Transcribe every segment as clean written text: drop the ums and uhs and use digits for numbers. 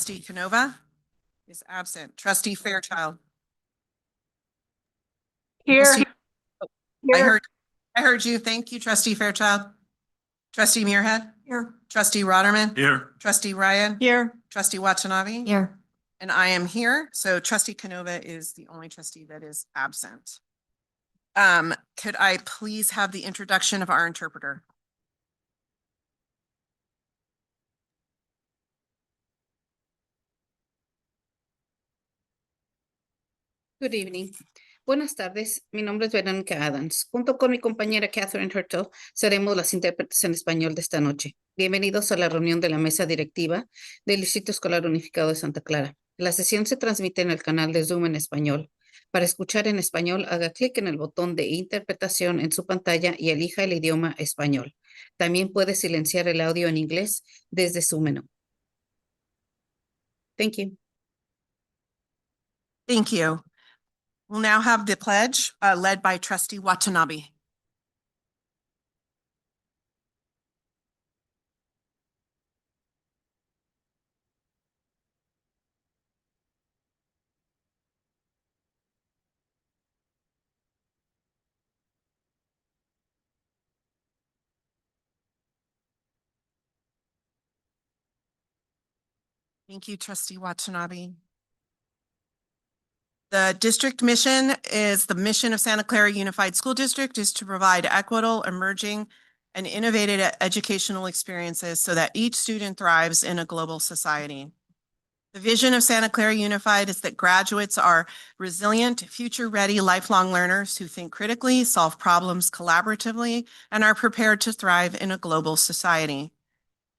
Trustee Canova is absent. Trustee Fairchild. Here. I heard you. Thank you, Trustee Fairchild. Trustee Muirhead. Here. Trustee Rotterman. Here. Trustee Ryan. Here. Trustee Watanabe. Here. And I am here. So Trustee Canova is the only trustee that is absent. Could I please have the introduction of our interpreter? Good evening. Buenas tardes, mi nombre es Verónica Adams. Junto con mi compañera Catherine Hertel, seremos las intérpretes en español de esta noche. Bienvenidos a la reunión de la mesa directiva del Distrito Escolar Unificado de Santa Clara. La sesión se transmite en el canal de Zoom en español. Para escuchar en español, haga clic en el botón de interpretación en su pantalla y elija el idioma español. También puede silenciar el audio en inglés desde su menú. Thank you. Thank you. We'll now have the pledge led by Trustee Watanabe. Thank you, Trustee Watanabe. The district mission is the mission of Santa Clara Unified School District is to provide equitable, emerging, and innovative educational experiences so that each student thrives in a global society. The vision of Santa Clara Unified is that graduates are resilient, future-ready, lifelong learners who think critically, solve problems collaboratively, and are prepared to thrive in a global society.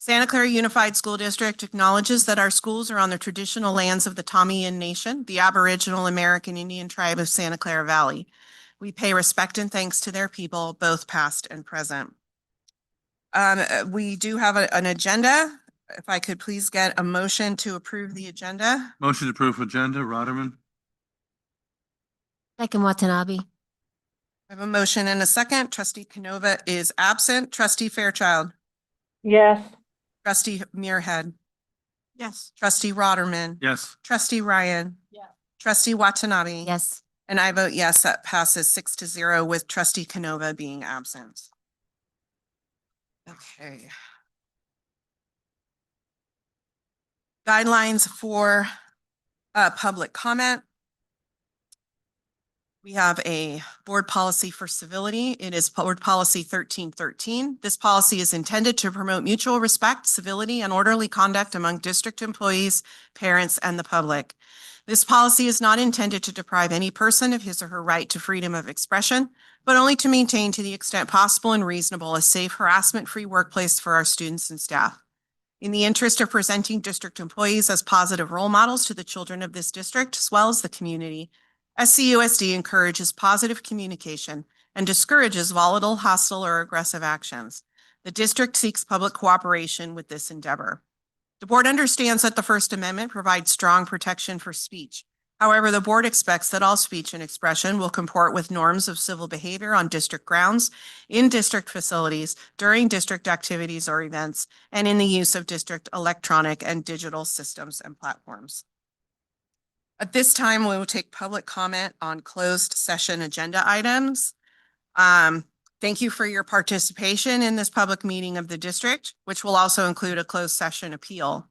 Santa Clara Unified School District acknowledges that our schools are on the traditional lands of the Tamiyan Nation, the Aboriginal American Indian tribe of Santa Clara Valley. We pay respect and thanks to their people, both past and present. We do have an agenda. If I could please get a motion to approve the agenda. Motion to approve agenda, Rotterman. Second, Watanabe. I have a motion and a second. Trustee Canova is absent. Trustee Fairchild. Yes. Trustee Muirhead. Yes. Trustee Rotterman. Yes. Trustee Ryan. Yes. Trustee Watanabe. Yes. And I vote yes, that passes 6-0 with Trustee Canova being absent. Okay. Guidelines for public comment. We have a board policy for civility. It is board policy 1313. This policy is intended to promote mutual respect, civility, and orderly conduct among district employees, parents, and the public. This policy is not intended to deprive any person of his or her right to freedom of expression, but only to maintain, to the extent possible and reasonable, a safe, harassment-free workplace for our students and staff. In the interest of presenting district employees as positive role models to the children of this district, as well as the community, SCUSD encourages positive communication and discourages volatile, hostile, or aggressive actions. The district seeks public cooperation with this endeavor. The board understands that the First Amendment provides strong protection for speech. However, the board expects that all speech and expression will comport with norms of civil behavior on district grounds, in district facilities, during district activities or events, and in the use of district electronic and digital systems and platforms. At this time, we will take public comment on closed session agenda items. Thank you for your participation in this public meeting of the district, which will also include a closed session appeal.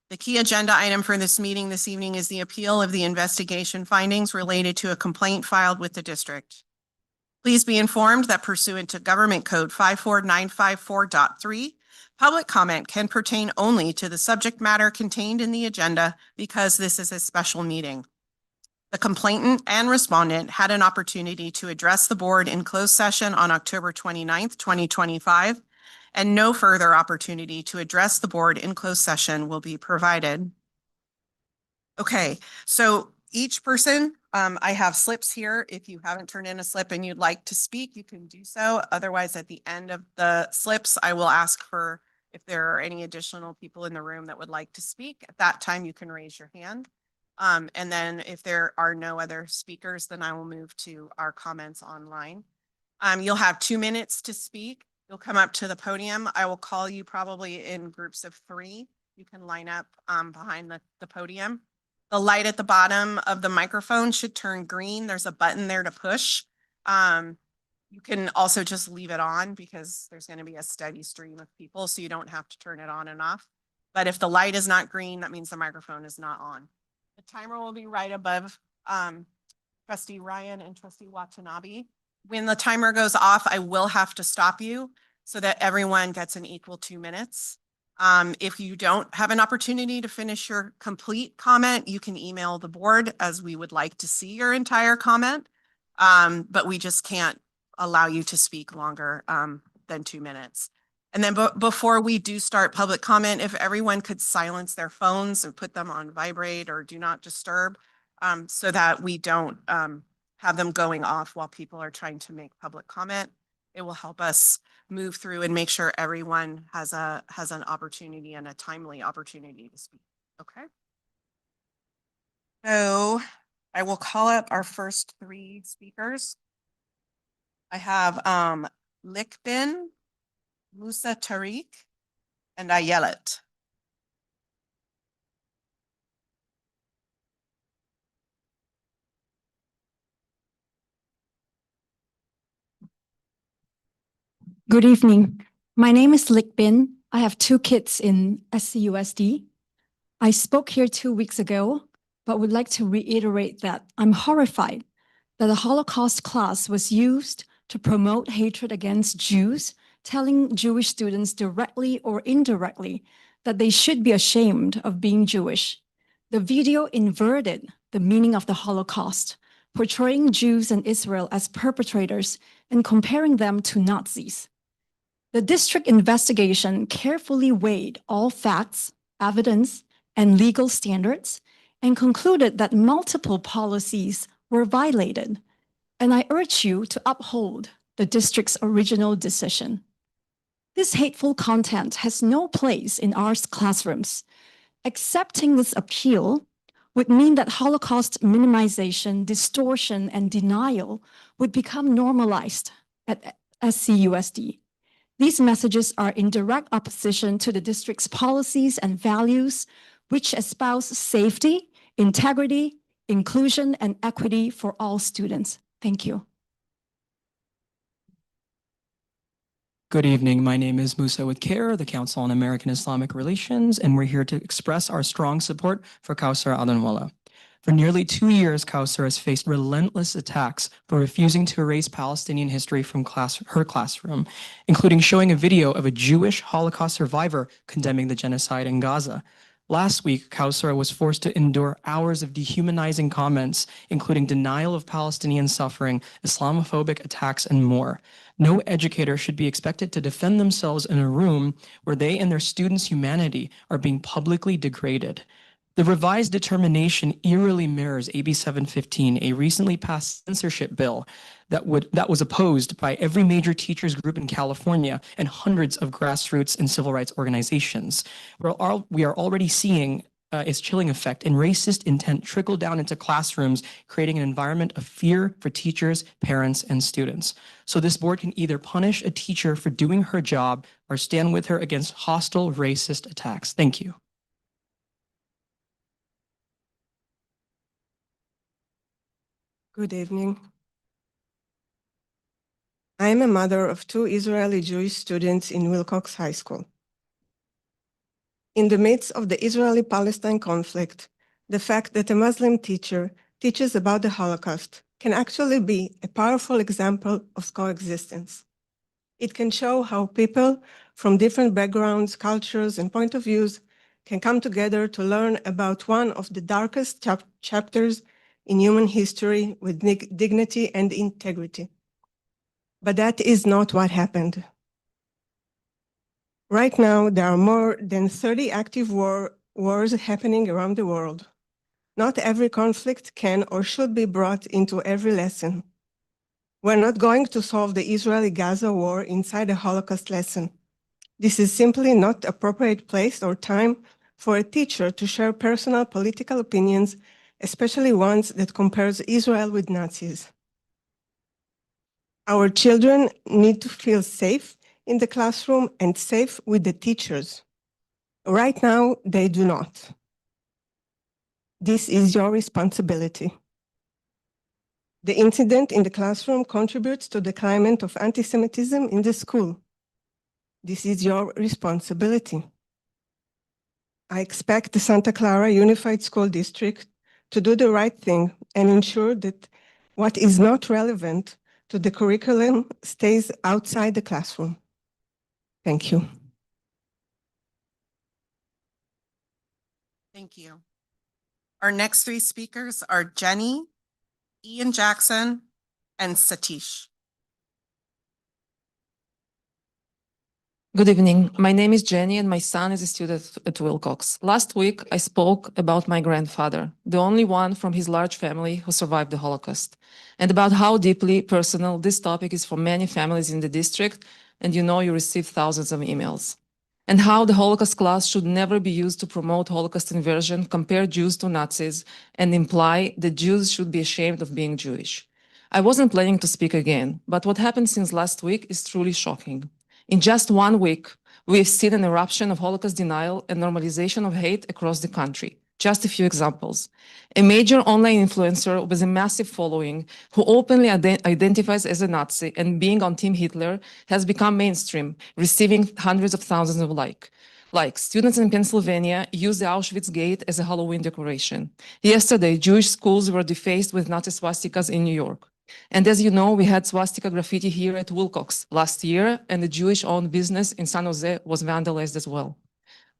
The key agenda item for this meeting this evening is the appeal of the investigation findings related to a complaint filed with the district. Please be informed that pursuant to Government Code 54954.3, public comment can pertain only to the subject matter contained in the agenda because this is a special meeting. The complainant and respondent had an opportunity to address the board in closed session on October 29th, 2025, and no further opportunity to address the board in closed session will be provided. Okay, so each person, I have slips here. If you haven't turned in a slip and you'd like to speak, you can do so. Otherwise, at the end of the slips, I will ask for if there are any additional people in the room that would like to speak. At that time, you can raise your hand. And then if there are no other speakers, then I will move to our comments online. You'll have 2 minutes to speak. You'll come up to the podium. I will call you probably in groups of 3. you can line up behind the podium. The light at the bottom of the microphone should turn green. There's a button there to push. You can also just leave it on because there's going to be a steady stream of people, so you don't have to turn it on and off. But if the light is not green, that means the microphone is not on. The timer will be right above Trustee Ryan and Trustee Watanabe. When the timer goes off, I will have to stop you so that everyone gets an equal 2 minutes. If you don't have an opportunity to finish your complete comment, you can email the board, as we would like to see your entire comment. But we just can't allow you to speak longer than 2 minutes. And then before we do start public comment, if everyone could silence their phones and put them on vibrate or do not disturb, so that we don't have them going off while people are trying to make public comment. It will help us move through and make sure everyone has an opportunity and a timely opportunity to speak. Okay. So I will call up our first 3 speakers. I have Likbin, Musa Tariq, and Ayelet. Good evening. My name is Likbin. I have 2 kids in SCUSD. I spoke here 2 weeks ago, but would like to reiterate that I'm horrified that the Holocaust class was used to promote hatred against Jews, telling Jewish students directly or indirectly that they should be ashamed of being Jewish. The video inverted the meaning of the Holocaust, portraying Jews and Israel as perpetrators and comparing them to Nazis. The district investigation carefully weighed all facts, evidence, and legal standards and concluded that multiple policies were violated. And I urge you to uphold the district's original decision. This hateful content has no place in our classrooms. Accepting this appeal would mean that Holocaust minimization, distortion, and denial would become normalized at SCUSD. These messages are in direct opposition to the district's policies and values, which espouse safety, integrity, inclusion, and equity for all students. Thank you. Good evening. My name is Musa with CARE, the Council on American Islamic Relations, and we're here to express our strong support for Kausar Adanwala. For nearly 2 years, Kausar has faced relentless attacks for refusing to erase Palestinian history from her classroom, including showing a video of a Jewish Holocaust survivor condemning the genocide in Gaza. Last week, Kausar was forced to endure hours of dehumanizing comments, including denial of Palestinian suffering, Islamophobic attacks, and more. No educator should be expected to defend themselves in a room where they and their students' humanity are being publicly degraded. The revised determination eerily mirrors AB 715, a recently passed censorship bill that was opposed by every major teachers group in California and hundreds of grassroots and civil rights organizations. We are already seeing its chilling effect and racist intent trickle down into classrooms, creating an environment of fear for teachers, parents, and students. So this board can either punish a teacher for doing her job or stand with her against hostile racist attacks. Thank you. Good evening. I am a mother of 2 Israeli Jewish students in Wilcox High School. In the midst of the Israeli-Palestine conflict, the fact that a Muslim teacher teaches about the Holocaust can actually be a powerful example of coexistence. It can show how people from different backgrounds, cultures, and point of views can come together to learn about one of the darkest chapters in human history with dignity and integrity. But that is not what happened. Right now, there are more than 30 active wars happening around the world. Not every conflict can or should be brought into every lesson. We're not going to solve the Israeli-Gaza war inside a Holocaust lesson. This is simply not appropriate place or time for a teacher to share personal political opinions, especially ones that compares Israel with Nazis. Our children need to feel safe in the classroom and safe with the teachers. Right now, they do not. This is your responsibility. The incident in the classroom contributes to the climate of anti-Semitism in the school. This is your responsibility. I expect the Santa Clara Unified School District to do the right thing and ensure that what is not relevant to the curriculum stays outside the classroom. Thank you. Thank you. Our next three speakers are Jenny, Ian Jackson, and Satish. Good evening. My name is Jenny and my son is a student at Wilcox. Last week, I spoke about my grandfather, the only one from his large family who survived the Holocaust, and about how deeply personal this topic is for many families in the district, and you know you receive thousands of emails, and how the Holocaust class should never be used to promote Holocaust inversion, compare Jews to Nazis, and imply that Jews should be ashamed of being Jewish. I wasn't planning to speak again, but what happened since last week is truly shocking. In just 1 week, we have seen an eruption of Holocaust denial and normalization of hate across the country. Just a few examples. A major online influencer with a massive following who openly identifies as a Nazi and being on Team Hitler has become mainstream, receiving hundreds of thousands of likes. Students in Pennsylvania use the Auschwitz Gate as a Halloween decoration. Yesterday, Jewish schools were defaced with Nazi swastikas in New York. And as you know, we had swastika graffiti here at Wilcox last year, and the Jewish-owned business in San Jose was vandalized as well.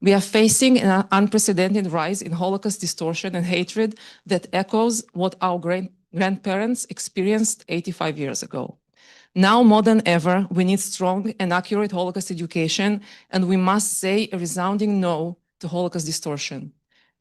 We are facing an unprecedented rise in Holocaust distortion and hatred that echoes what our grandparents experienced 85 years ago. Now more than ever, we need strong and accurate Holocaust education, and we must say a resounding no to Holocaust distortion.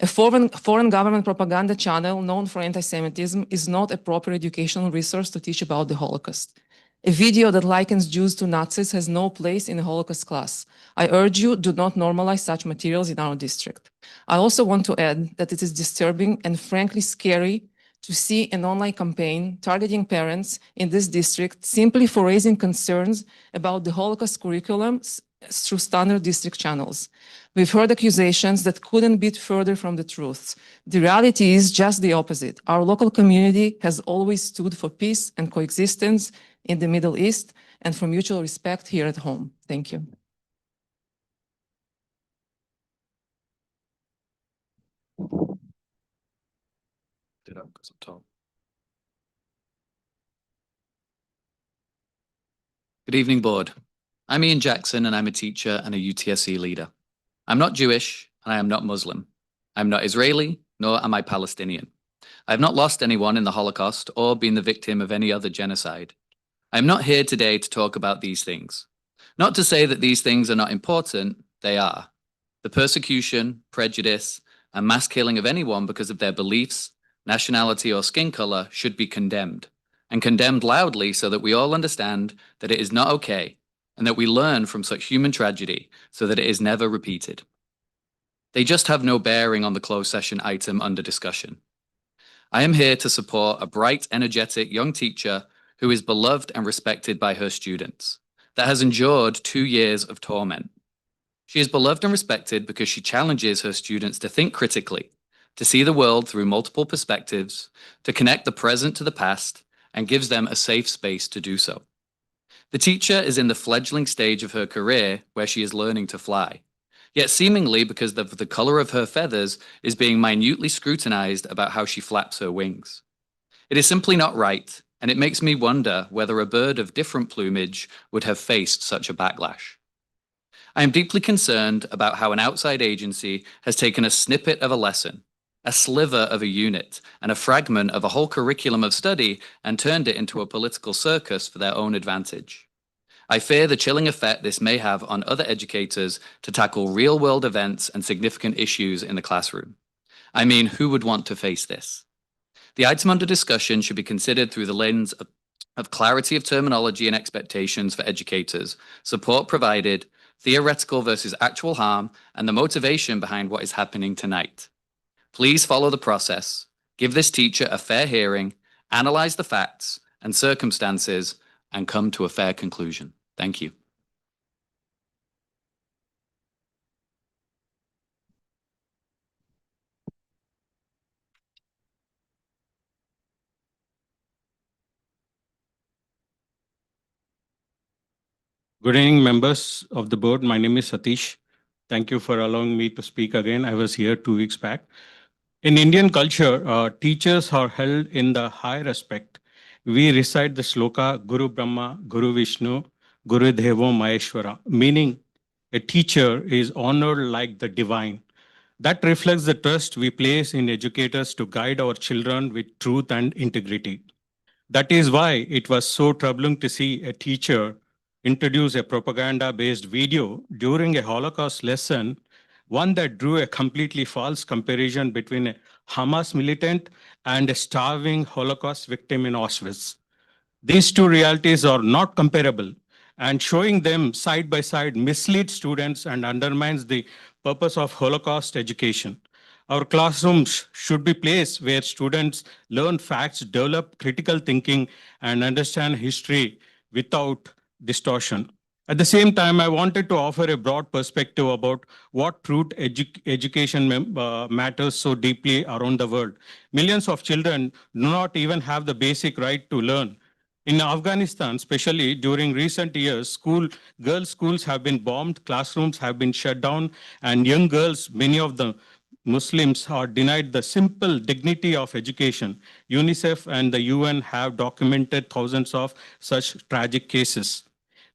A foreign government propaganda channel known for anti-Semitism is not a proper educational resource to teach about the Holocaust. A video that likens Jews to Nazis has no place in a Holocaust class. I urge you, do not normalize such materials in our district. I also want to add that it is disturbing and frankly scary to see an online campaign targeting parents in this district simply for raising concerns about the Holocaust curriculum through standard district channels. We've heard accusations that couldn't be further from the truth. The reality is just the opposite. Our local community has always stood for peace and coexistence in the Middle East and for mutual respect here at home. Thank you. Good evening, board. I'm Ian Jackson and I'm a teacher and a UTSC leader. I'm not Jewish and I am not Muslim. I'm not Israeli, nor am I Palestinian. I have not lost anyone in the Holocaust or been the victim of any other genocide. I am not here today to talk about these things. Not to say that these things are not important, they are. The persecution, prejudice, and mass killing of anyone because of their beliefs, nationality, or skin color should be condemned, and condemned loudly so that we all understand that it is not okay, and that we learn from such human tragedy so that it is never repeated. They just have no bearing on the closed session item under discussion. I am here to support a bright, energetic young teacher who is beloved and respected by her students, that has endured 2 years of torment. She is beloved and respected because she challenges her students to think critically, to see the world through multiple perspectives, to connect the present to the past, and gives them a safe space to do so. The teacher is in the fledgling stage of her career where she is learning to fly, yet seemingly because of the color of her feathers is being minutely scrutinized about how she flaps her wings. It is simply not right, and it makes me wonder whether a bird of different plumage would have faced such a backlash. I am deeply concerned about how an outside agency has taken a snippet of a lesson, a sliver of a unit, and a fragment of a whole curriculum of study and turned it into a political circus for their own advantage. I fear the chilling effect this may have on other educators to tackle real-world events and significant issues in the classroom. I mean, who would want to face this? The item under discussion should be considered through the lens of clarity of terminology and expectations for educators, support provided, theoretical versus actual harm, and the motivation behind what is happening tonight. Please follow the process, give this teacher a fair hearing, analyze the facts and circumstances, and come to a fair conclusion. Thank you. Good evening, members of the board. My name is Satish. Thank you for allowing me to speak again. I was here 2 weeks back. In Indian culture, teachers are held in the high respect. We recite the sloka Guru Brahma, Guru Vishnu, Guru Devo Maheshwara, meaning a teacher is honored like the divine. That reflects the trust we place in educators to guide our children with truth and integrity. That is why it was so troubling to see a teacher introduce a propaganda-based video during a Holocaust lesson, one that drew a completely false comparison between a Hamas militant and a starving Holocaust victim in Auschwitz. These two realities are not comparable, and showing them side by side misleads students and undermines the purpose of Holocaust education. Our classrooms should be places where students learn facts, develop critical thinking, and understand history without distortion. At the same time, I wanted to offer a broad perspective about what truth education matters so deeply around the world. Millions of children do not even have the basic right to learn. In Afghanistan, especially during recent years, girls' schools have been bombed, classrooms have been shut down, and young girls, many of them Muslims, are denied the simple dignity of education. UNICEF and the UN have documented thousands of such tragic cases.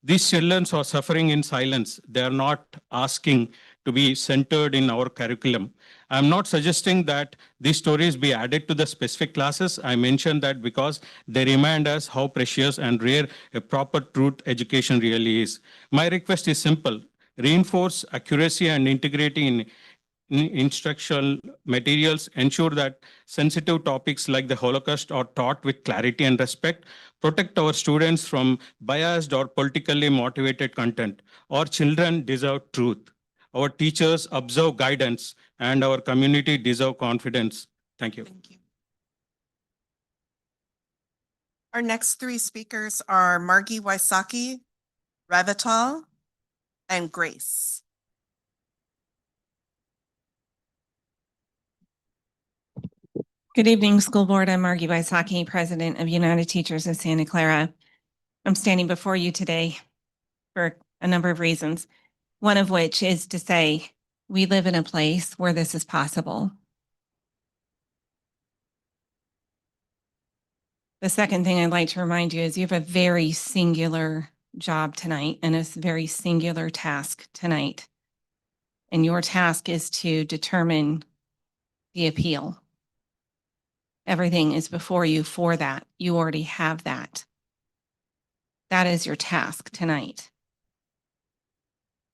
These children are suffering in silence. They are not asking to be centered in our curriculum. I'm not suggesting that these stories be added to the specific classes. I mentioned that because they remind us how precious and rare a proper truth education really is. My request is simple: reinforce accuracy and integrity in instructional materials, ensure that sensitive topics like the Holocaust are taught with clarity and respect, protect our students from biased or politically motivated content. Our children deserve truth. Our teachers observe guidance, and our community deserve confidence. Thank you. Thank you. Our next three speakers are Margie Wysocki, Revital, and Grace. Good evening, school board. I'm Margie Wysocki, president of United Teachers of Santa Clara. I'm standing before you today for a number of reasons, one of which is to say we live in a place where this is possible. The second thing I'd like to remind you is you have a very singular job tonight and a very singular task tonight. And your task is to determine the appeal. Everything is before you for that. You already have that. That is your task tonight.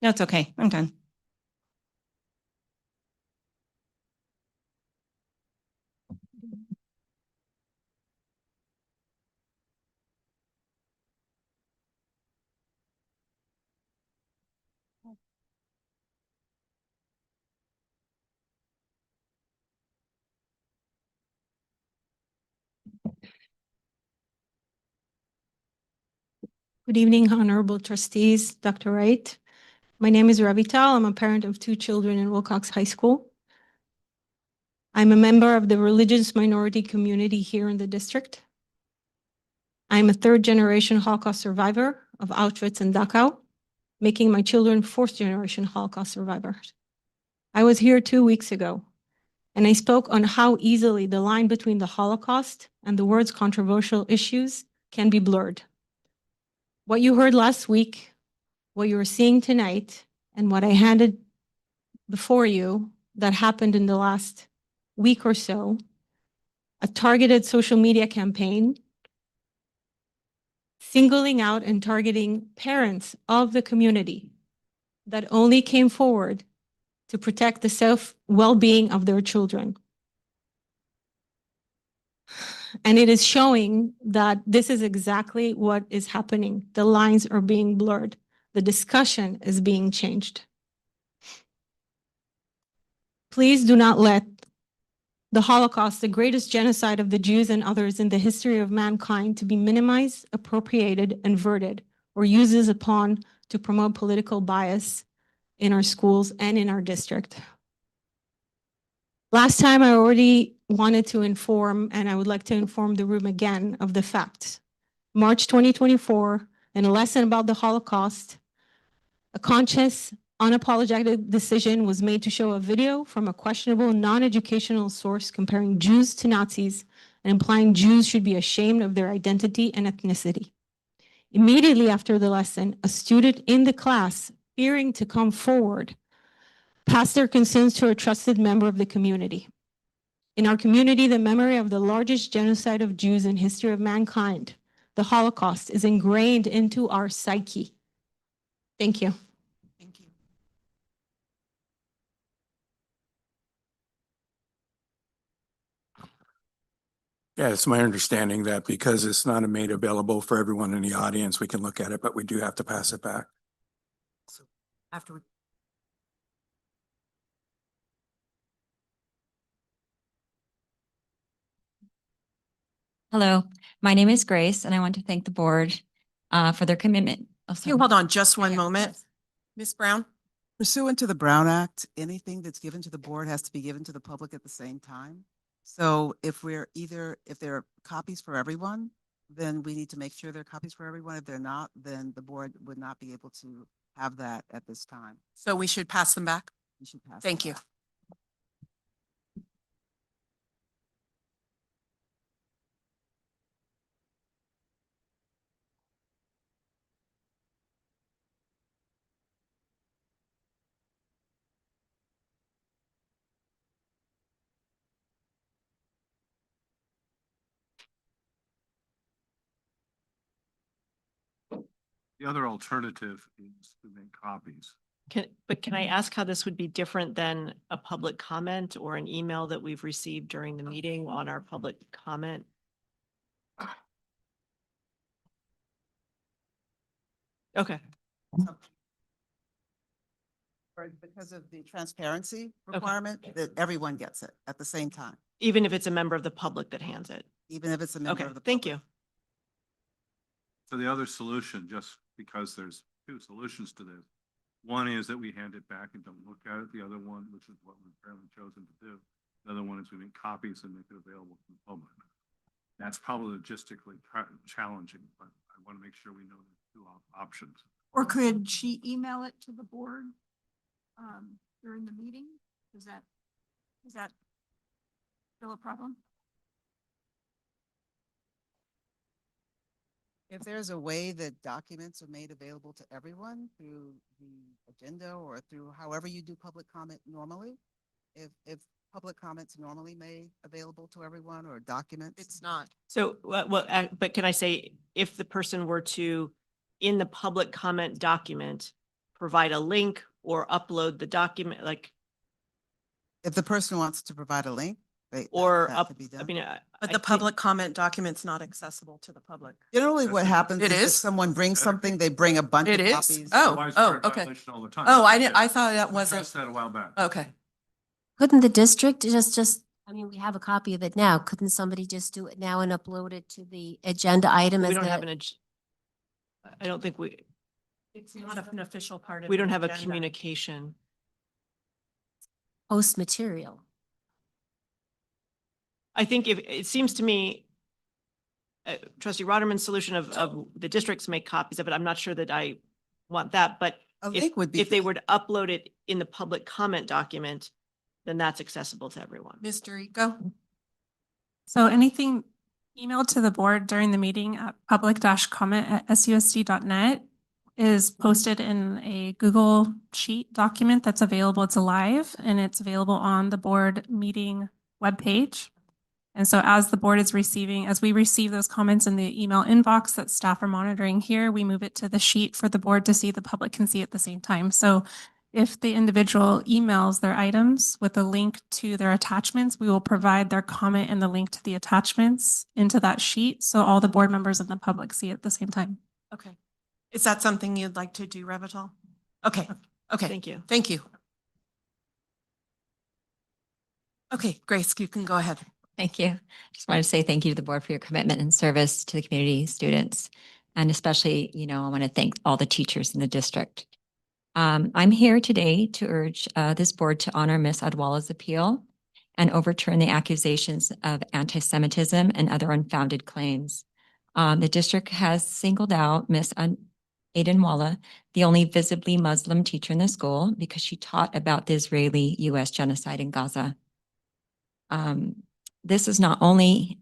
No, it's okay. I'm done. Good evening, honorable trustees, Dr. Wright. My name is Revital. I'm a parent of 2 children in Wilcox High School. I'm a member of the religious minority community here in the district. I'm a 3rd-generation Holocaust survivor of Auschwitz and Dachau, making my children 4th-generation Holocaust survivors. I was here 2 weeks ago, and I spoke on how easily the line between the Holocaust and the words controversial issues can be blurred. What you heard last week, what you are seeing tonight, and what I handed before you that happened in the last week or so, a targeted social media campaign singling out and targeting parents of the community that only came forward to protect the well-being of their children. And it is showing that this is exactly what is happening. The lines are being blurred. The discussion is being changed. Please do not let the Holocaust, the greatest genocide of the Jews and others in the history of mankind, to be minimized, appropriated, inverted, or used upon to promote political bias in our schools and in our district. Last time I already wanted to inform, and I would like to inform the room again of the facts. March 2024, in a lesson about the Holocaust, A conscious, unapologetic decision was made to show a video from a questionable, non-educational source comparing Jews to Nazis and implying Jews should be ashamed of their identity and ethnicity. Immediately after the lesson, a student in the class, fearing to come forward, passed their concerns to a trusted member of the community. In our community, the memory of the largest genocide of Jews in history of mankind, the Holocaust, is ingrained into our psyche. Thank you. Thank you. Yeah, it's my understanding that because it's not made available for everyone in the audience, we can look at it, but we do have to pass it back. After. Hello, my name is Grace, and I want to thank the board for their commitment. You hold on just one Yeah, moment. yes. Ms. Brown? Pursuant to the Brown Act, anything that's given to the board has to be given to the public at the same time. So if there are copies for everyone, then we need to make sure there are copies for everyone. If they're not, then the board would not be able to have that at this time. So we should pass them back? You should pass. Thank it you. back. The other alternative is to make copies. Can I ask how this would be different than a public comment or an email that we've received during the meeting on our public comment? Okay, Because of the transparency requirement, that everyone gets it at the same time, even if it's a member of the public that hands it. even if it's a member Okay, of the. thank public. you. So the other solution, just because there's two solutions to this. One is that we hand it back and don't look at it. The other one, which is what we've apparently chosen to do. The other one is we make copies and make it available to the public. That's probably logistically challenging, but I want to make sure we know the two options. Or could she email it to the board during the meeting? Is that still a problem? If there's a way that documents are made available to everyone through the agenda or through however you do public comment normally, if public comments normally made available to everyone or documents. It's not. So, but can I say, if the person were to, in the public comment document, provide a link or upload the document, like, If the person wants to provide a link, or that up, could be I done. mean. But I the think- public comment document's not accessible to the public. Generally, what happens It is if is? someone brings something, they bring a bunch It of is? copies. Oh, Widespread okay. violation all the time. Oh, I thought that We wasn't, addressed that a while back. okay. Couldn't the district just, I mean, we have a copy of it now. Couldn't somebody just do it now and upload it to the agenda item We as don't have the, I don't think It's not an official part of. we the don't have a agenda. communication. post material? I think if, it seems to me, trustee Rotterman's solution of the districts make copies of it, I'm not sure that I want that, but A if, link would be. if they were to upload it in the public comment document, then that's accessible to everyone. Mr. Eco? So anything emailed to the board during the meeting at public-comment@susd.net is posted in a Google Sheet document that's available. It's live and it's available on the board meeting webpage. And so as the board is receiving, as we receive those comments in the email inbox that staff are monitoring here, we move it to the sheet for the board to see, the public can see at the same time. So if the individual emails their items with a link to their attachments, we will provide their comment and the link to the attachments into that sheet. So all the board members and the public see it at the same time. Okay. Is that something you'd like to do, Revital? Okay, okay. Thank you. Thank you. Okay, Grace, you can go ahead. Thank you. Just wanted to say thank you to the board for your commitment and service to the community, students. And especially, I want to thank all the teachers in the district. I'm here today to urge this board to honor Ms. Adwala's appeal and overturn the accusations of anti-Semitism and other unfounded claims. The district has singled out Ms. Aiden Walla, the only visibly Muslim teacher in the school because she taught about the Israeli-US genocide in Gaza. This not only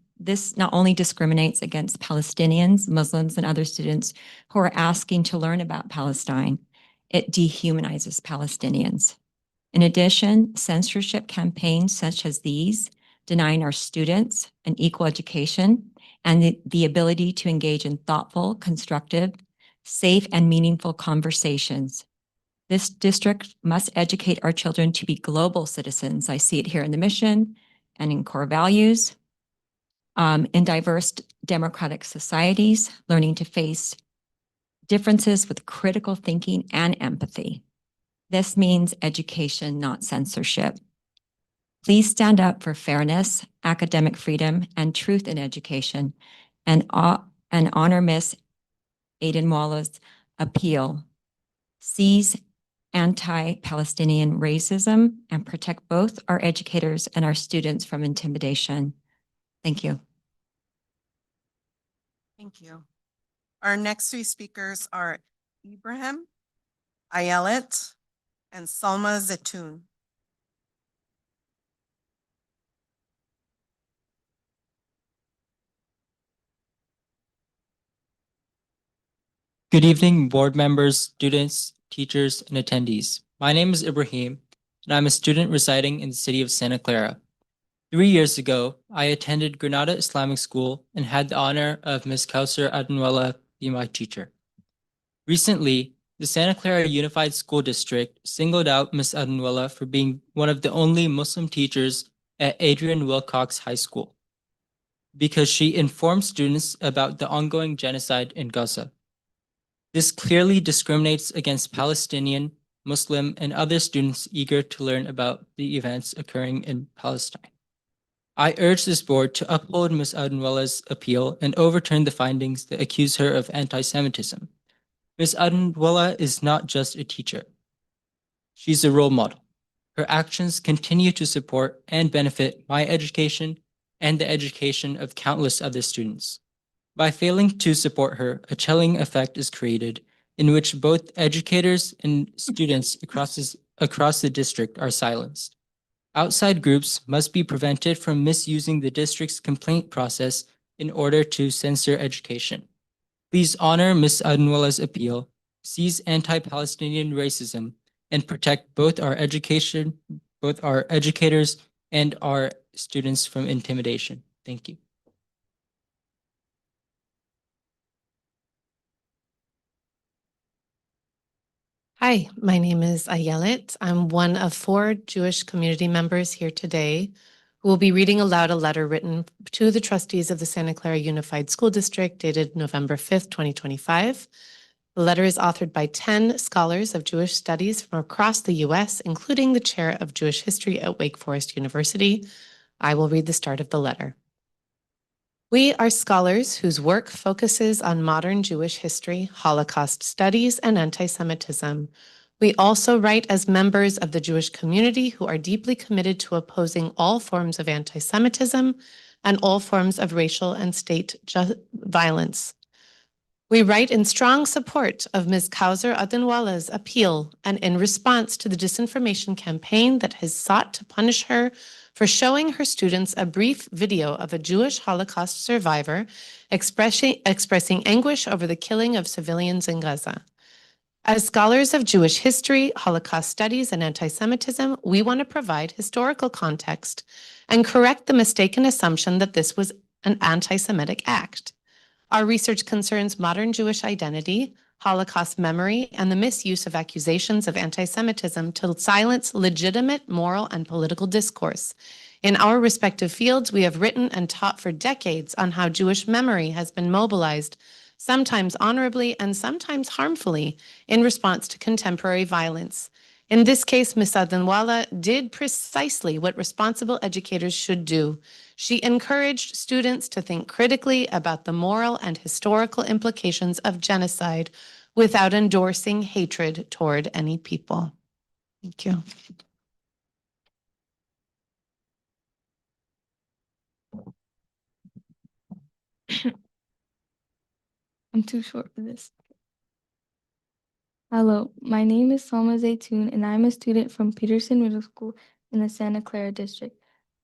discriminates against Palestinians, Muslims, and other students who are asking to learn about Palestine. It dehumanizes Palestinians. In addition, censorship campaigns such as these, denying our students an equal education and the ability to engage in thoughtful, constructive, safe, and meaningful conversations. This district must educate our children to be global citizens. I see it here in the mission and in core values. In diverse democratic societies, learning to face differences with critical thinking and empathy. This means education, not censorship. Please stand up for fairness, academic freedom, and truth in education, and honor Miss Aiden Walla's appeal. Seize anti-Palestinian racism and protect both our educators and our students from intimidation. Thank you. Thank you. Our next three speakers are Ibrahim, Ayelet, and Salma Zetoun. Good evening, board members, students, teachers, and attendees. My name is Ibrahim, and I'm a student residing in the city of Santa Clara. 3 years ago, I attended Granada Islamic School and had the honor of Ms. Kausar Adenwala be my teacher. Recently, the Santa Clara Unified School District singled out Ms. Adenwala for being one of the only Muslim teachers at Adrian Wilcox High School because she informed students about the ongoing genocide in Gaza. This clearly discriminates against Palestinian, Muslim, and other students eager to learn about the events occurring in Palestine. I urge this board to uphold Ms. Adenwala's appeal and overturn the findings that accuse her of anti-Semitism. Ms. Adenwala is not just a teacher. She's a role model. Her actions continue to support and benefit my education and the education of countless other students. By failing to support her, a chilling effect is created in which both educators and students across the district are silenced. Outside groups must be prevented from misusing the district's complaint process in order to censor education. Please honor Ms. Adenwala's appeal, seize anti-Palestinian racism, and protect both our educators and our students from intimidation. Thank you. Hi, my name is Ayelet. I'm one of 4 Jewish community members here today who will be reading aloud a letter written to the trustees of the Santa Clara Unified School District dated November 5th, 2025. The letter is authored by 10 scholars of Jewish studies from across the U.S., including the chair of Jewish history at Wake Forest University. I will read the start of the letter. We are scholars whose work focuses on modern Jewish history, Holocaust studies, and anti-Semitism. We also write as members of the Jewish community who are deeply committed to opposing all forms of anti-Semitism and all forms of racial and state violence. We write in strong support of Ms. Kausar Adenwala's appeal and in response to the disinformation campaign that has sought to punish her for showing her students a brief video of a Jewish Holocaust survivor expressing anguish over the killing of civilians in Gaza. As scholars of Jewish history, Holocaust studies, and anti-Semitism, we want to provide historical context and correct the mistaken assumption that this was an anti-Semitic act. Our research concerns modern Jewish identity, Holocaust memory, and the misuse of accusations of anti-Semitism to silence legitimate moral and political discourse. In our respective fields, we have written and taught for decades on how Jewish memory has been mobilized, sometimes honorably and sometimes harmfully, in response to contemporary violence. In this case, Ms. Adenwala did precisely what responsible educators should do. She encouraged students to think critically about the moral and historical implications of genocide without endorsing hatred toward any people. Thank you. I'm too short for this. Hello, my name is Salma Zaytoun, and I'm a student from Peterson Middle School in the Santa Clara District.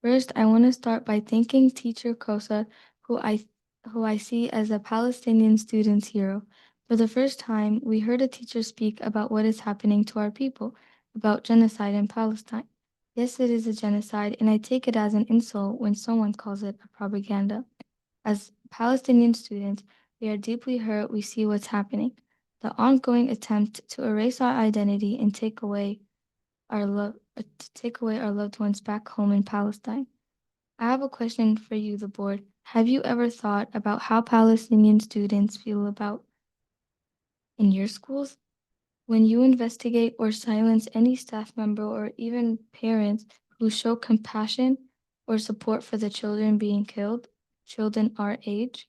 First, I want to start by thanking Teacher Kosa, who I see as a Palestinian student's hero. For the first time, we heard a teacher speak about what is happening to our people, about genocide in Palestine. Yes, it is a genocide, and I take it as an insult when someone calls it a propaganda. As Palestinian students, we are deeply hurt we see what's happening. The ongoing attempt to erase our identity and take away our loved ones back home in Palestine. I have a question for you, the board. Have you ever thought about how Palestinian students feel about in your schools? When you investigate or silence any staff member or even parents who show compassion or support for the children being killed, children our age,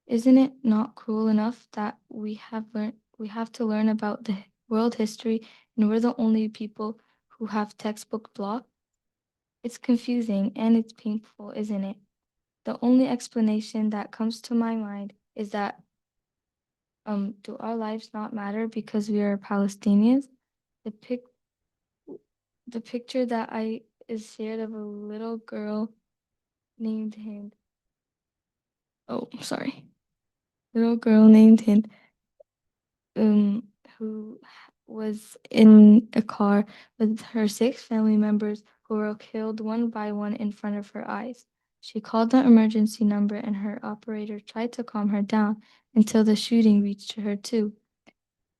isn't it not cruel enough that we have to learn about the world history and we're the only people who have textbook block? It's confusing and it's painful, isn't it? The only explanation that comes to my mind is that do our lives not matter because we are Palestinians? The picture that I is shared of a little girl named Hind. Oh, sorry. Little girl named Hind, who was in a car with her 6 family members who were killed one by one in front of her eyes. She called the emergency number and her operator tried to calm her down until the shooting reached her too.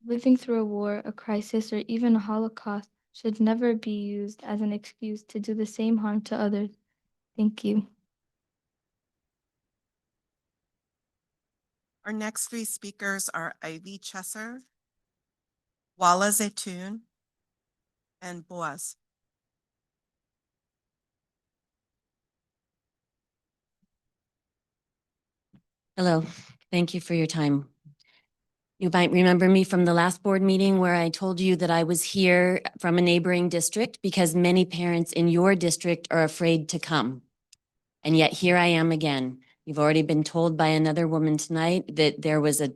Living through a war, a crisis, or even a Holocaust should never be used as an excuse to do the same harm to others. Thank you. Our next 3 speakers are Ivy Chesser, Wala Zaytoun, and Boaz. Hello, thank you for your time. You might remember me from the last board meeting where I told you that I was here from a neighboring district because many parents in your district are afraid to come. And yet here I am again. You've already been told by another woman tonight that there was a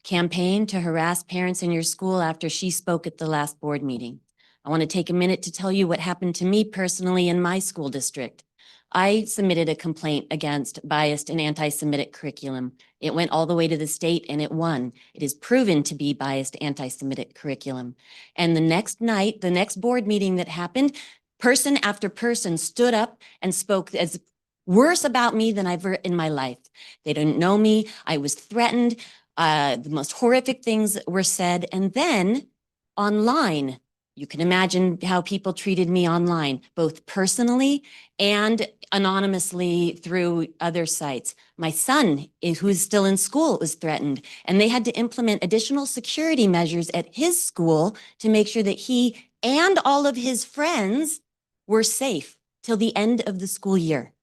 campaign to harass parents in your school after she spoke at the last board meeting. I want to take a minute to tell you what happened to me personally in my school district. I submitted a complaint against biased and anti-Semitic curriculum. It went all the way to the state and it won. It is proven to be biased anti-Semitic curriculum. And the next night, the next board meeting that happened, person after person stood up and spoke as worse about me than I've ever in my life. They didn't know me. I was threatened. The most horrific things were said. And then online, you can imagine how people treated me online, both personally and anonymously through other sites. My son, who is still in school, was threatened, and they had to implement additional security measures at his school to make sure that he and all of his friends were safe till the end of the school year.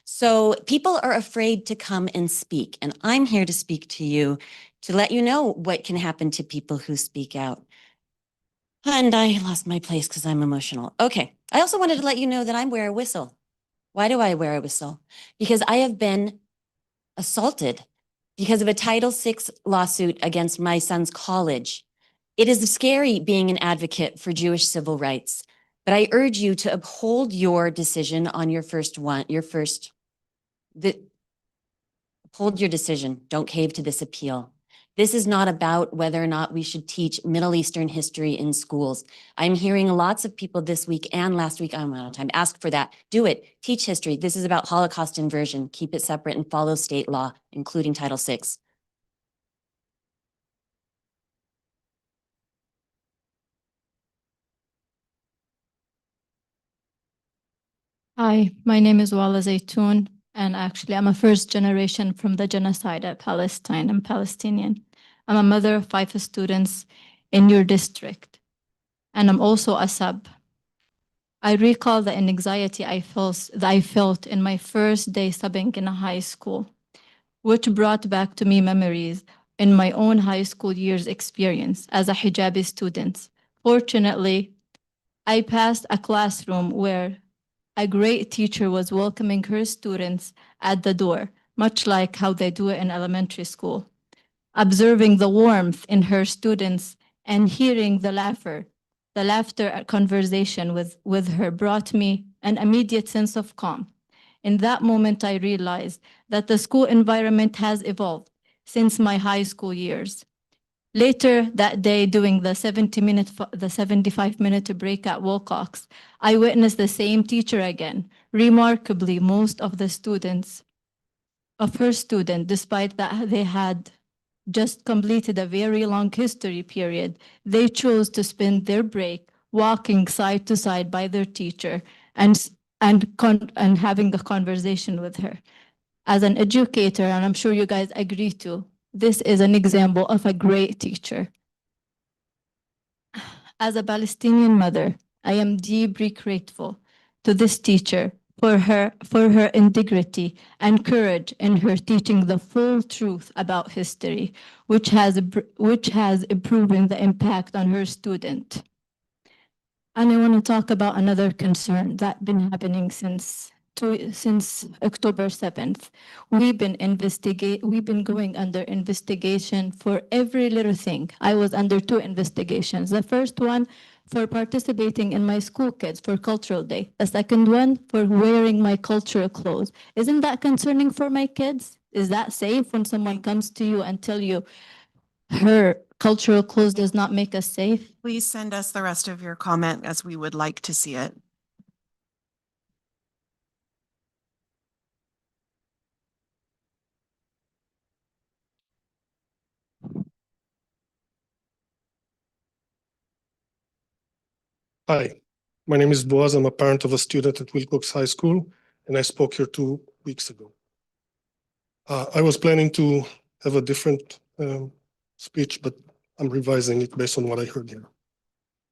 So people are afraid to come and speak, and I'm here to speak to you to let you know what can happen to people who speak out. And I lost my place because I'm emotional. Okay, I also wanted to let you know that I wear a whistle. Why do I wear a whistle? Because I have been assaulted because of a Title VI lawsuit against my son's college. It is scary being an advocate for Jewish civil rights, but I urge you to uphold your decision on uphold your decision. Don't cave to this appeal. This is not about whether or not we should teach Middle Eastern history in schools. I'm hearing lots of people this week and last week, I'm out of time, ask for that. Do it. Teach history. This is about Holocaust inversion. Keep it separate and follow state law, including Title VI. Hi, my name is Wala Zaytoun, and actually I'm a first generation from the genocide at Palestine. I'm Palestinian. I'm a mother of 5 students in your district, and I'm also a sub. I recall the anxiety I felt in my first day subbing in a high school, which brought back to me memories in my own high school years experience as a hijabi student. Fortunately, I passed a classroom where a great teacher was welcoming her students at the door, much like how they do it in elementary school. Observing the warmth in her students and hearing the laughter at conversation with her brought me an immediate sense of calm. In that moment, I realized that the school environment has evolved since my high school years. Later that day, during the 75-minute break at Wilcox, I witnessed the same teacher again. Remarkably, most of her students, despite that they had just completed a very long history period, they chose to spend their break walking side to side by their teacher and having a conversation with her. As an educator, and I'm sure you guys agree too, this is an example of a great teacher. As a Palestinian mother, I am deeply grateful to this teacher for her integrity and courage in her teaching the full truth about history, which has proven the impact on her student. And I want to talk about another concern that's been happening since October 7th. We've been going under investigation for every little thing. I was under 2 investigations. The first one for participating in my school kids for Cultural Day. The second one for wearing my cultural clothes. Isn't that concerning for my kids? Is that safe when someone comes to you and tell you her cultural clothes does not make us safe? Please send us the rest of your comment as we would like to see it. Hi, my name is Boaz. I'm a parent of a student at Wilcox High School, and I spoke here 2 weeks ago. I was planning to have a different speech, but I'm revising it based on what I heard here.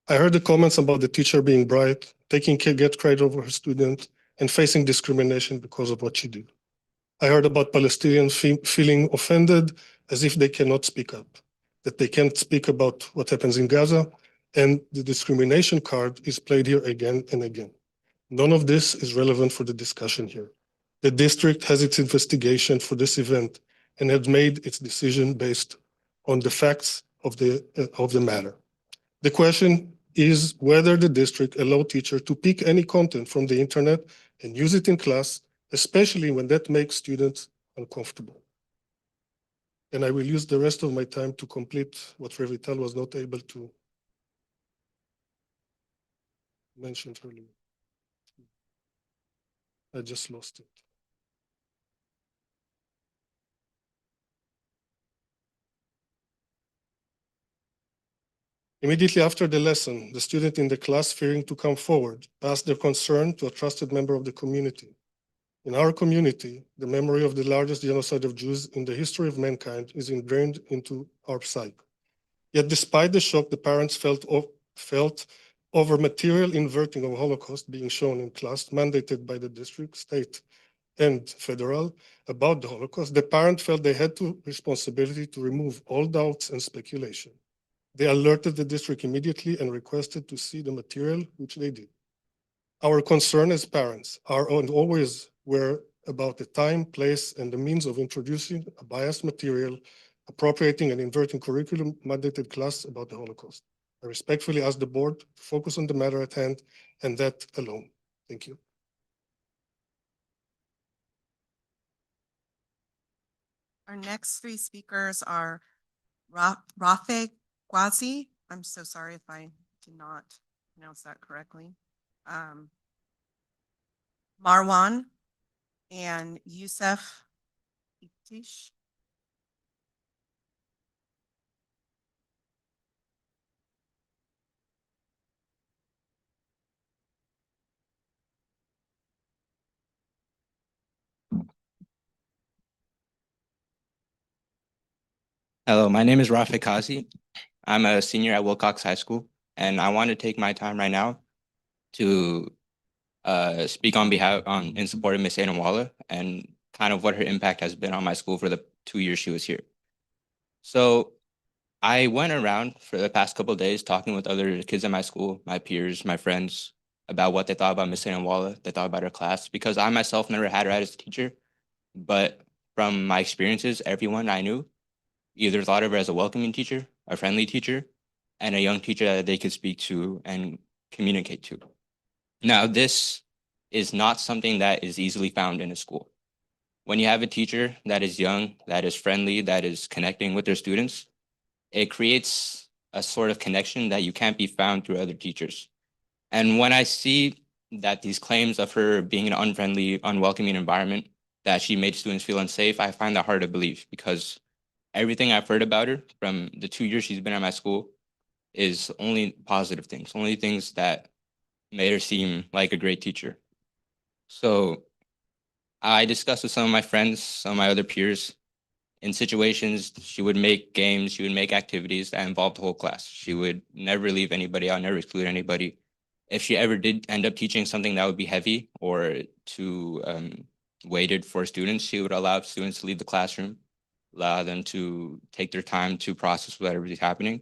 I heard the comments about the teacher being bright, get credit over her student, and facing discrimination because of what she did. I heard about Palestinians feeling offended as if they cannot speak up, that they can't speak about what happens in Gaza, and the discrimination card is played here again and again. None of this is relevant for the discussion here. The district has its investigation for this event and has made its decision based on the facts of the matter. The question is whether the district allow teacher to pick any content from the internet and use it in class, especially when that makes students uncomfortable. And I will use the rest of my time to complete what Revital was not able to mention earlier. I just lost it. Immediately after the lesson, the student in the class, fearing to come forward, passed their concern to a trusted member of the community. In our community, the memory of the largest genocide of Jews in the history of mankind is ingrained into our psyche. Yet despite the shock the parents felt over material inverting of Holocaust being shown in class mandated by the district, state, and federal about the Holocaust, the parent felt they had the responsibility to remove all doubts and speculation. They alerted the district immediately and requested to see the material, which they did. Our concern as parents are and always were about the time, place, and the means of introducing a biased material, appropriating and inverting curriculum mandated class about the Holocaust. I respectfully ask the board to focus on the matter at hand and that alone. Thank you. Our next 3 speakers are Rafeh Ghazi. I'm so sorry if I did not pronounce that correctly. Marwan and Youssef Itish. Hello, my name is Rafeh Kazi. I'm a senior at Wilcox High School, and I want to take my time right now to speak in support of Miss Anawala and kind of what her impact has been on my school for the 2 years she was here. So I went around for the past couple of days talking with other kids at my school, my peers, my friends, about what they thought about Miss Anawala, they thought about her class, because I myself never had her as a teacher, but from my experiences, everyone I knew either thought of her as a welcoming teacher, a friendly teacher, and a young teacher that they could speak to and communicate to. Now, this is not something that is easily found in a school. When you have a teacher that is young, that is friendly, that is connecting with their students, it creates a sort of connection that you can't be found through other teachers. And when I see that these claims of her being in an unfriendly, unwelcoming environment, that she made students feel unsafe, I find that hard to believe because everything I've heard about her from the 2 years she's been at my school is only positive things, only things that made her seem like a great teacher. So I discussed with some of my friends, some of my other peers, in situations, she would make games, she would make activities that involved the whole class. She would never leave anybody out, never exclude anybody. If she ever did end up teaching something that would be heavy or too weighted for students, she would allow students to leave the classroom, allow them to take their time to process whatever is happening.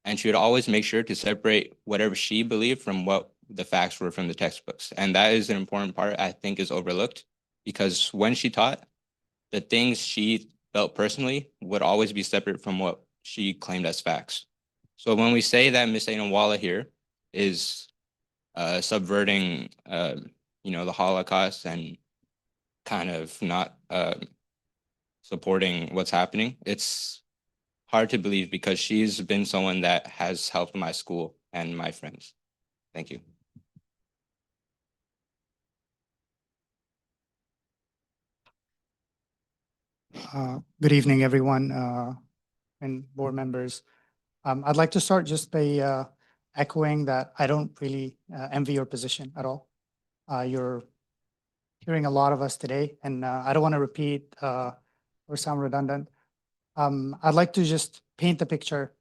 And she would always make sure to separate whatever she believed from what the facts were from the textbooks. And that is an important part I think is overlooked because when she taught, the things she felt personally would always be separate from what she claimed as facts. So when we say that Ms. Ainawala here is subverting, the Holocaust and kind of not supporting what's happening, it's hard to believe because she's been someone that has helped my school and my friends. Thank you. Good evening, everyone, and board members. I'd like to start just by echoing that I don't really envy your position at all. You're hearing a lot of us today, and I don't want to repeat or sound redundant. I'd like to just paint the picture,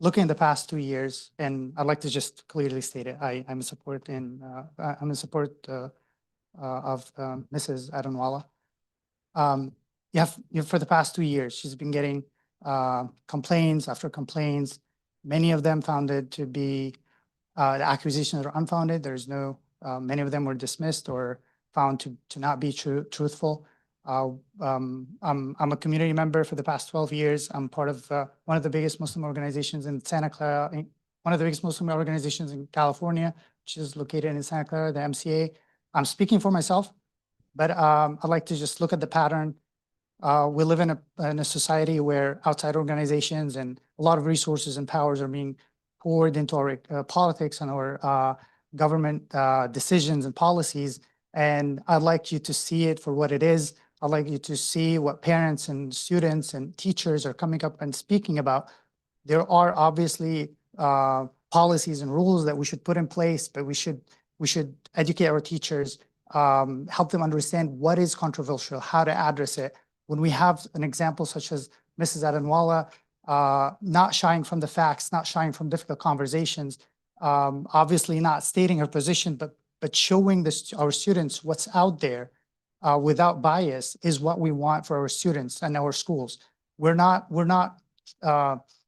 looking at the past 2 years, and I'd like to just clearly state it. I'm in support of Mrs. Adanwala. For the past 2 years, she's been getting complaints after complaints. Many of them found it to be the accusations are unfounded. Many of them were dismissed or found to not be truthful. I'm a community member for the past 12 years. I'm part of one of the biggest Muslim organizations in Santa Clara, one of the biggest Muslim organizations in California, which is located in Santa Clara, the MCA. I'm speaking for myself, but I'd like to just look at the pattern. We live in a society where outside organizations and a lot of resources and powers are being poured into our politics and our government decisions and policies. And I'd like you to see it for what it is. I'd like you to see what parents and students and teachers are coming up and speaking about. There are obviously policies and rules that we should put in place, but we should educate our teachers, help them understand what is controversial, how to address it. When we have an example such as Mrs. Adanwala, not shying from the facts, not shying from difficult conversations, obviously not stating her position, but showing our students what's out there without bias is what we want for our students and our schools. We're not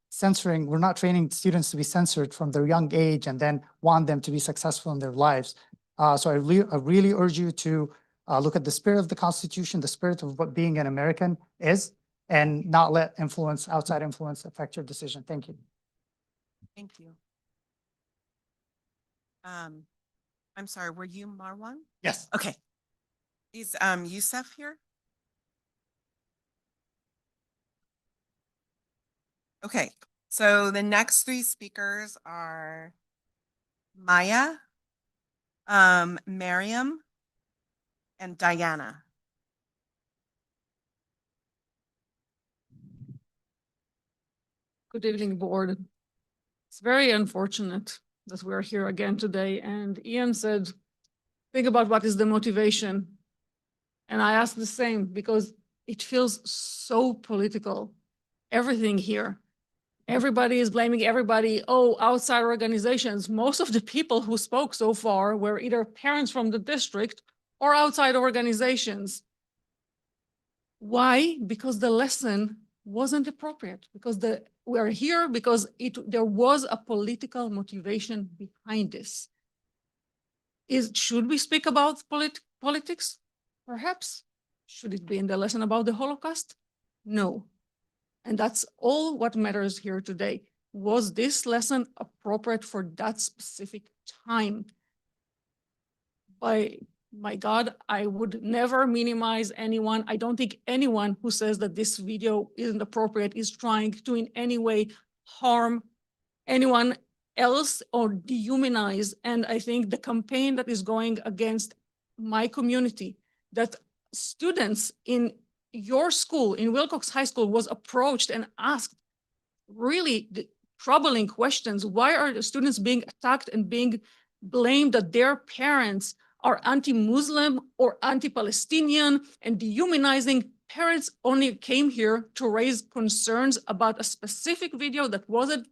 censoring, we're not training students to be censored from their young age and then want them to be successful in their lives. So I really urge you to look at the spirit of the Constitution, the spirit of what being an American is, and not let outside influence affect your decision. Thank you. Thank you. I'm sorry, were you Marwan? Yes. Okay. Is Youssef here? Okay, so the next three speakers are Maya, Miriam, and Diana. Good evening, board. It's very unfortunate that we're here again today. And Ian said, think about what is the motivation. And I asked the same because it feels so political. Everything here. Everybody is blaming everybody. Oh, outside organizations. Most of the people who spoke so far were either parents from the district or outside organizations. Why? Because the lesson wasn't appropriate, because we are here because there was a political motivation behind this. Should we speak about politics? Perhaps. Should it be in the lesson about the Holocaust? No. And that's all what matters here today. was this lesson appropriate for that specific time? By my God, I would never minimize anyone. I don't think anyone who says that this video isn't appropriate is trying to in any way harm anyone else or dehumanize. And I think the campaign that is going against my community, that students in your school, in Wilcox High School, was approached and asked really troubling questions. Why are the students being attacked and being blamed that their parents are anti-Muslim or anti-Palestinian and dehumanizing? Parents only came here to raise concerns about a specific video that wasn't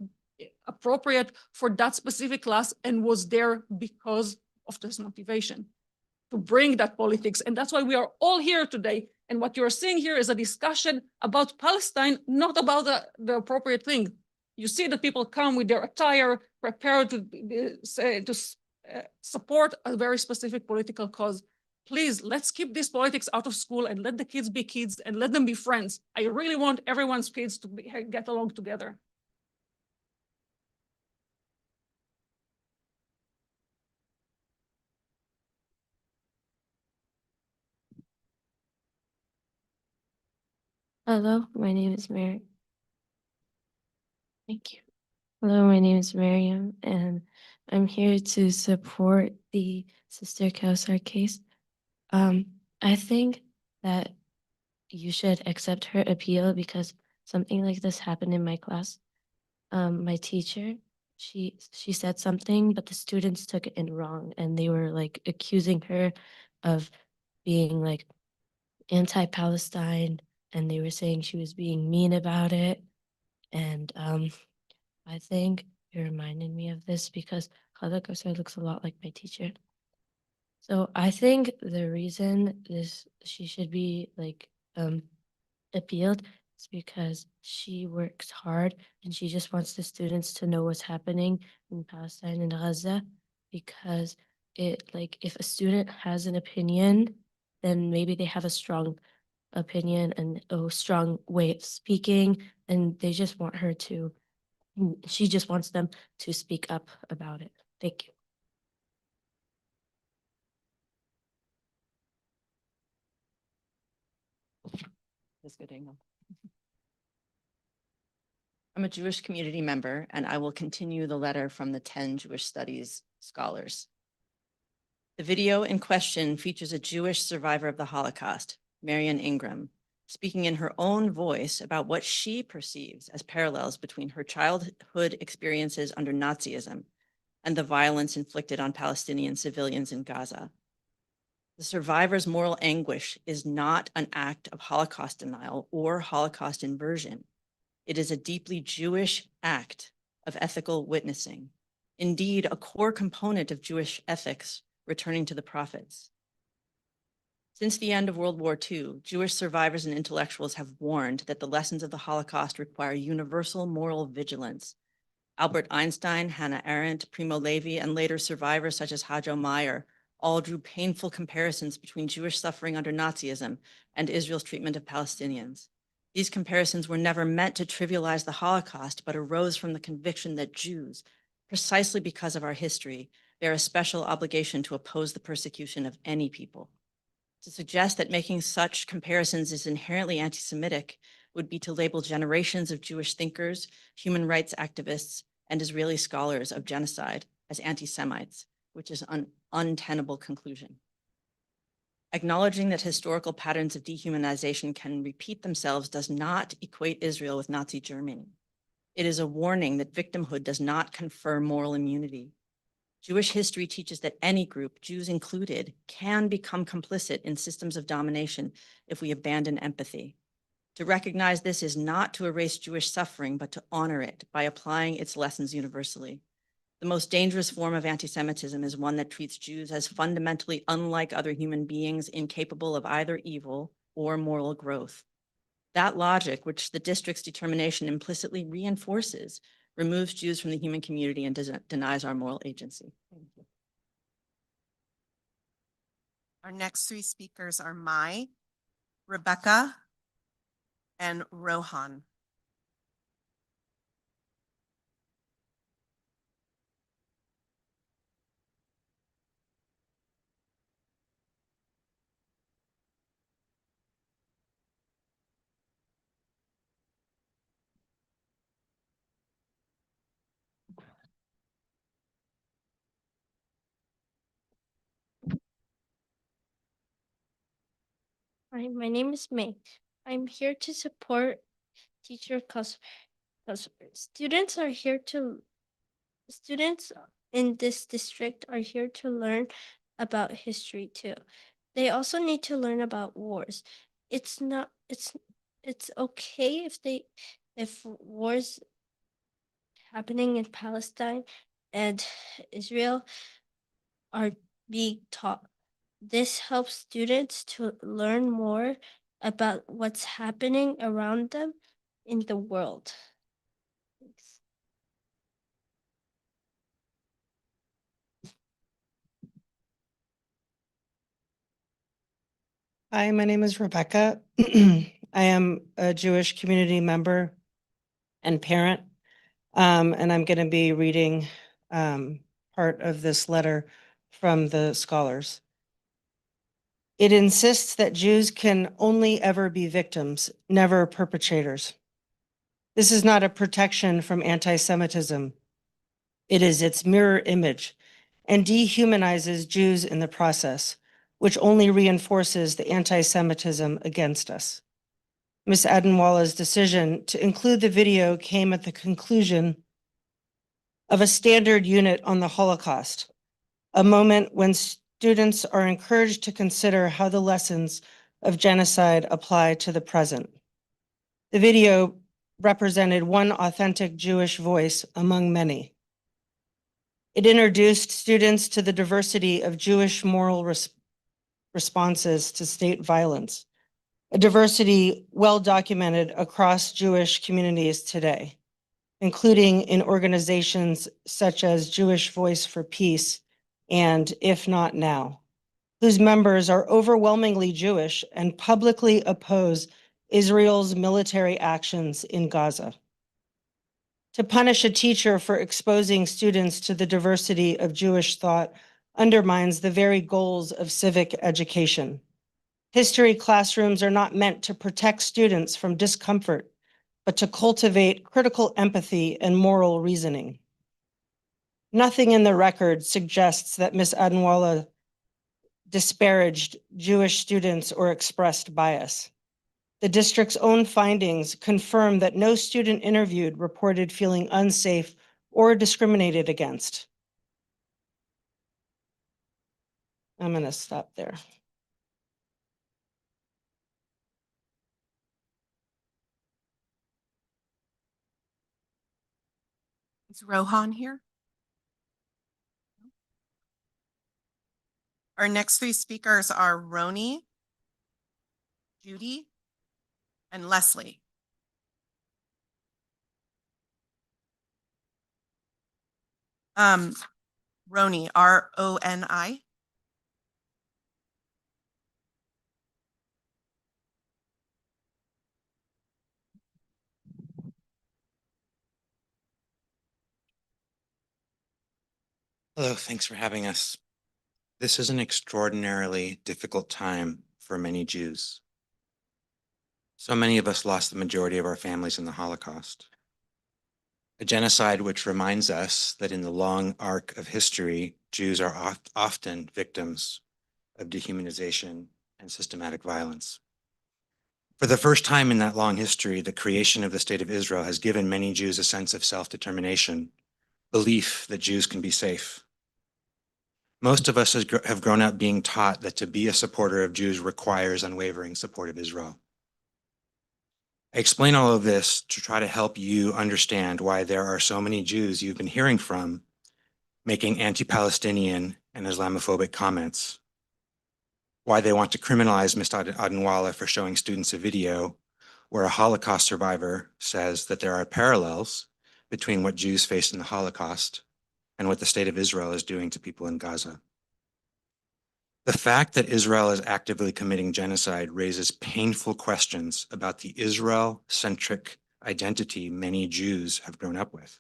appropriate for that specific class and was there because of this motivation to bring that politics. And that's why we are all here today. And what you're seeing here is a discussion about Palestine, not about the appropriate thing. You see that people come with their attire, prepared to support a very specific political cause. Please, let's keep this politics out of school and let the kids be kids and let them be friends. I really want everyone's kids to get along together. Hello, my name is Mary. Thank you. Hello, my name is Miriam, and I'm here to support the Sister Kausar case. I think that you should accept her appeal because something like this happened in my class. My teacher, she said something, but the students took it in wrong, and they were like accusing her of being like anti-Palestine, and they were saying she was being mean about it. And I think it reminded me of this because Khaled Kausar looks a lot like my teacher. So I think the reason she should be like appealed is because she works hard and she just wants the students to know what's happening in Palestine and Gaza, because if a student has an opinion, then maybe they have a strong opinion and a strong way of speaking, and they just want her to, she just wants them to speak up about it. Thank you. That's good angle. I'm a Jewish community member, and I will continue the letter from the 10 Jewish studies scholars. The video in question features a Jewish survivor of the Holocaust, Marian Ingram, speaking in her own voice about what she perceives as parallels between her childhood experiences under Nazism and the violence inflicted on Palestinian civilians in Gaza. The survivor's moral anguish is not an act of Holocaust denial or Holocaust inversion. It is a deeply Jewish act of ethical witnessing, indeed a core component of Jewish ethics, returning to the prophets. Since the end of World War II, Jewish survivors and intellectuals have warned that the lessons of the Holocaust require universal moral vigilance. Albert Einstein, Hannah Arendt, Primo Levi, and later survivors such as Hajo Meyer all drew painful comparisons between Jewish suffering under Nazism and Israel's treatment of Palestinians. These comparisons were never meant to trivialize the Holocaust, but arose from the conviction that Jews, precisely because of our history, bear a special obligation to oppose the persecution of any people. To suggest that making such comparisons is inherently anti-Semitic would be to label generations of Jewish thinkers, human rights activists, and Israeli scholars of genocide as anti-Semites, which is an untenable conclusion. Acknowledging that historical patterns of dehumanization can repeat themselves does not equate Israel with Nazi Germany. It is a warning that victimhood does not confer moral immunity. Jewish history teaches that any group, Jews included, can become complicit in systems of domination if we abandon empathy. To recognize this is not to erase Jewish suffering, but to honor it by applying its lessons universally. The most dangerous form of anti-Semitism is one that treats Jews as fundamentally unlike other human beings, incapable of either evil or moral growth. That logic, which the district's determination implicitly reinforces, removes Jews from the human community and denies our moral agency. Thank you. Our next three speakers are Mai, Rebecca, and Rohan. Hi, my name is May. I'm here to support teacher students are here to students in this district are here to learn about history too. They also need to learn about wars. It's not it's okay if wars happening in Palestine and Israel are being taught. This helps students to learn more about what's happening around them in the world. Thanks. Hi, my name is Rebecca. I am a Jewish community member and parent. And I'm going to be reading part of this letter from the scholars. It insists that Jews can only ever be victims, never perpetrators. This is not a protection from anti-Semitism. It is its mirror image and dehumanizes Jews in the process, which only reinforces the anti-Semitism against us. Ms. Adenwalla's decision to include the video came at the conclusion of a standard unit on the Holocaust, a moment when students are encouraged to consider how the lessons of genocide apply to the present. The video represented one authentic Jewish voice among many. It introduced students to the diversity of Jewish moral responses to state violence, a diversity well documented across Jewish communities today, including in organizations such as Jewish Voice for Peace and If Not Now, whose members are overwhelmingly Jewish and publicly oppose Israel's military actions in Gaza. To punish a teacher for exposing students to the diversity of Jewish thought undermines the very goals of civic education. History classrooms are not meant to protect students from discomfort, but to cultivate critical empathy and moral reasoning. Nothing in the record suggests that Ms. Adenwalla disparaged Jewish students or expressed bias. The district's own findings confirm that no student interviewed reported feeling unsafe or discriminated against. I'm going to stop there. Is Rohan here? Our next three speakers are Roni, Judy, and Leslie. Roni, R-O-N-I. Hello, thanks for having us. This is an extraordinarily difficult time for many Jews. So many of us lost the majority of our families in the Holocaust. A genocide which reminds us that in the long arc of history, Jews are often victims of dehumanization and systematic violence. For the first time in that long history, the creation of the State of Israel has given many Jews a sense of self-determination, belief that Jews can be safe. Most of us have grown up being taught that to be a supporter of Jews requires unwavering support of Israel. I explain all of this to try to help you understand why there are so many Jews you've been hearing from making anti-Palestinian and Islamophobic comments, why they want to criminalize Ms. Adenwalla for showing students a video where a Holocaust survivor says that there are parallels between what Jews faced in the Holocaust and what the State of Israel is doing to people in Gaza. The fact that Israel is actively committing genocide raises painful questions about the Israel-centric identity many Jews have grown up with.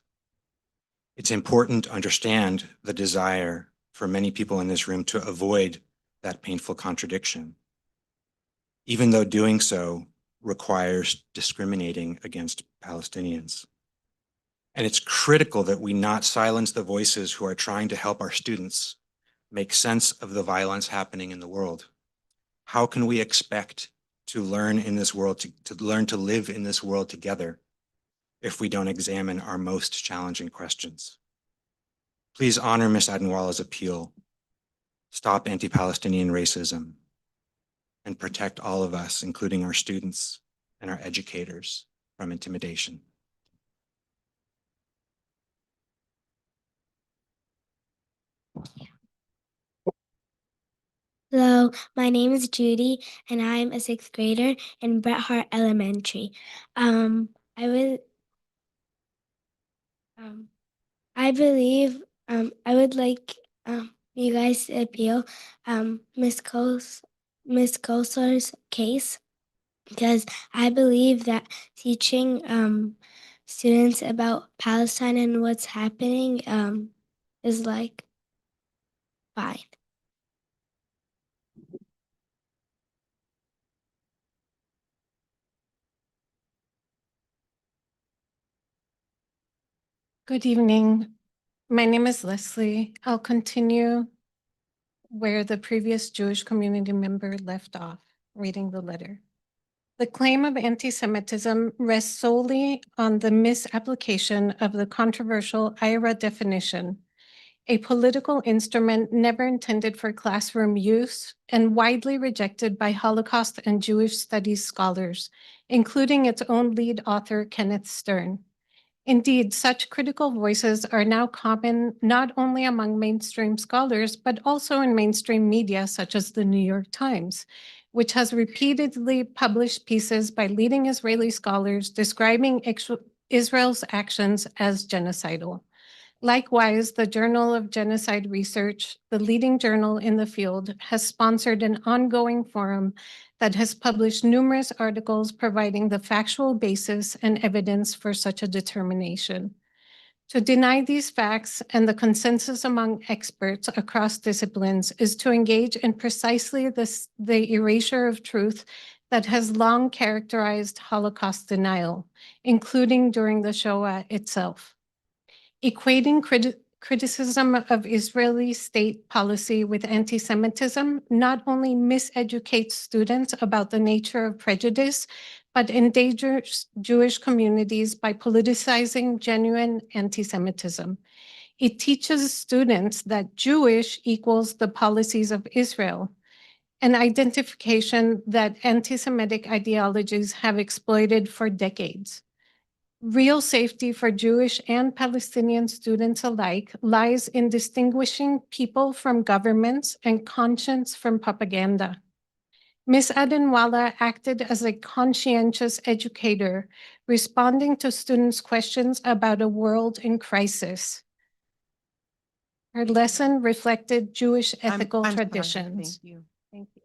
It's important to understand the desire for many people in this room to avoid that painful contradiction, even though doing so requires discriminating against Palestinians. And it's critical that we not silence the voices who are trying to help our students make sense of the violence happening in the world. How can we expect to learn in this world, to learn to live in this world together if we don't examine our most challenging questions. Please honor Ms. Adenwallah's appeal, stop anti-Palestinian racism, and protect all of us, including our students and our educators, from intimidation. Hello, my name is Judy, and I'm a sixth grader in Bret Hart Elementary. I would, I would like you guys to appeal Miss Kosar's case, because I believe that teaching students about Palestine and what's happening is like fine. Good evening. My name is Leslie. I'll continue where the previous Jewish community member left off, reading the letter. The claim of anti-Semitism rests solely on the misapplication of the controversial IRA definition, a political instrument never intended for classroom use and widely rejected by Holocaust and Jewish studies scholars, including its own lead author, Kenneth Stern. Indeed, such critical voices are now common not only among mainstream scholars, but also in mainstream media such as the New York Times, which has repeatedly published pieces by leading Israeli scholars describing Israel's actions as genocidal. Likewise, the Journal of Genocide Research, the leading journal in the field, has sponsored an ongoing forum that has published numerous articles providing the factual basis and evidence for such a determination. To deny these facts and the consensus among experts across disciplines is to engage in precisely the erasure of truth that has long characterized Holocaust denial, including during the Shoah itself. Equating criticism of Israeli state policy with anti-Semitism not only miseducates students about the nature of prejudice, but endangers Jewish communities by politicizing genuine anti-Semitism. It teaches students that Jewish equals the policies of Israel, an identification that anti-Semitic ideologies have exploited for decades. Real safety for Jewish and Palestinian students alike lies in distinguishing people from governments and conscience from propaganda. Ms. Adenwallah acted as a conscientious educator, responding to students' questions about a world in crisis. Her lesson reflected Jewish ethical I'm sorry. traditions. Thank you. Thank you.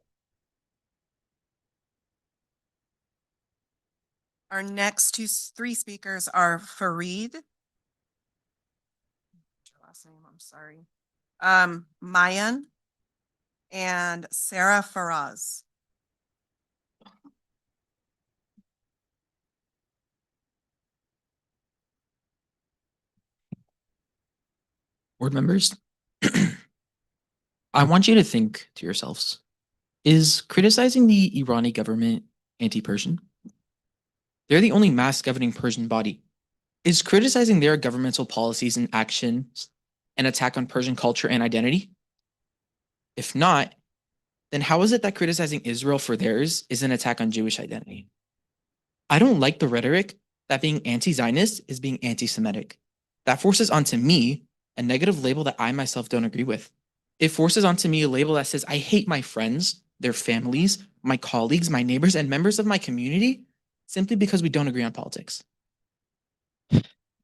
Our next three speakers are Fareed. Last name, I'm sorry. Mayan and Sarah Faraz. Board members, I want you to think to yourselves, is criticizing the Irani government anti-Persian? They're the only mass governing Persian body. Is criticizing their governmental policies and actions an attack on Persian culture and identity? If not, then how is it that criticizing Israel for theirs is an attack on Jewish identity? I don't like the rhetoric that being anti-Zionist is being anti-Semitic. That forces onto me a negative label that I myself don't agree with. It forces onto me a label that says I hate my friends, their families, my colleagues, my neighbors, and members of my community simply because we don't agree on politics.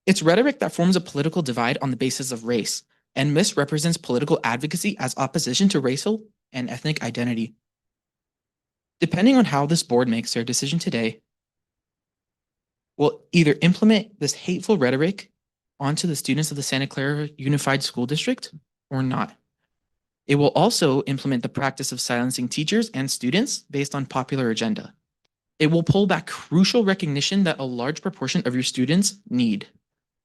It's rhetoric that forms a political divide on the basis of race and misrepresents political advocacy as opposition to racial and ethnic identity. Depending on how this board makes their decision today, will either implement this hateful rhetoric onto the students of the Santa Clara Unified School District or not. It will also implement the practice of silencing teachers and students based on popular agenda. It will pull back crucial recognition that a large proportion of your students need.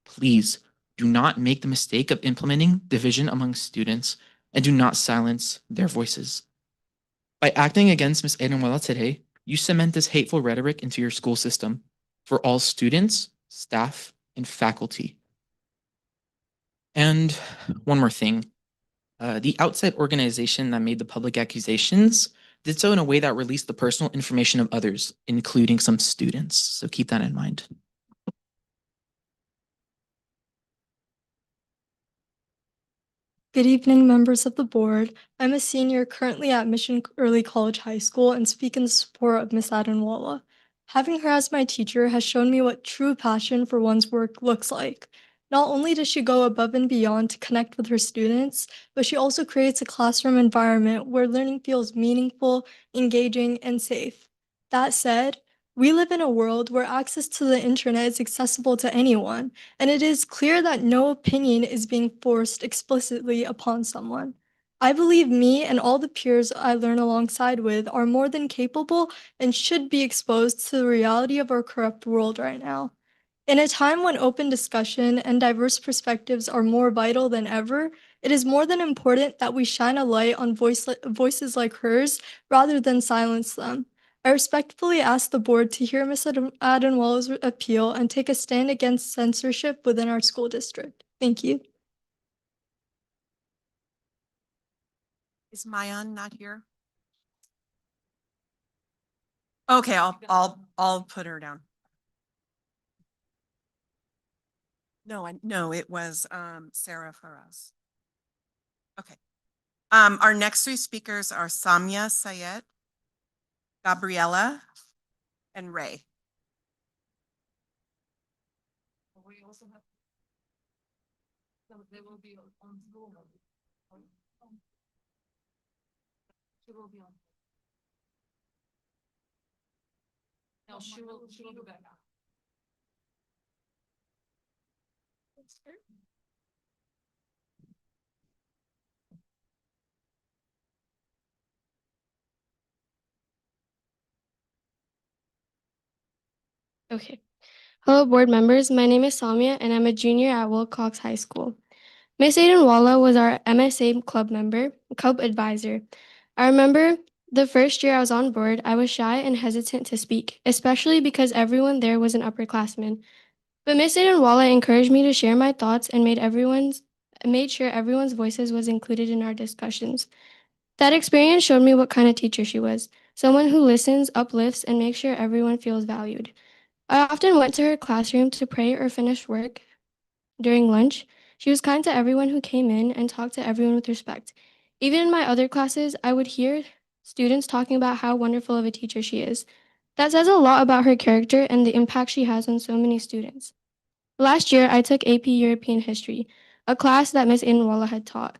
Please do not make the mistake of implementing division among students and do not silence their voices. By acting against Ms. Adenwallah today, You cement this hateful rhetoric into your school system for all students, staff, and faculty. And one more thing. The outside organization that made the public accusations did so in a way that released the personal information of others, including some students. So keep that in mind. Good evening, members of the board. I'm a senior currently at Mission Early College High School and speak in support of Miss Adenwala. Having her as my teacher has shown me what true passion for one's work looks like. Not only does she go above and beyond to connect with her students, but she also creates a classroom environment where learning feels meaningful, engaging, and safe. That said, we live in a world where access to the internet is accessible to anyone, and it is clear that no opinion is being forced explicitly upon someone. I believe me and all the peers I learn alongside with are more than capable and should be exposed to the reality of our corrupt world right now. In a time when open discussion and diverse perspectives are more vital than ever, it is more than important that we shine a light on voices like hers rather than silence them. I respectfully ask the board to hear Ms. Adenwala's appeal and take a stand against censorship within our school district. Thank you. Is Mayan not here? Okay, I'll put her down. No, it was Sarah Faraz. Okay. Our next three speakers are Samia Sayed, Gabriella, and Ray. They will be on Zoom. She will be on. No, she will be back. Okay. Hello, board members. My name is Samia, and I'm a junior at Wilcox High School. Miss Adenwala was our MSA club member, club advisor. I remember the first year I was on board, I was shy and hesitant to speak, especially because everyone there was an upperclassman. But Miss Adenwala encouraged me to share my thoughts and made sure everyone's voices was included in our discussions. That experience showed me what kind of teacher she was, someone who listens, uplifts, and makes sure everyone feels valued. I often went to her classroom to pray or finish work. During lunch, she was kind to everyone who came in and talked to everyone with respect. Even in my other classes, I would hear students talking about how wonderful of a teacher she is. That says a lot about her character and the impact she has on so many students. Last year, I took AP European History, a class that Ms. Adenwala had taught.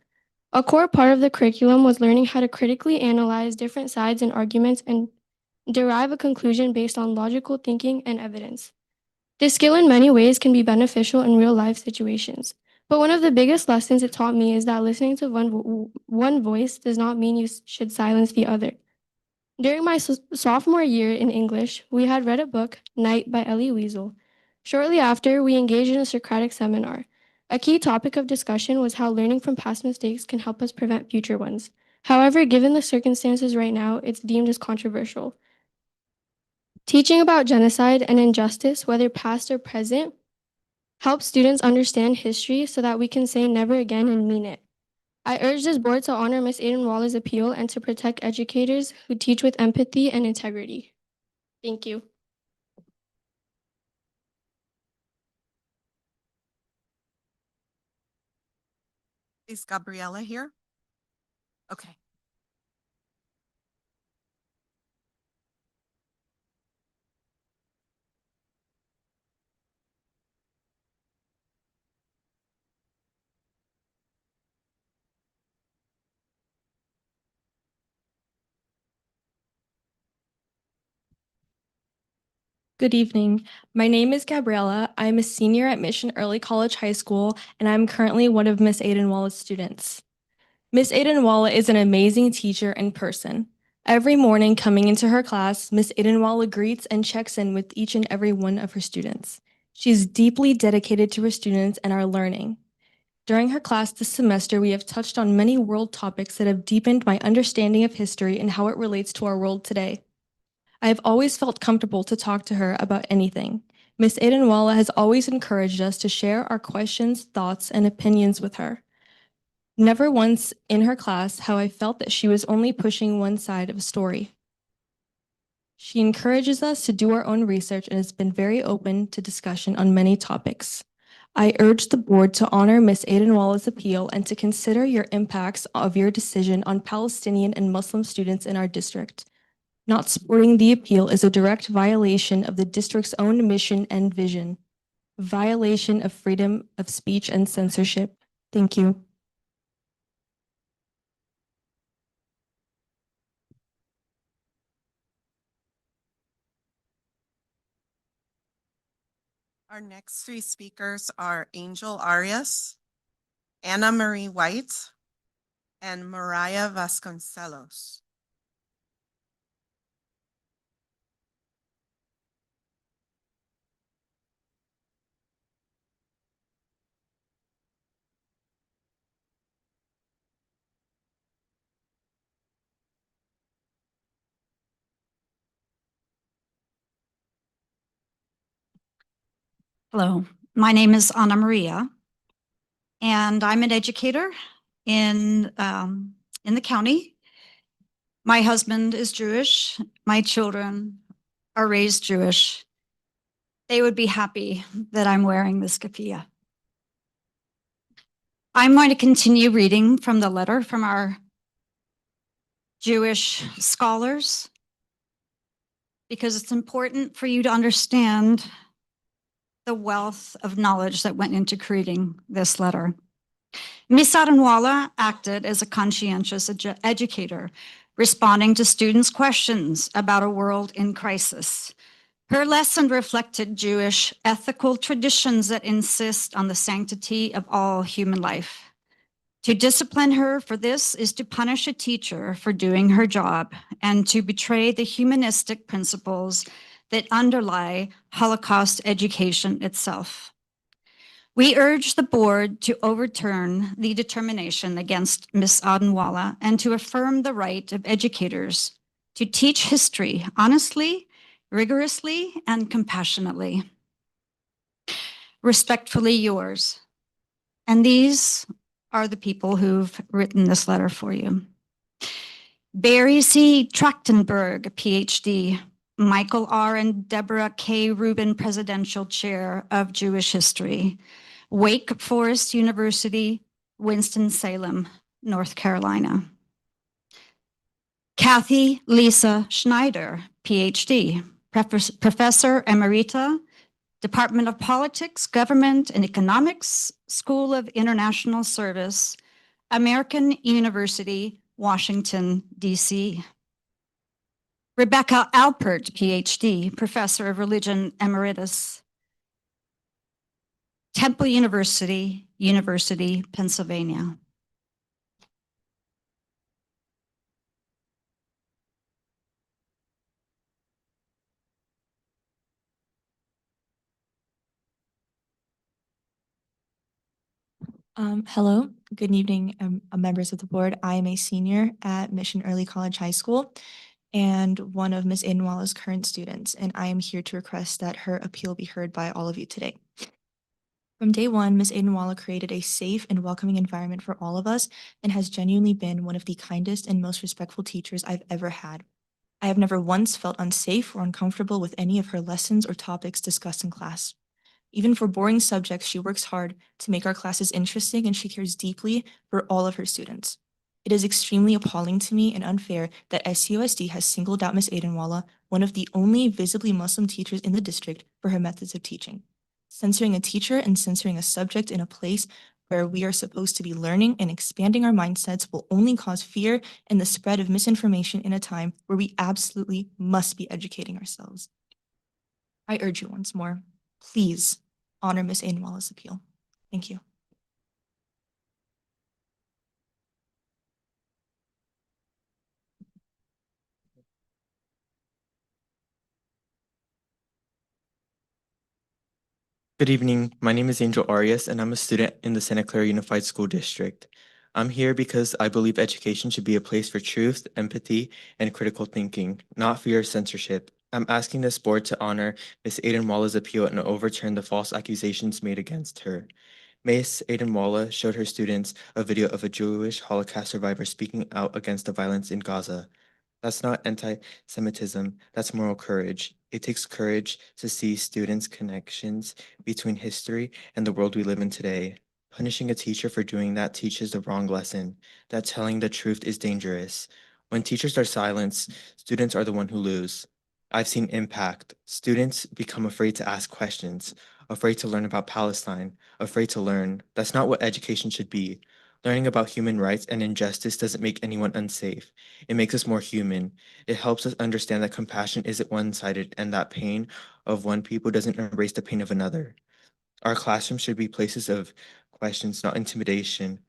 A core part of the curriculum was learning how to critically analyze different sides and arguments and derive a conclusion based on logical thinking and evidence. This skill in many ways can be beneficial in real-life situations. But one of the biggest lessons it taught me is that listening to one voice does not mean you should silence the other. During my sophomore year in English, we had read a book, Night by Elie Wiesel. Shortly after, we engaged in a Socratic seminar. A key topic of discussion was how learning from past mistakes can help us prevent future ones. However, given the circumstances right now, it's deemed as controversial. Teaching about genocide and injustice, whether past or present, helps students understand history so that we can say never again and mean it. I urge this board to honor Ms. Adenwala's appeal and to protect educators who teach with empathy and integrity. Thank you. Is Gabriella here? Okay. Good evening. My name is Gabriella. I'm a senior at Mission Early College High School, and I'm currently one of Miss Adenwala's students. Miss Adenwala is an amazing teacher and person. Every morning coming into her class, Miss Adenwala greets and checks in with each and every one of her students. She's deeply dedicated to her students and our learning. During her class this semester, we have touched on many world topics that have deepened my understanding of history and how it relates to our world today. I have always felt comfortable to talk to her about anything. Miss Aidenwala has always encouraged us to share our questions, thoughts, and opinions with her. Never once in her class have I felt that she was only pushing one side of a story. She encourages us to do our own research and has been very open to discussion on many topics. I urge the board to honor Ms. Aidenwala's appeal and to consider your impacts of your decision on Palestinian and Muslim students in our district. Not supporting the appeal is a direct violation of the district's own mission and vision. Violation of freedom of speech and censorship. Thank you. Our next three speakers are Angel Arias, Anna Marie White, and Mariah Vasconcelos. Hello, my name is Anna Maria, and I'm an educator in the county. My husband is Jewish. My children are raised Jewish. They would be happy that I'm wearing this keffiyeh. I'm going to continue reading from the letter from our Jewish scholars because it's important for you to understand the wealth of knowledge that went into creating this letter. Ms. Aidenwala acted as a conscientious educator, responding to students' questions about a world in crisis. Her lesson reflected Jewish ethical traditions that insist on the sanctity of all human life. To discipline her for this is to punish a teacher for doing her job and to betray the humanistic principles that underlie Holocaust education itself. We urge the board to overturn the determination against Ms. Aidenwala and to affirm the right of educators to teach history honestly, rigorously, and compassionately. Respectfully yours. And these are the people who've written this letter for you. Barry C. Trachtenberg, PhD, Michael R. and Deborah K. Rubin Presidential Chair of Jewish History, Wake Forest University, Winston-Salem, North Carolina. Kathy Lisa Schneider, PhD, Professor Emerita, Department of Politics, Government, and Economics, School of International Service, American University, Washington, D.C. Rebecca Alpert, PhD, Professor of Religion Emeritus, Temple University, Pennsylvania. Hello, good evening, members of the board. I am a senior at Mission Early College High School and one of Ms. Aidenwala's current students, and I am here to request that her appeal be heard by all of you today. From day one, Ms. Aidenwala created a safe and welcoming environment for all of us and has genuinely been one of the kindest and most respectful teachers I've ever had. I have never once felt unsafe or uncomfortable with any of her lessons or topics discussed in class. Even for boring subjects, she works hard to make our classes interesting and she cares deeply for all of her students. It is extremely appalling to me and unfair that SUSD has singled out Ms. Aidenwala, one of the only visibly Muslim teachers in the district, for her methods of teaching. Censoring a teacher and censoring a subject in a place where we are supposed to be learning and expanding our mindsets will only cause fear and the spread of misinformation in a time where we absolutely must be educating ourselves. I urge you once more, please honor Ms. Aidenwala's appeal. Thank you. Good evening. My name is Angel Arias, and I'm a student in the Santa Clara Unified School District. I'm here because I believe education should be a place for truth, empathy, and critical thinking, not fear of censorship. I'm asking this board to honor Ms. Aiden Walla's appeal and overturn the false accusations made against her. Ms. Aiden Walla showed her students a video of a Jewish Holocaust survivor speaking out against the violence in Gaza. That's not anti-Semitism, that's moral courage. It takes courage to see students' connections between history and the world we live in today. Punishing a teacher for doing that teaches the wrong lesson, that telling the truth is dangerous. When teachers are silenced, students are the one who lose. I've seen impact. Students become afraid to ask questions, afraid to learn about Palestine, afraid to learn. That's not what education should be. Learning about human rights and injustice doesn't make anyone unsafe. It makes us more human. It helps us understand that compassion isn't one-sided and that pain of one people doesn't erase the pain of another. Our classrooms should be places of questions, not intimidation.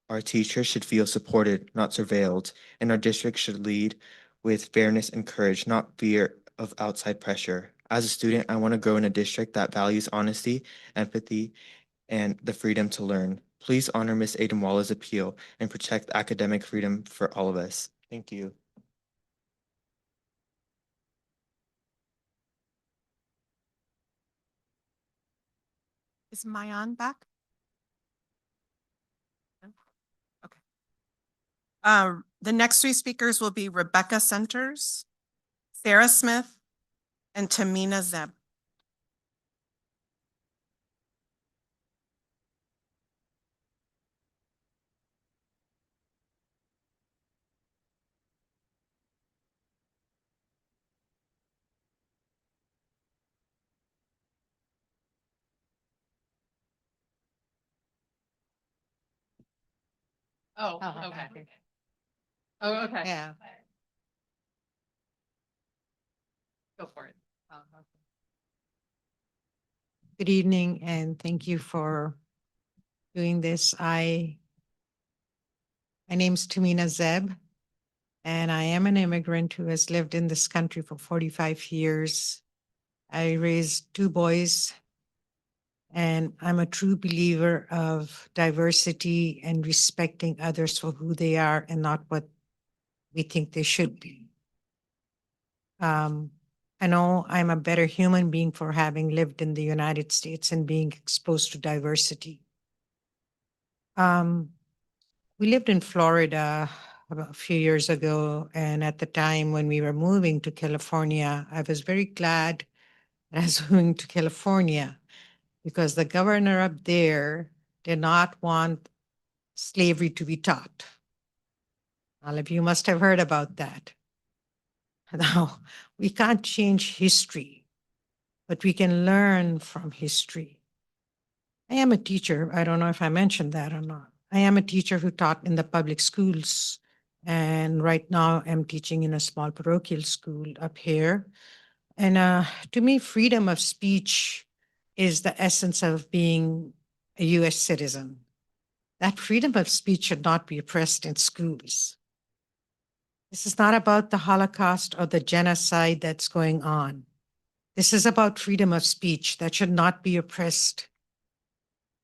Our teachers should feel supported, not surveilled, and our district should lead with fairness and courage, not fear of outside pressure. As a student, I want to grow in a district that values honesty, empathy, and the freedom to learn. Please honor Ms. Aiden Walla's appeal and protect academic freedom for all of us. Thank you. Is Mayan back? No? Okay. The next three speakers will be Rebecca Centers, Sarah Smith, and Tamina Zeb. Oh, okay. Oh, okay. Yeah. Go for it. Good evening and thank you for doing this. My name's Tamina Zeb and I am an immigrant who has lived in this country for 45 years. I raised two boys and I'm a true believer of diversity and respecting others for who they are and not what we think they should be. I know I'm a better human being for having lived in the United States and being exposed to diversity. We lived in Florida about a few years ago, and at the time when we were moving to California, I was very glad that I was moving to California because the governor up there did not want slavery to be taught. All of you must have heard about that. Now, we can't change history, but we can learn from history. I am a teacher. I don't know if I mentioned that or not. I am a teacher who taught in the public schools. And right now I'm teaching in a small parochial school up here. And to me, freedom of speech is the essence of being a US citizen. That freedom of speech should not be oppressed in schools. This is not about the Holocaust or the genocide that's going on. This is about freedom of speech that should not be oppressed.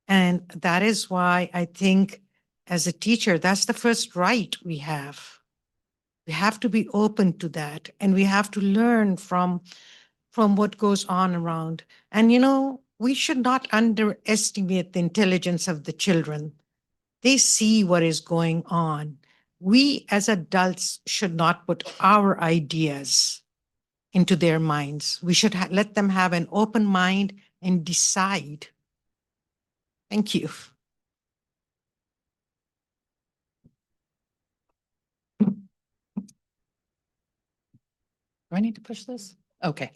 And that is why I think as a teacher, that's the first right we have. We have to be open to that and we have to learn from what goes on around. And you know, we should not underestimate the intelligence of the children. They see what is going on. We as adults should not put our ideas into their minds. We should let them have an open mind and decide. Thank you. Do I need to push this? Okay.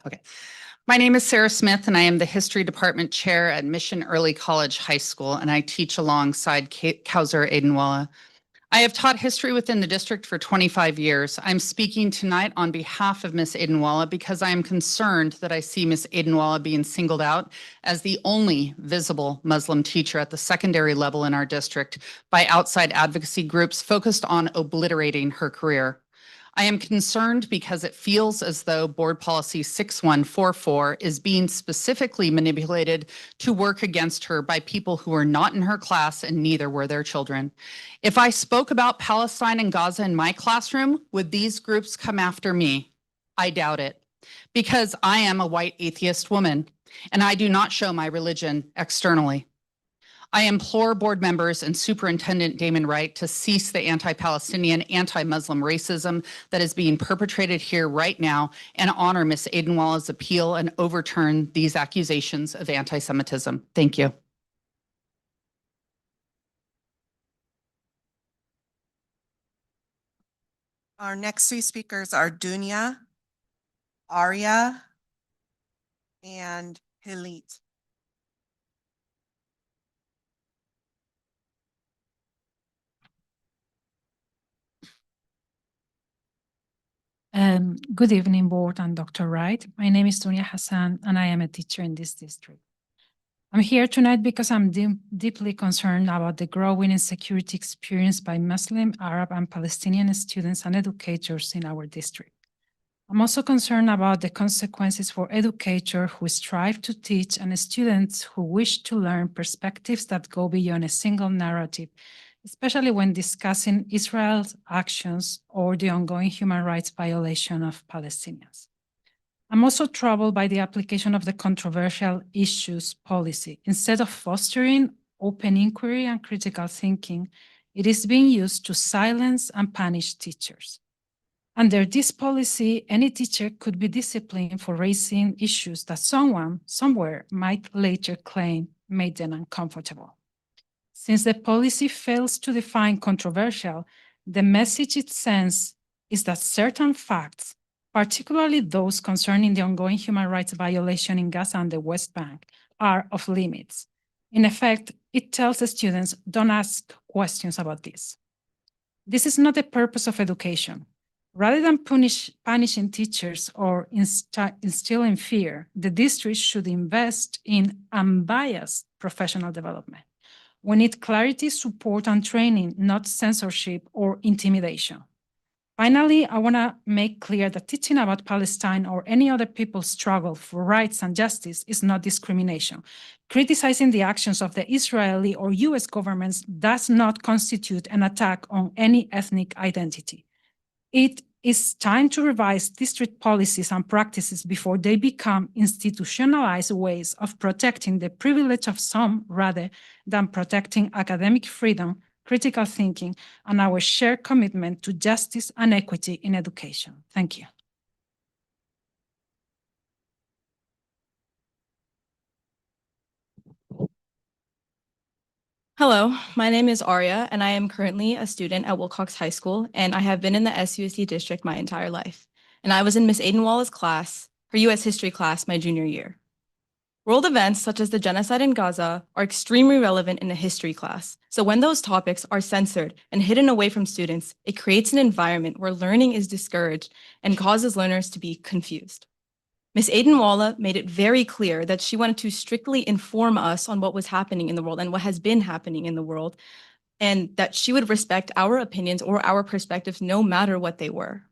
My name is Sarah Smith and I am the History Department Chair at Mission Early College High School and I teach alongside Kausar Aiden Walla. I have taught history within the district for 25 years. I'm speaking tonight on behalf of Ms. Aiden Walla because I am concerned that I see Ms. Aiden Walla being singled out as the only visible Muslim teacher at the secondary level in our district by outside advocacy groups focused on obliterating her career. I am concerned because it feels as though Board Policy 6144 is being specifically manipulated to work against her by people who are not in her class and neither were their children. If I spoke about Palestine and Gaza in my classroom, would these groups come after me? I doubt it. Because I am a white atheist woman and I do not show my religion externally. I implore board members and Superintendent Damon Wright to cease the anti-Palestinian, anti-Muslim racism that is being perpetrated here right now and honor Ms. Adenwalla's appeal and overturn these accusations of anti-Semitism. Thank you. Our next two speakers are Dunya, Arya, and Hilit. Good evening, board and Dr. Wright. My name is Dunya Hassan, and I am a teacher in this district. I'm here tonight because I'm deeply concerned about the growing insecurity experienced by Muslim, Arab, and Palestinian students and educators in our district. I'm also concerned about the consequences for educators who strive to teach and students who wish to learn perspectives that go beyond a single narrative, especially when discussing Israel's actions or the ongoing human rights violation of Palestinians. I'm also troubled by the application of the controversial issues policy. Instead of fostering open inquiry and critical thinking, it is being used to silence and punish teachers. Under this policy, any teacher could be disciplined for raising issues that someone somewhere might later claim made them uncomfortable. Since the policy fails to define controversial, the message it sends is that certain facts, particularly those concerning the ongoing human rights violation in Gaza and the West Bank, are off limits. In effect, it tells the students, don't ask questions about this. This is not the purpose of education. Rather than punishing teachers or instilling fear, the district should invest in unbiased professional development. We need clarity, support, and training, not censorship or intimidation. Finally, I want to make clear that teaching about Palestine or any other people's struggle for rights and justice is not discrimination. Criticizing the actions of the Israeli or US governments does not constitute an attack on any ethnic identity. It is time to revise district policies and practices before they become institutionalized ways of protecting the privilege of some rather than protecting academic freedom, critical thinking, and our shared commitment to justice and equity in education. Thank you. Hello, my name is Arya, and I am currently a student at Wilcox High School, and I have been in the SUSD district my entire life. And I was in Miss Adenwalla's class, her US history class, my junior year. World events such as the genocide in Gaza are extremely relevant in a history class. So when those topics are censored and hidden away from students, it creates an environment where learning is discouraged and causes learners to be confused. Ms. Adenwalla made it very clear that she wanted to strictly inform us on what was happening in the world and what has been happening in the world, and that she would respect our opinions or our perspectives no matter what they were.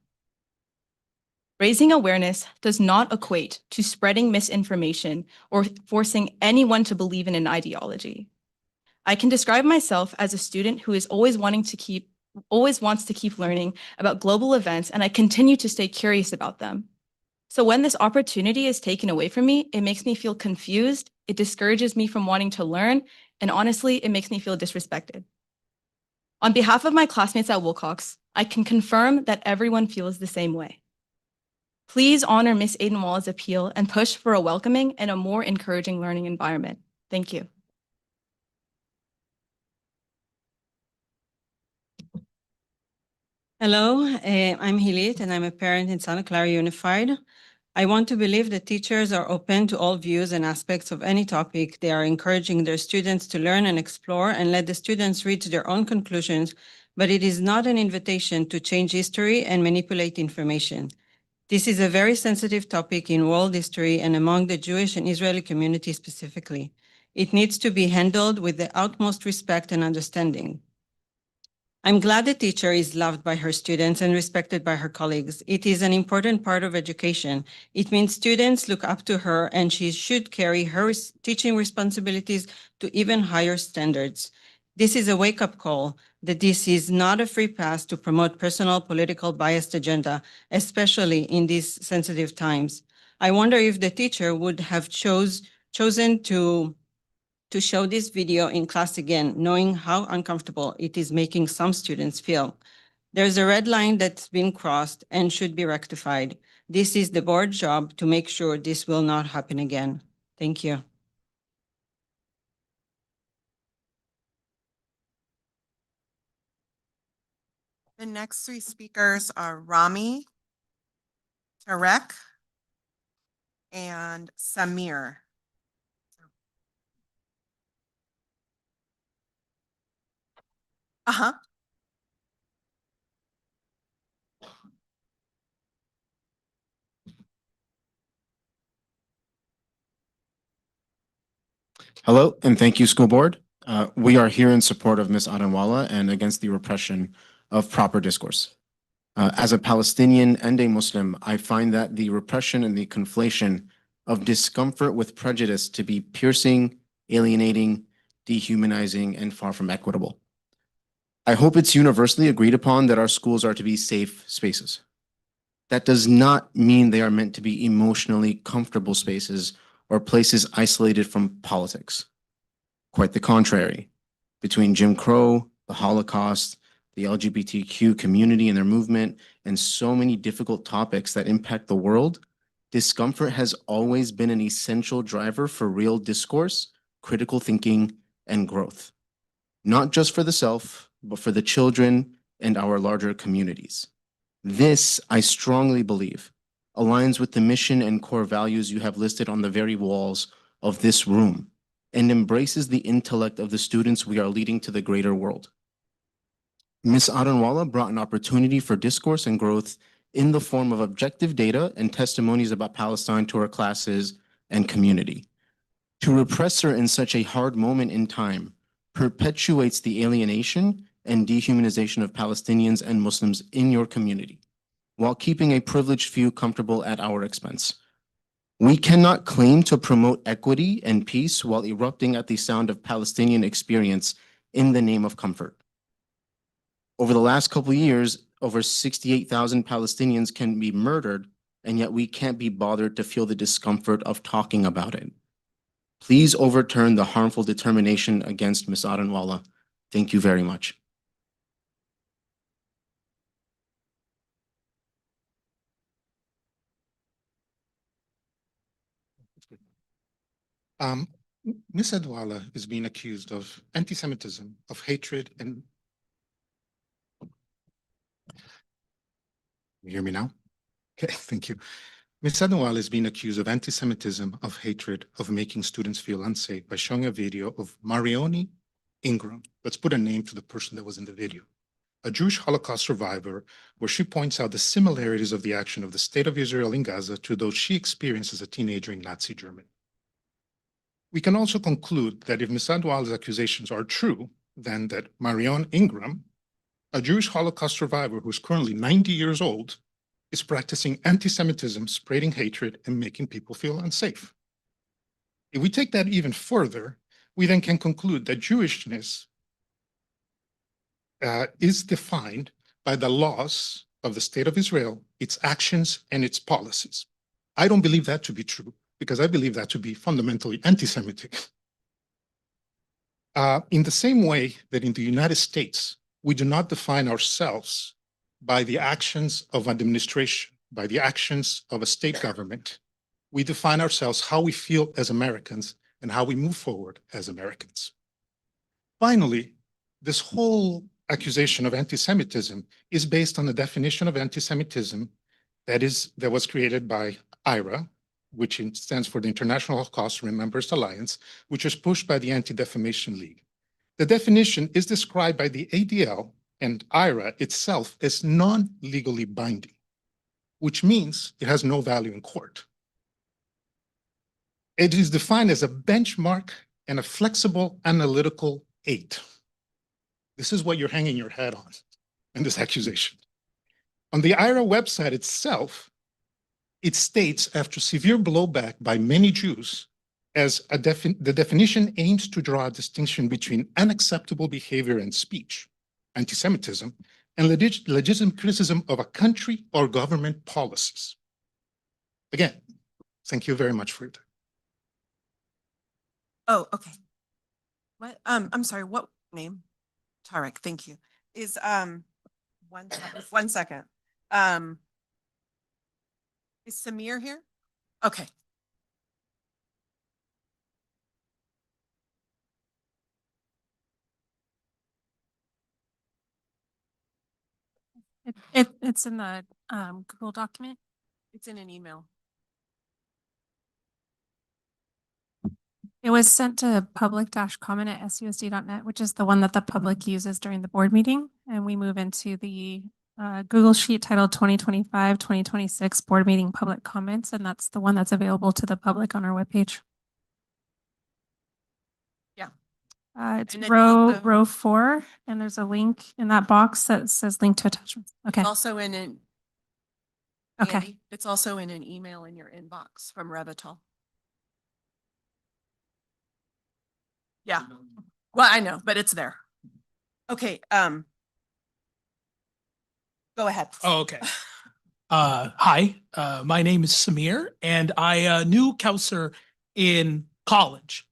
Raising awareness does not equate to spreading misinformation or forcing anyone to believe in an ideology. I can describe myself as a student who is always wants to keep learning about global events, and I continue to stay curious about them. So when this opportunity is taken away from me, it makes me feel confused, it discourages me from wanting to learn, and honestly, it makes me feel disrespected. On behalf of my classmates at Wilcox, I can confirm that everyone feels the same way. Please honor Ms. Adenwalla's appeal and push for a welcoming and a more encouraging learning environment. Thank you. Hello, I'm Hilit, and I'm a parent in Santa Clara Unified. I want to believe that teachers are open to all views and aspects of any topic. They are encouraging their students to learn and explore and let the students reach their own conclusions, but it is not an invitation to change history and manipulate information. This is a very sensitive topic in world history and among the Jewish and Israeli community specifically. It needs to be handled with the utmost respect and understanding. I'm glad the teacher is loved by her students and respected by her colleagues. It is an important part of education. It means students look up to her and she should carry her teaching responsibilities to even higher standards. This is a wake-up call. that this is not a free pass to promote personal political biased agenda, especially in these sensitive times. I wonder if the teacher would have chosen to show this video in class again, knowing how uncomfortable it is making some students feel. There's a red line that's been crossed and should be rectified. This is the board job to make sure this will not happen again. Thank you. The next three speakers are Rami, Tarek, and Samir. Uh-huh. Hello, and thank you, School Board. We are here in support of Ms. Adanwala and against the repression of proper discourse. As a Palestinian and a Muslim, I find that the repression and the conflation of discomfort with prejudice to be piercing, alienating, dehumanizing, and far from equitable. I hope it's universally agreed upon that our schools are to be safe spaces. That does not mean they are meant to be emotionally comfortable spaces or places isolated from politics. Quite the contrary. Between Jim Crow, the Holocaust, the LGBTQ community and their movement, and so many difficult topics that impact the world, discomfort has always been an essential driver for real discourse, critical thinking, and growth. Not just for the self, but for the children and our larger communities. This, I strongly believe, aligns with the mission and core values you have listed on the very walls of this room and embraces the intellect of the students we are leading to the greater world. Ms. Adanwala brought an opportunity for discourse and growth in the form of objective data and testimonies about Palestine to our classes and community. To repress her in such a hard moment in time perpetuates the alienation and dehumanization of Palestinians and Muslims in your community, while keeping a privileged few comfortable at our expense. We cannot claim to promote equity and peace while erupting at the sound of Palestinian experience in the name of comfort. Over the last couple of years, over 68,000 Palestinians can be murdered, and yet we can't be bothered to feel the discomfort of talking about it. Please overturn the harmful determination against Ms. Adanwala. Thank you very much. Ms. Adanwala is being accused of anti-Semitism, of hatred, and you hear me now? Okay, thank you. Ms. Adanwala is being accused of anti-Semitism, of hatred, of making students feel unsafe by showing a video of Marioni Ingram. Let's put a name to the person that was in the video. A Jewish Holocaust survivor, where she points out the similarities of the action of the state of Israel in Gaza to those she experienced as a teenager in Nazi Germany. We can also conclude that if Ms. Adanwala's accusations are true, then that Marion Ingram, a Jewish Holocaust survivor who is currently 90 years old, is practicing anti-Semitism, spreading hatred, and making people feel unsafe. If we take that even further, we then can conclude that Jewishness is defined by the laws of the state of Israel, its actions, and its policies. I don't believe that to be true, because I believe that to be fundamentally anti-Semitic. In the same way that in the United States, we do not define ourselves by the actions of an administration, by the actions of a state government. We define ourselves how we feel as Americans and how we move forward as Americans. Finally, this whole accusation of anti-Semitism is based on the definition of anti-Semitism that was created by IRA, which stands for the International Holocaust Remembrance Alliance, which was pushed by the Anti-Defamation League. The definition is described by the ADL and IRA itself as non-legally binding, which means it has no value in court. It is defined as a benchmark and a flexible analytical aid. This is what you're hanging your hat on in this accusation. On the IRA website itself, it states, after severe blowback by many Jews, as the definition aims to draw a distinction between unacceptable behavior and speech, anti-Semitism, and legitimate criticism of a country or government policies. Again, thank you very much for your time. Oh, okay. What, I'm sorry, what name? Tarek, thank you. Is, one second. Is Samir here? Okay. It's in the Google document. It's in an email. It was sent to public-comment@susd.net, which is the one that the public uses during the board meeting. And we move into the Google Sheet titled 2025-2026 Board Meeting Public Comments. And that's the one that's available to the public on our webpage. Yeah. It's And then row also- 4, and there's a link in that box that says link to attachments. Okay. Also in an. Okay. Andy, it's also in an email in your inbox from Revital. Yeah, well, I know, but it's there. Okay, go ahead. Oh, okay. Hi, my name is Samir, and I knew Kausar in college.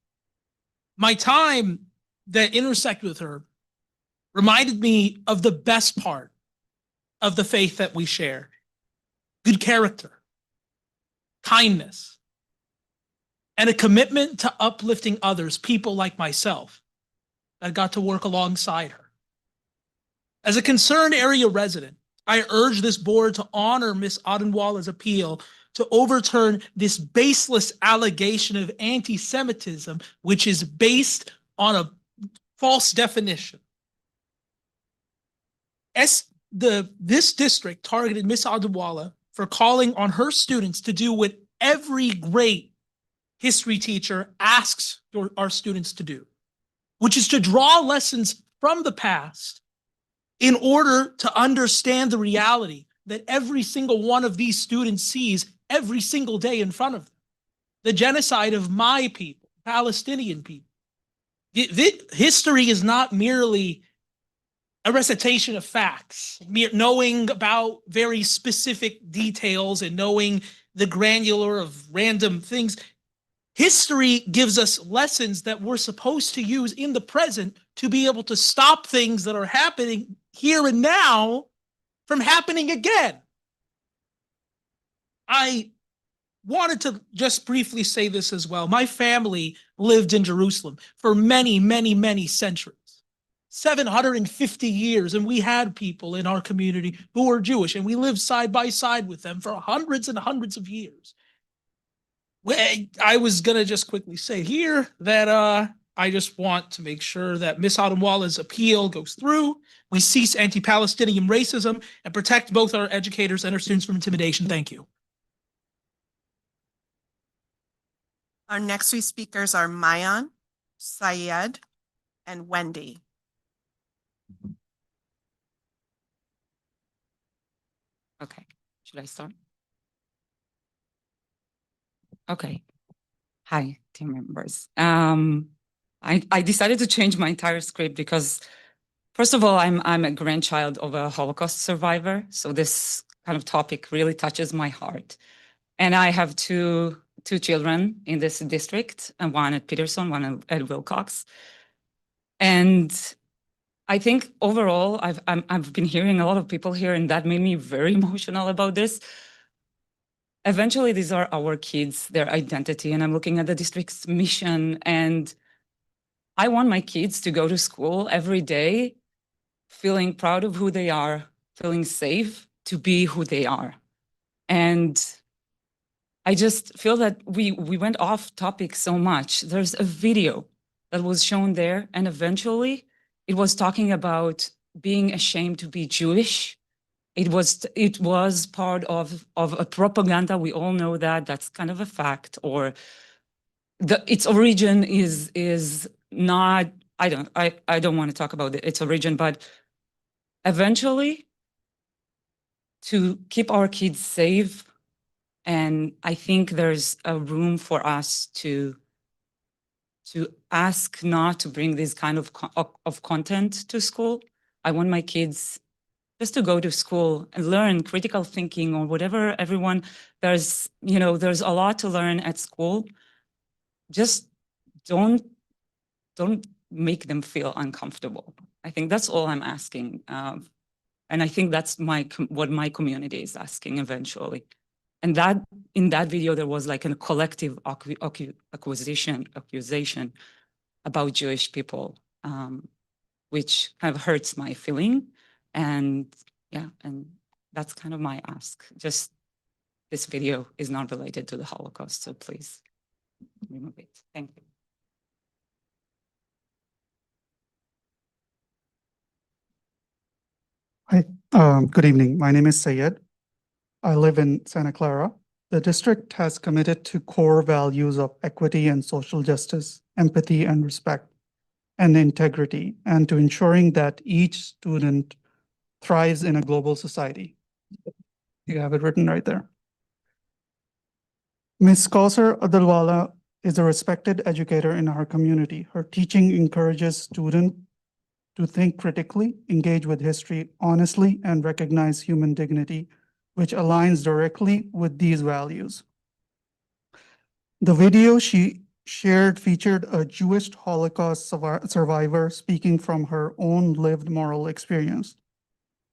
My time that intersected with her reminded me of the best part of the faith that we share. Good character, kindness, and a commitment to uplifting others, people like myself, that got to work alongside her. As a concerned area resident, I urge this board to honor Ms. Adenwala's appeal to overturn this baseless allegation of anti-Semitism, which is based on a false definition. This district targeted Ms. Adenwala for calling on her students to do what every great history teacher asks our students to do, which is to draw lessons from the past in order to understand the reality that every single one of these students sees every single day in front of them. The genocide of my people, Palestinian people. History is not merely a recitation of facts, knowing about very specific details and knowing the granular of random things. History gives us lessons that we're supposed to use in the present to be able to stop things that are happening here and now from happening again. I wanted to just briefly say this as well. My family lived in Jerusalem for many, many, many centuries, 750 years, and we had people in our community who were Jewish, and we lived side by side with them for hundreds and hundreds of years. I was going to just quickly say here that I just want to make sure that Ms. Adenwala's appeal goes through. We cease anti-Palestinian racism and protect both our educators and our students from intimidation. Thank you. Our next 3 speakers are Mayan, Syed, and Wendy. Okay, should I start? Okay. Hi, team members. I decided to change my entire script because, first of all, I'm a grandchild of a Holocaust survivor, so this kind of topic really touches my heart. And I have two children in this district, and one at Peterson, one at Wilcox. And I think overall, I've been hearing a lot of people here, and that made me very emotional about this. Eventually, these are our kids, their identity, and I'm looking at the district's mission, and I want my kids to go to school every day feeling proud of who they are, feeling safe to be who they are. And I just feel that we went off topic so much. There's a video that was shown there, and eventually it was talking about being ashamed to be Jewish. It was part of a propaganda. We all know that. That's kind of a fact. Or its origin is not. I don't want to talk about its origin, but eventually, to keep our kids safe, and I think there's a room for us to ask not to bring this kind of content to school. I want my kids just to go to school and learn critical thinking or whatever. Everyone, there's a lot to learn at school. Just don't make them feel uncomfortable. I think that's all I'm asking. And I think that's what my community is asking eventually. And that in that video, there was like a collective accusation about Jewish people, which kind of hurts my feeling. And yeah, and that's kind of my ask. Just this video is not related to the Holocaust, so please remove it. Thank you. Hi, good evening. My name is Sayed. I live in Santa Clara. The district has committed to core values of equity and social justice, empathy and respect, and integrity, and to ensuring that each student thrives in a global society. You have it written right there. Ms. Kausar Adalwala is a respected educator in our community. Her teaching encourages students to think critically, engage with history honestly, and recognize human dignity, which aligns directly with these values. The video she shared featured a Jewish Holocaust survivor speaking from her own lived moral experience.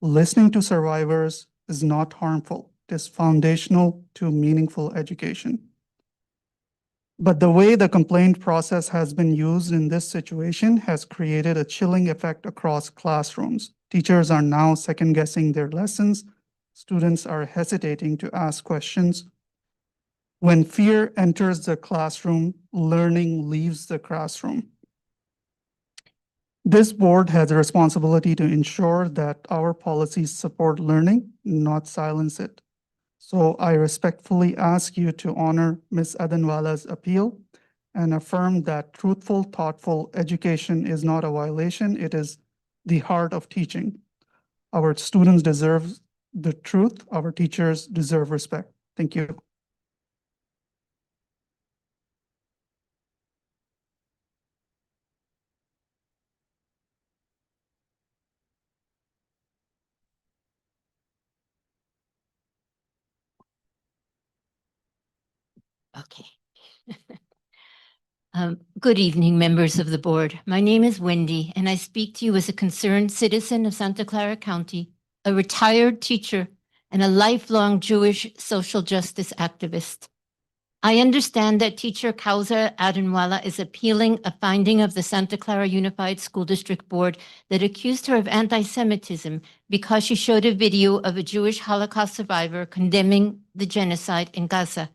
Listening to survivors is not harmful. It is foundational to meaningful education. But the way the complaint process has been used in this situation has created a chilling effect across classrooms. Teachers are now second-guessing their lessons. Students are hesitating to ask questions. When fear enters the classroom, learning leaves the classroom. This board has a responsibility to ensure that our policies support learning, not silence it. So I respectfully ask you to honor Ms. Adanwala's appeal and affirm that truthful, thoughtful education is not a violation. It is the heart of teaching. Our students deserve the truth. Our teachers deserve respect. Thank you. Okay. Good evening, members of the board. My name is Wendy, and I speak to you as a concerned citizen of Santa Clara County, a retired teacher, and a lifelong Jewish social justice activist. I understand that teacher Kausar Adanwala is appealing a finding of the Santa Clara Unified School District Board that accused her of anti-Semitism because she showed a video of a Jewish Holocaust survivor condemning the genocide in Gaza.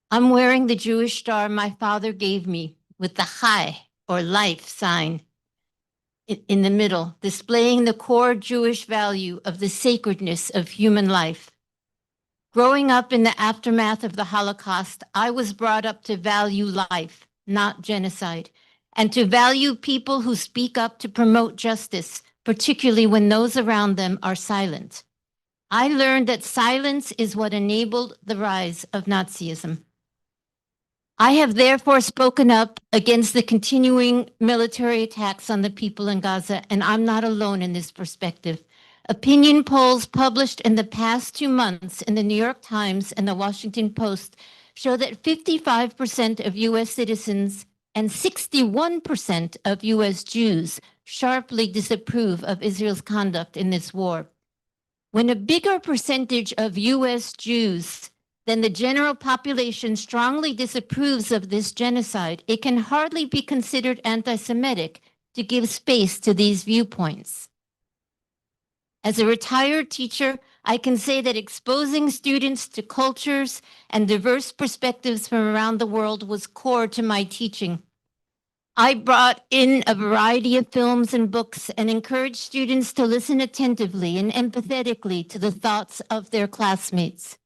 I'm wearing the Jewish star my father gave me with the Chai or life sign in the middle, displaying the core Jewish value of the sacredness of human life. Growing up in the aftermath of the Holocaust, I was brought up to value life, not genocide, and to value people who speak up to promote justice, particularly when those around them are silent. I learned that silence is what enabled the rise of Nazism. I have therefore spoken up against the continuing military attacks on the people in Gaza, and I'm not alone in this perspective. Opinion polls published in the past 2 months in the New York Times and the Washington Post show that 55% of U.S. citizens and 61% of U.S. Jews sharply disapprove of Israel's conduct in this war. When a bigger percentage of U.S. Jews than the general population strongly disapproves of this genocide, it can hardly be considered anti-Semitic to give space to these viewpoints. As a retired teacher, I can say that exposing students to cultures and diverse perspectives from around the world was core to my teaching. I brought in a variety of films and books and encouraged students to listen attentively and empathetically to the thoughts of their classmates.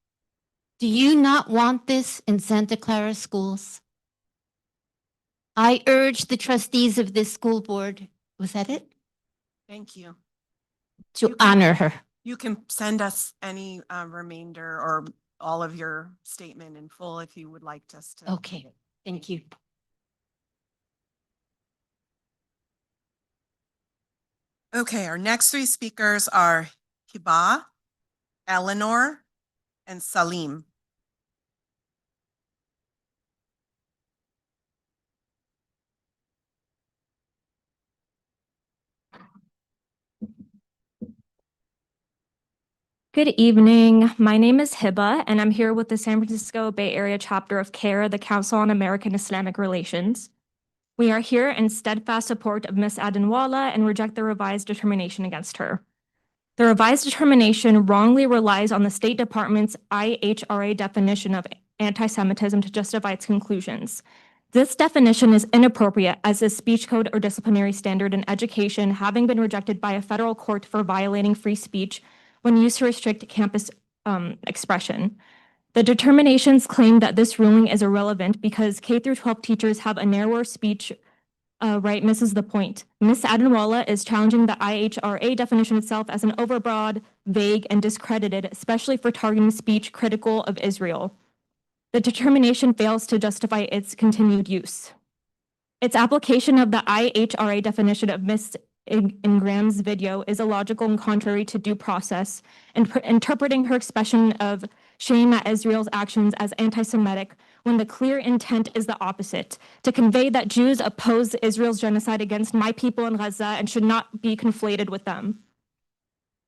Do you not want this in Santa Clara schools? I urge the trustees of this school board, was that it? Thank you. To honor her. You can send us any remainder or all of your statement in full if you would like us to. Okay, thank you. Okay, our next three speakers are Hiba, Eleanor, and Salim. Good evening. My name is Hiba, and I'm here with the San Francisco Bay Area chapter of CARE, the Council on American Islamic Relations. We are here in steadfast support of Ms. Adenwala and reject the revised determination against her. The revised determination wrongly relies on the State Department's IHRA definition of anti-Semitism to justify its conclusions. This definition is inappropriate as a speech code or disciplinary standard in education, having been rejected by a federal court for violating free speech when used to restrict campus expression. The determinations claim that this ruling is irrelevant because K through 12 teachers have a narrower speech right misses the point. Ms. Adenwala is challenging the IHRA definition itself as an overbroad, vague, and discredited, especially for targeting speech critical of Israel. The determination fails to justify its continued use. Its application of the IHRA definition of Ms. Ingram's video is illogical and contrary to due process, and interpreting her expression of shame at Israel's actions as anti-Semitic when the clear intent is the opposite, to convey that Jews oppose Israel's genocide against my people in Gaza and should not be conflated with them.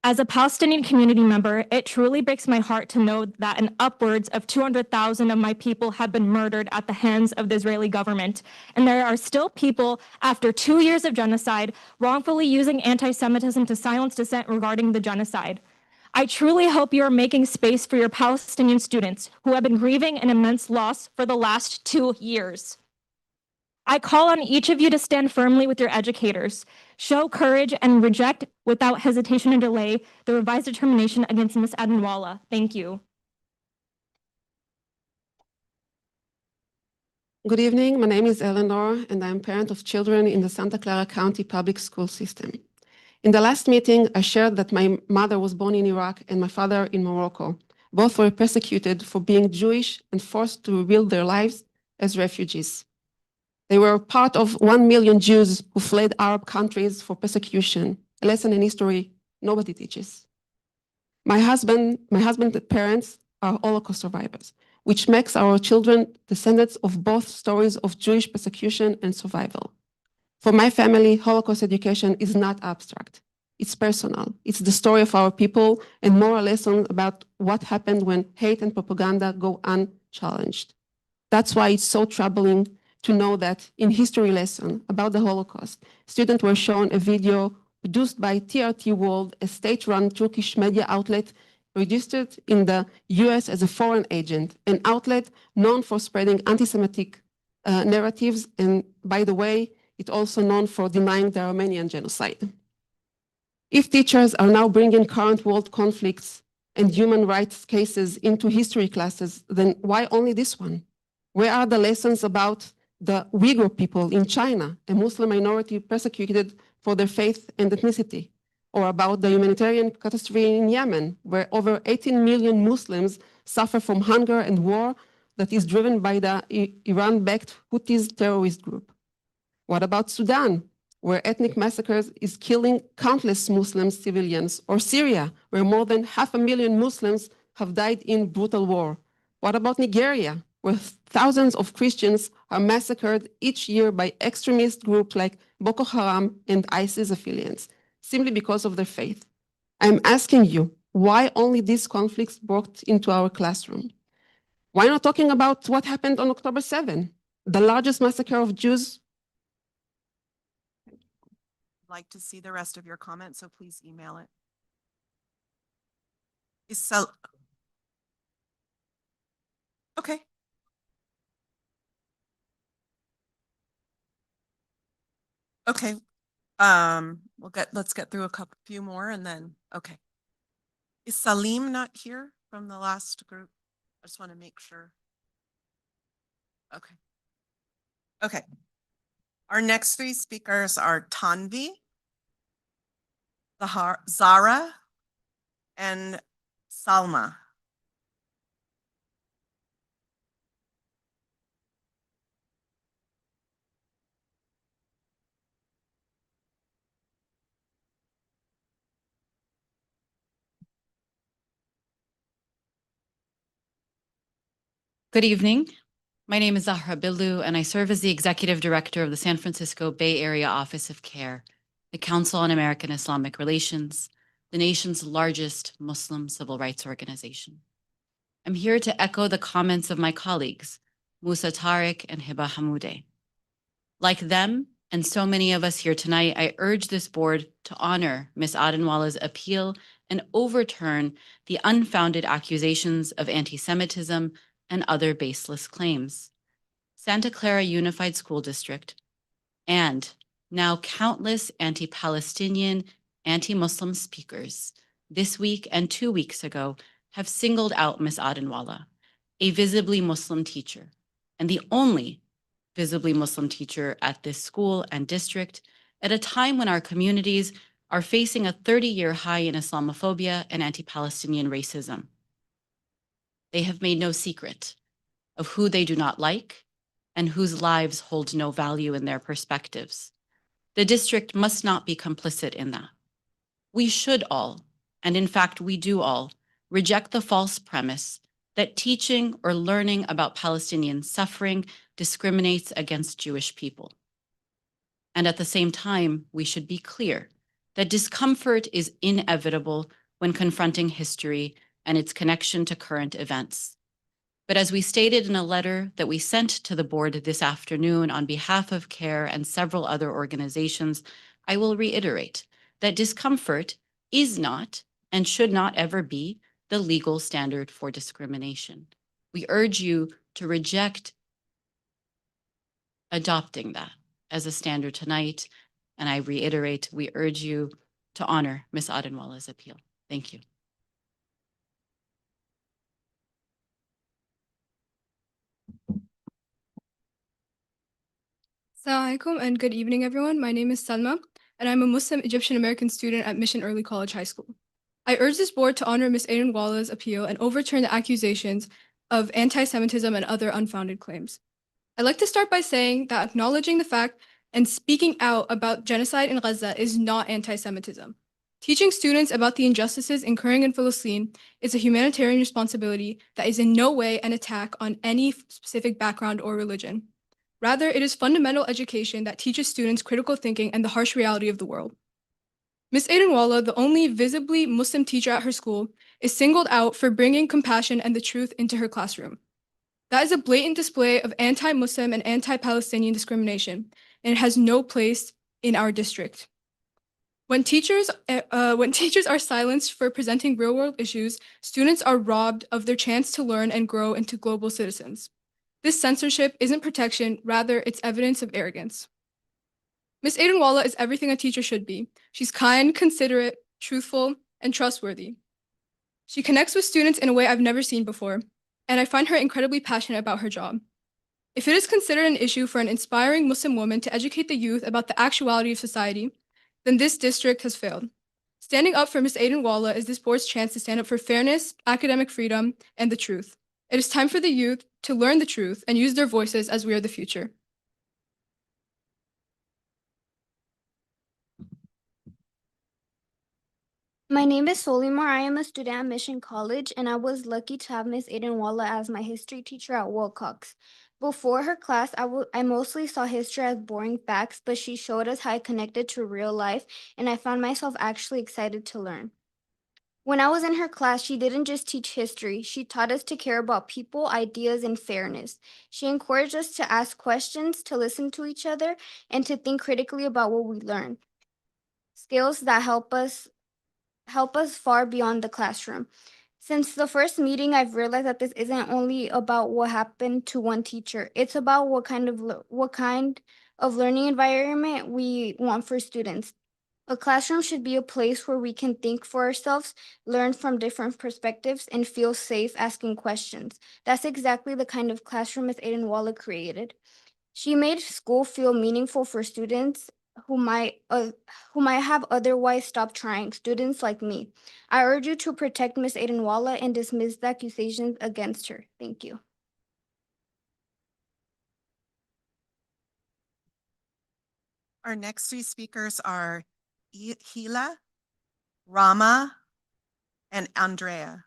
As a Palestinian community member, it truly breaks my heart to know that an upwards of 200,000 of my people have been murdered at the hands of the Israeli government. And there are still people, after 2 years of genocide, wrongfully using anti-Semitism to silence dissent regarding the genocide. I truly hope you are making space for your Palestinian students who have been grieving an immense loss for the last 2 years. I call on each of you to stand firmly with your educators, show courage, and reject without hesitation and delay the revised determination against Ms. Adenwala. Thank you. Good evening. My name is Eleanor, and I'm a parent of children in the Santa Clara County public school system. In the last meeting, I shared that my mother was born in Iraq and my father in Morocco. Both were persecuted for being Jewish and forced to rebuild their lives as refugees. They were part of 1 million Jews who fled Arab countries for persecution, a lesson in history nobody teaches. My husband's parents are Holocaust survivors, which makes our children descendants of both stories of Jewish persecution and survival. For my family, Holocaust education is not abstract. It's personal. It's the story of our people and moral lessons about what happened when hate and propaganda go unchallenged. That's why it's so troubling to know that in history lesson about the Holocaust, students were shown a video produced by TRT World, a state-run Turkish media outlet registered in the US as a foreign agent, an outlet known for spreading anti-Semitic narratives, and by the way, it's also known for denying the Armenian genocide. If teachers are now bringing current world conflicts and human rights cases into history classes, then why only this one? Where are the lessons about the Uyghur people in China, a Muslim minority persecuted for their faith and ethnicity? Or about the humanitarian catastrophe in Yemen, where over 18 million Muslims suffer from hunger and war that is driven by the Iran-backed Houthis terrorist group? What about Sudan, where ethnic massacres is killing countless Muslim civilians? Or Syria, where more than 500,000 Muslims have died in brutal war? What about Nigeria, where thousands of Christians are massacred each year by extremist groups like Boko Haram and ISIS affiliates, simply because of their faith? I'm asking you, why only these conflicts brought into our classroom? Why not talking about what happened on October 7, the largest massacre of Jews? I'd like to see the rest of your comments, so please email it. Okay. Okay. Let's get through a few more and then, okay. Is Salim not here from the last group? I just want to make sure. Okay. Okay. Our next three speakers are Tanvi, Zara, and Salma. Good evening. My name is Zahra Billu, and I serve as the Executive Director of the San Francisco Bay Area Office of CARE, the Council on American Islamic Relations, the nation's largest Muslim civil rights organization. I'm here to echo the comments of my colleagues, Musa Tariq and Hiba Hamoudeh. Like them, and so many of us here tonight, I urge this board to honor Ms. Adenwalla's appeal and overturn the unfounded accusations of anti-Semitism and other baseless claims. Santa Clara Unified School District and now countless anti-Palestinian, anti-Muslim speakers this week and 2 weeks ago have singled out Ms. Adenwalla, a visibly Muslim teacher, and the only visibly Muslim teacher at this school and district at a time when our communities are facing a 30-year high in Islamophobia and anti-Palestinian racism. They have made no secret of who they do not like and whose lives hold no value in their perspectives. The district must not be complicit in that. We should all, and in fact we do all, reject the false premise that teaching or learning about Palestinian suffering discriminates against Jewish people. And at the same time, we should be clear that discomfort is inevitable when confronting history and its connection to current events. But as we stated in a letter that we sent to the board this afternoon on behalf of CARE and several other organizations, I will reiterate that discomfort is not and should not ever be the legal standard for discrimination. We urge you to reject adopting that as a standard tonight, and I reiterate, we urge you to honor Ms. Adenwalla's appeal. Thank you. Assalamu alaikum and good evening, everyone. My name is Salma, and I'm a Muslim Egyptian American student at Mission Early College High School. I urge this board to honor Ms. Adenwalla's appeal and overturn the accusations of anti-Semitism and other unfounded claims. I'd like to start by saying that acknowledging the fact and speaking out about genocide in Gaza is not anti-Semitism. Teaching students about the injustices occurring in Palestine is a humanitarian responsibility that is in no way an attack on any specific background or religion. Rather, it is fundamental education that teaches students critical thinking and the harsh reality of the world. Ms. Adenwalla, the only visibly Muslim teacher at her school, is singled out for bringing compassion and the truth into her classroom. That is a blatant display of anti-Muslim and anti-Palestinian discrimination, and it has no place in our district. When teachers are silenced for presenting real-world issues, students are robbed of their chance to learn and grow into global citizens. This censorship isn't protection, rather it's evidence of arrogance. Ms. Adenwalla is everything a teacher should be. She's kind, considerate, truthful, and trustworthy. She connects with students in a way I've never seen before, and I find her incredibly passionate about her job. If it is considered an issue for an inspiring Muslim woman to educate the youth about the actuality of society, then this district has failed. Standing up for Ms. Adenwalla is this board's chance to stand up for fairness, academic freedom, and the truth. It is time for the youth to learn the truth and use their voices as we are the future. My name is Solimar. I am a student at Mission College, and I was lucky to have Ms. Adenwalla as my history teacher at Wilcox. Before her class, I mostly saw history as boring facts, but she showed us how it connected to real life, and I found myself actually excited to learn. When I was in her class, she didn't just teach history. She taught us to care about people, ideas, and fairness. She encouraged us to ask questions, to listen to each other, and to think critically about what we learned. Skills that help us far beyond the classroom. Since the first meeting, I've realized that this isn't only about what happened to one teacher. It's about what kind of learning environment we want for students. A classroom should be a place where we can think for ourselves, learn from different perspectives, and feel safe asking questions. That's exactly the kind of classroom Ms. Adenwalla created. She made school feel meaningful for students who might have otherwise stopped trying, students like me. I urge you to protect Ms. Adenwalla and dismiss the accusations against her. Thank you. Our next three speakers are Hila, Rama, and Andrea.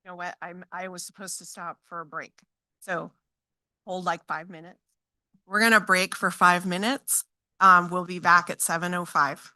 You know what? I was supposed to stop for a break. So hold like 5 minutes. We're gonna break for 5 minutes. We'll be back at 7:05.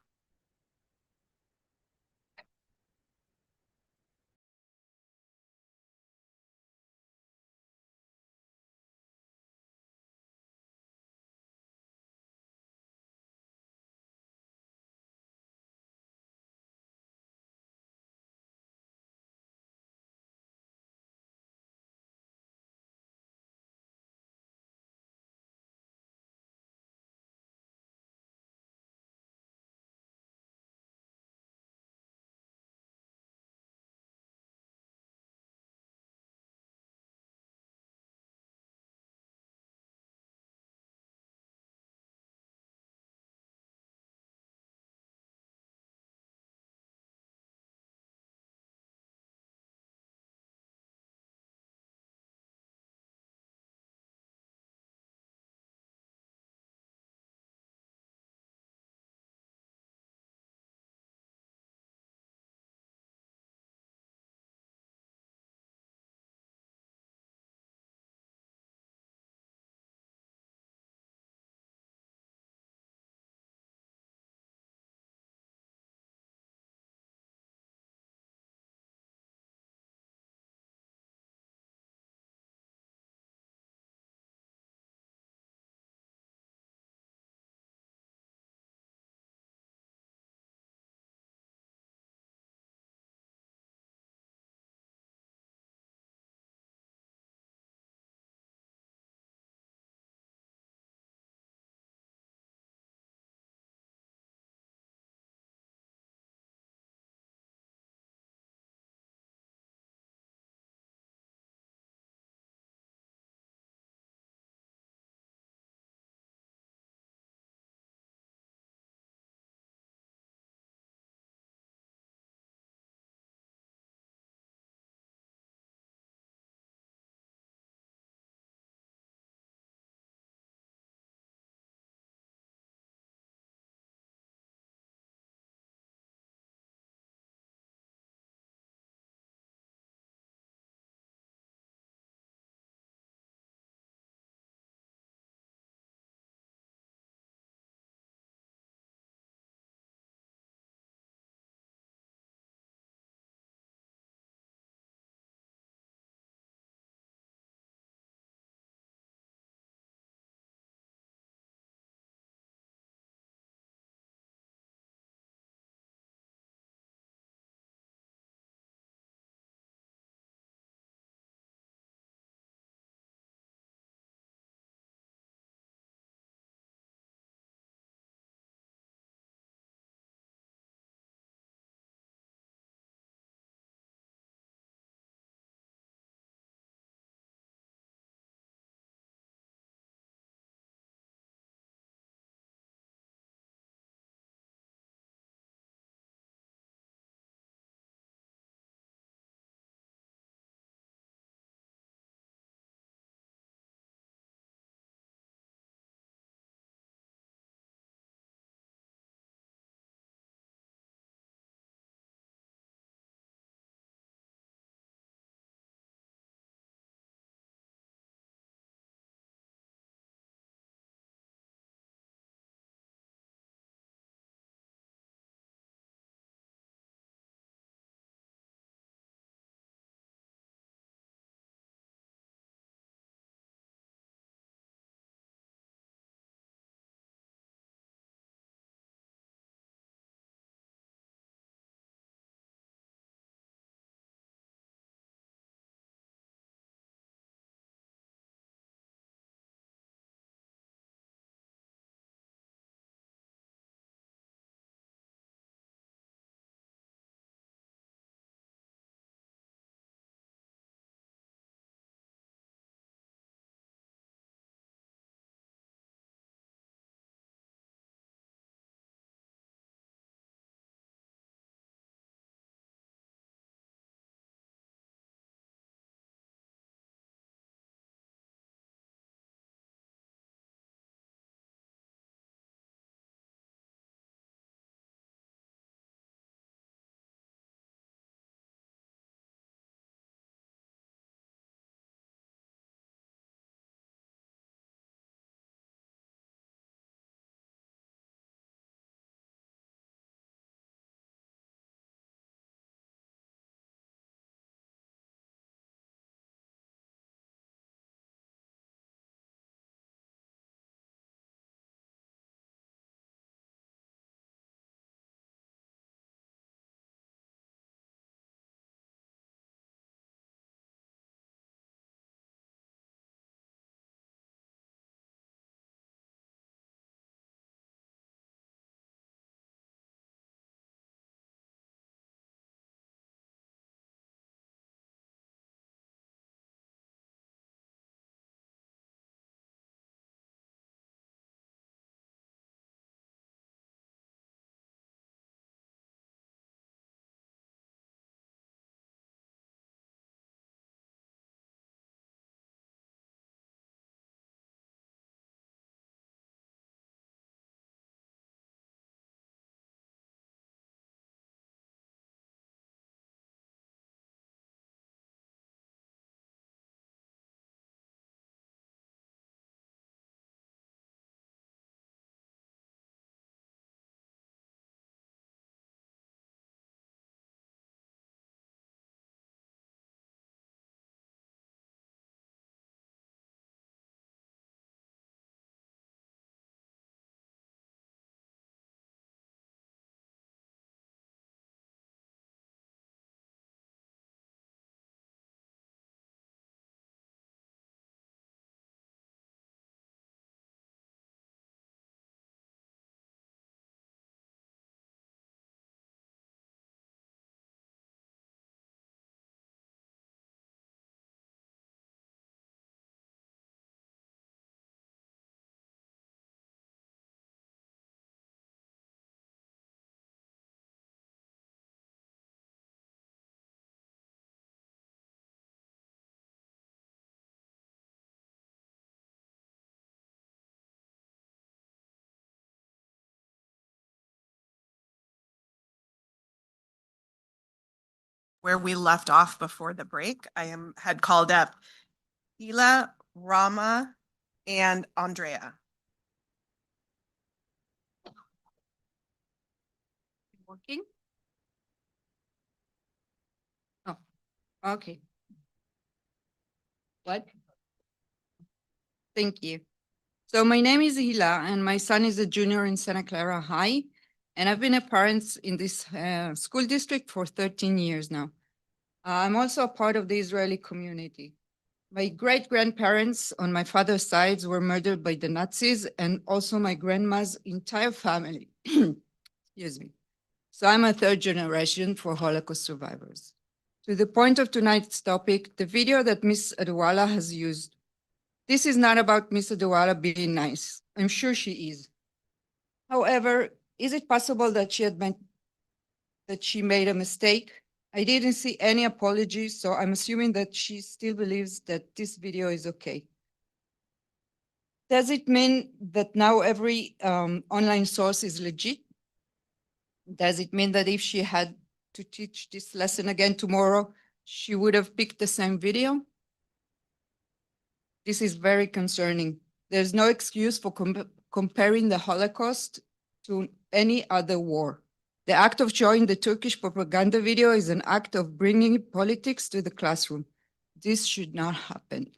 where we left off before the break. Had called up Hila, Rama, and Andrea. Working? Oh, okay. What? Thank you. So my name is Hila and my son is a junior in Santa Clara High. And I've been a parent in this school district for 13 years now. I'm also a part of the Israeli community. My great-grandparents on my father's side were murdered by the Nazis and also my grandma's entire family. Excuse me. So I'm a third generation for Holocaust survivors. To the point of tonight's topic, the video that Ms. Adewale has used. This is not about Ms. Adewale being nice. I'm sure she is. However, is it possible that she admit that she made a mistake? I didn't see any apology, so I'm assuming that she still believes that this video is okay. Does it mean that now every online source is legit? Does it mean that if she had to teach this lesson again tomorrow, she would have picked the same video? This is very concerning. There's no excuse for comparing the Holocaust to any other war. The act of showing the Turkish propaganda video is an act of bringing politics to the classroom. This should not happen.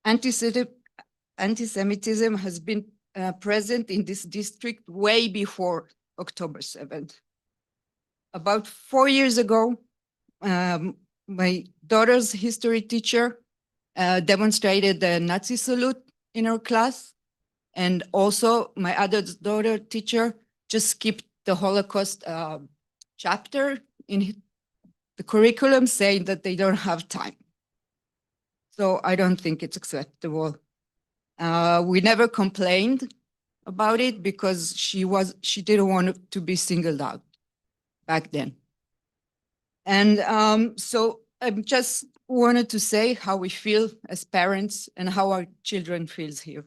Anti-Semitism has been present in this district way before October 7th. About 4 years ago, my daughter's history teacher demonstrated the Nazi salute in her class. And also my other daughter teacher just skipped the Holocaust chapter in the curriculum, saying that they don't have time. So I don't think it's acceptable. We never complained about it because she didn't want to be singled out back then. And so I just wanted to say how we feel as parents and how our children feels here.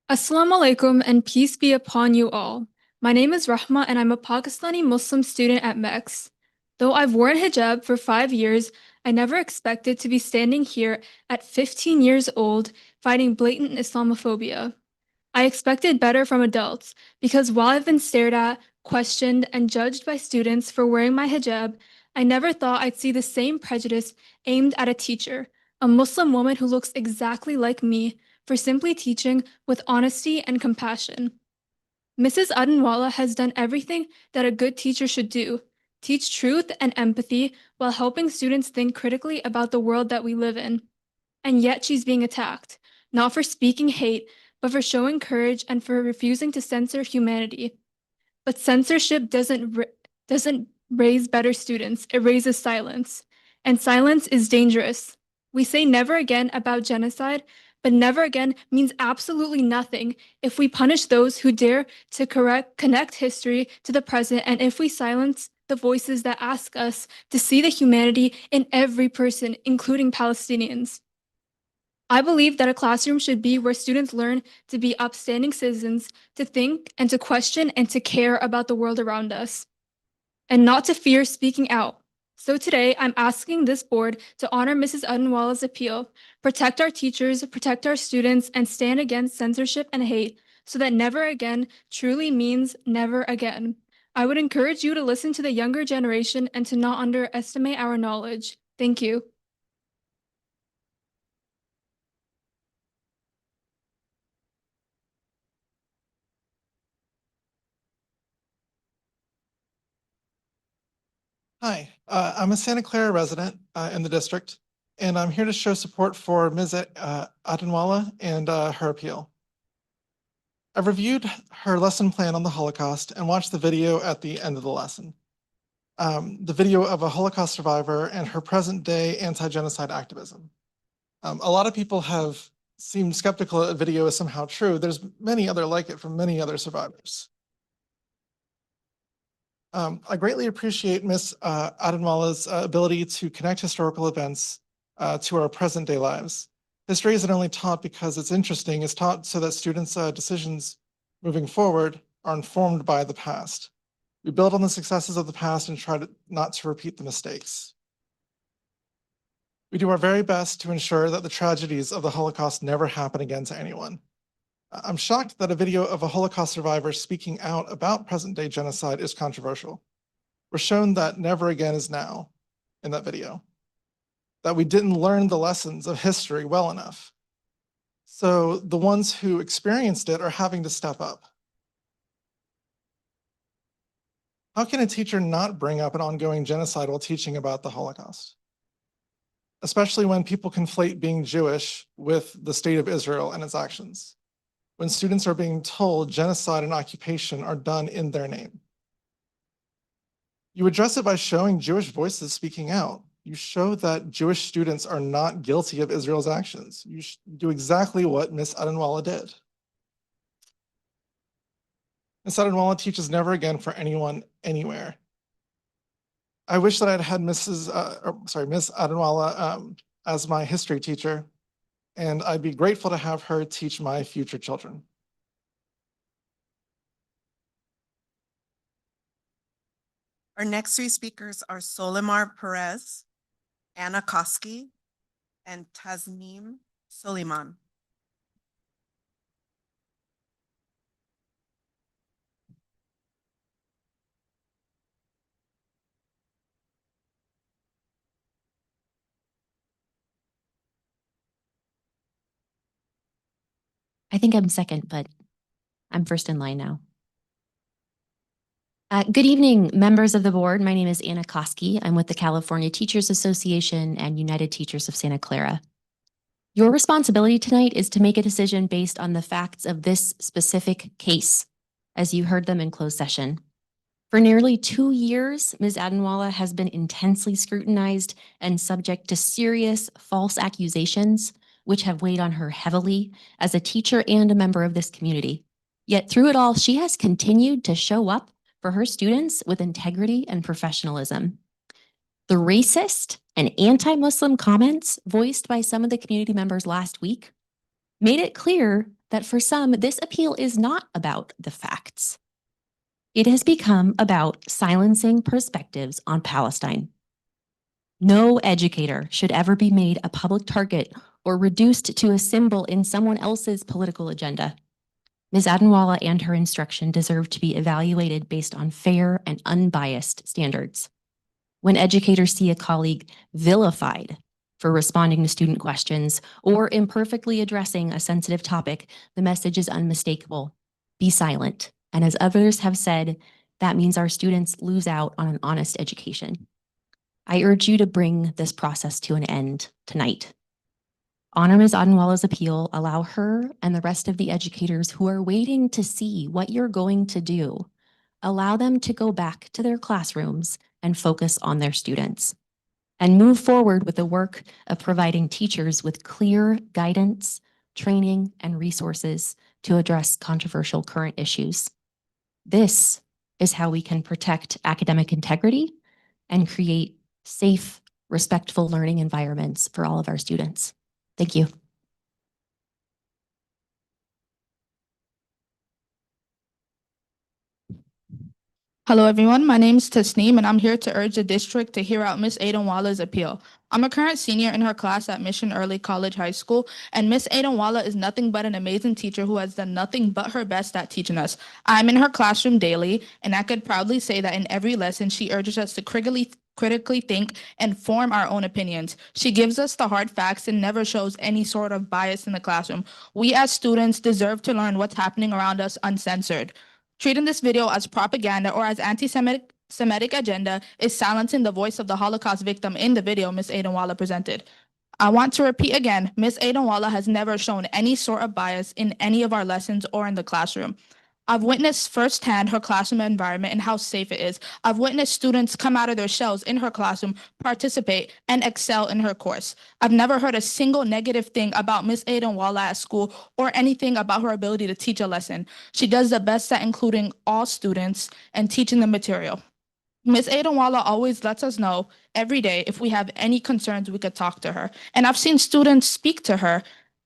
Assalamu alaikum and peace be upon you all. My name is Rahma and I'm a Pakistani Muslim student at MEX. Though I've worn hijab for 5 years, I never expected to be standing here at 15 years old fighting blatant Islamophobia. I expected better from adults because while I've been stared at, questioned, and judged by students for wearing my hijab, I never thought I'd see the same prejudice aimed at a teacher, a Muslim woman who looks exactly like me, for simply teaching with honesty and compassion. Mrs. Adenwala has done everything that a good teacher should do, teach truth and empathy while helping students think critically about the world that we live in. And yet she's being attacked, not for speaking hate, but for showing courage and for refusing to censor humanity. But censorship doesn't raise better students, it raises silence. And silence is dangerous. We say never again about genocide, but never again means absolutely nothing if we punish those who dare to connect history to the present and if we silence the voices that ask us to see the humanity in every person, including Palestinians. I believe that a classroom should be where students learn to be upstanding citizens, to think and to question and to care about the world around us, and not to fear speaking out. So today, I'm asking this board to honor Mrs. Adenwala's appeal, protect our teachers, protect our students, and stand against censorship and hate so that never again truly means never again. I would encourage you to listen to the younger generation and to not underestimate our knowledge. Thank you. Hi, I'm a Santa Clara resident in the district, and I'm here to show support for Ms. Adenwala and her appeal. I've reviewed her lesson plan on the Holocaust and watched the video at the end of the lesson. The video of a Holocaust survivor and her present-day anti-genocide activism. A lot of people have seemed skeptical that the video is somehow true. There's many other like it from many other survivors. I greatly appreciate Ms. Adenwala's ability to connect historical events to our present-day lives. History isn't only taught because it's interesting, it's taught so that students' decisions moving forward are informed by the past. We build on the successes of the past and try not to repeat the mistakes. We do our very best to ensure that the tragedies of the Holocaust never happen again to anyone. I'm shocked that a video of a Holocaust survivor speaking out about present-day genocide is controversial. We're shown that never again is now in that video, that we didn't learn the lessons of history well enough. So the ones who experienced it are having to step up. How can a teacher not bring up an ongoing genocide while teaching about the Holocaust? Especially when people conflate being Jewish with the state of Israel and its actions. When students are being told genocide and occupation are done in their name. You address it by showing Jewish voices speaking out. You show that Jewish students are not guilty of Israel's actions. You do exactly what Ms. Adenwala did. Ms. Adenwala teaches never again for anyone, anywhere. I wish that I'd had Ms. Adenwala as my history teacher, and I'd be grateful to have her teach my future children. Our next three speakers are Solimar Perez, Anna Koski, and Tasneem Suleiman. I think I'm second, but I'm first in line now. Good evening, members of the board. My name is Anna Koski. I'm with the California Teachers Association and United Teachers of Santa Clara. Your responsibility tonight is to make a decision based on the facts of this specific case, as you heard them in closed session. For nearly 2 years, Ms. Adenwala has been intensely scrutinized and subject to serious false accusations, which have weighed on her heavily as a teacher and a member of this community. Yet through it all, she has continued to show up for her students with integrity and professionalism. The racist and anti-Muslim comments voiced by some of the community members last week made it clear that for some, this appeal is not about the facts. It has become about silencing perspectives on Palestine. No educator should ever be made a public target or reduced to a symbol in someone else's political agenda. Ms. Adenwala and her instruction deserve to be evaluated based on fair and unbiased standards. When educators see a colleague vilified for responding to student questions or imperfectly addressing a sensitive topic, the message is unmistakable. Be silent. And as others have said, that means our students lose out on an honest education. I urge you to bring this process to an end tonight. Honor Ms. Adenwala's appeal, allow her and the rest of the educators who are waiting to see what you're going to do, allow them to go back to their classrooms and focus on their students, and move forward with the work of providing teachers with clear guidance, training, and resources to address controversial current issues. This is how we can protect academic integrity and create safe, respectful learning environments for all of our students. Thank you. Hello, everyone. My name is Tasneem, and I'm here to urge the district to hear out Ms. Adenwala's appeal. I'm a current senior in her class at Mission Early College High School, and Ms. Adenwala is nothing but an amazing teacher who has done nothing but her best at teaching us. I'm in her classroom daily, and I could proudly say that in every lesson, she urges us to critically think and form our own opinions. She gives us the hard facts and never shows any sort of bias in the classroom. We as students deserve to learn what's happening around us uncensored. Treating this video as propaganda or as anti-Semitic agenda is silencing the voice of the Holocaust victim in the video Ms. Adenwala presented. I want to repeat again, Ms. Adenwala has never shown any sort of bias in any of our lessons or in the classroom. I've witnessed firsthand her classroom environment and how safe it is. I've witnessed students come out of their shells in her classroom, participate, and excel in her course. I've never heard a single negative thing about Ms. Adenwala at school or anything about her ability to teach a lesson. She does the best at including all students and teaching the material. Ms. Adenwala always lets us know every day if we have any concerns, we could talk to her. And I've seen students speak to her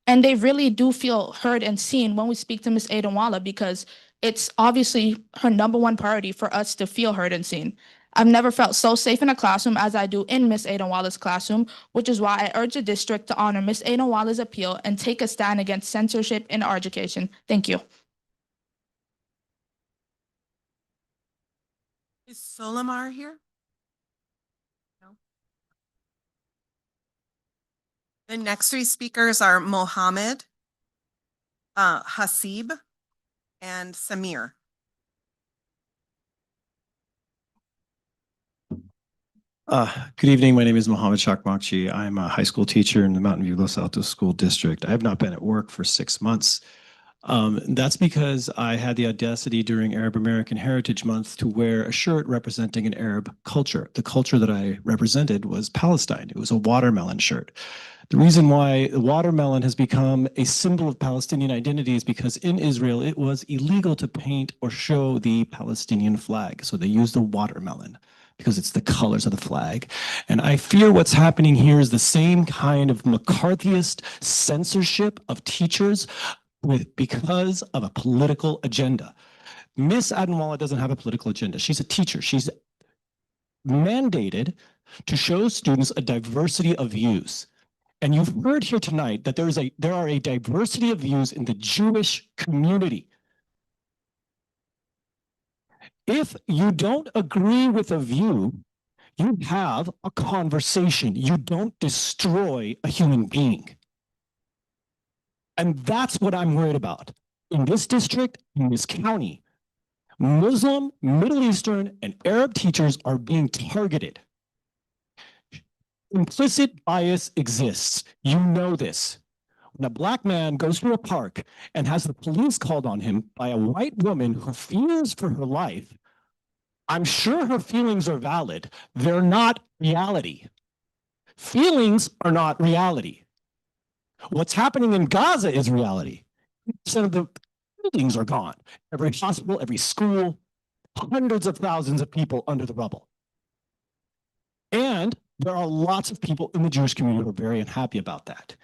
And they really do feel heard and seen when we speak to Ms. Adenwala, because it's obviously her #1 priority for us to feel heard and seen. I've never felt so safe in a classroom as I do in Ms. Adenwala's classroom, which is why I urge the district to honor Ms. Adenwala's appeal and take a stand against censorship in our education. Thank you. Is Solimar here? No. The next three speakers are Mohammed, Hasib, and Samir. Good evening. My name is Mohammed Shakmakchi. I'm a high school teacher in the Mountain View Los Altos School District. I have not been at work for 6 months. That's because I had the audacity during Arab American Heritage Month to wear a shirt representing an Arab culture. The culture that I represented was Palestine. It was a watermelon shirt. The reason why the watermelon has become a symbol of Palestinian identity is because in Israel, it was illegal to paint or show the Palestinian flag. So they used the watermelon because it's the colors of the flag. And I fear what's happening here is the same kind of McCarthyist censorship of teachers because of a political agenda. Miss Adenwala doesn't have a political agenda. She's a teacher. She's mandated to show students a diversity of views. And you've heard here tonight that there are a diversity of views in the Jewish community. If you don't agree with a view, you have a conversation. You don't destroy a human being. And that's what I'm worried about. In this district, in this county, Muslim, Middle Eastern, and Arab teachers are being targeted. Implicit bias exists. You know this. When a Black man goes to a park and has the police called on him by a white woman who fears for her life, I'm sure her feelings are valid. They're not reality. Feelings are not reality. What's happening in Gaza is reality. 50% of the buildings are gone. Every hospital, every school, hundreds of thousands of people under the rubble. And there are lots of people in the Jewish community who are very unhappy about that.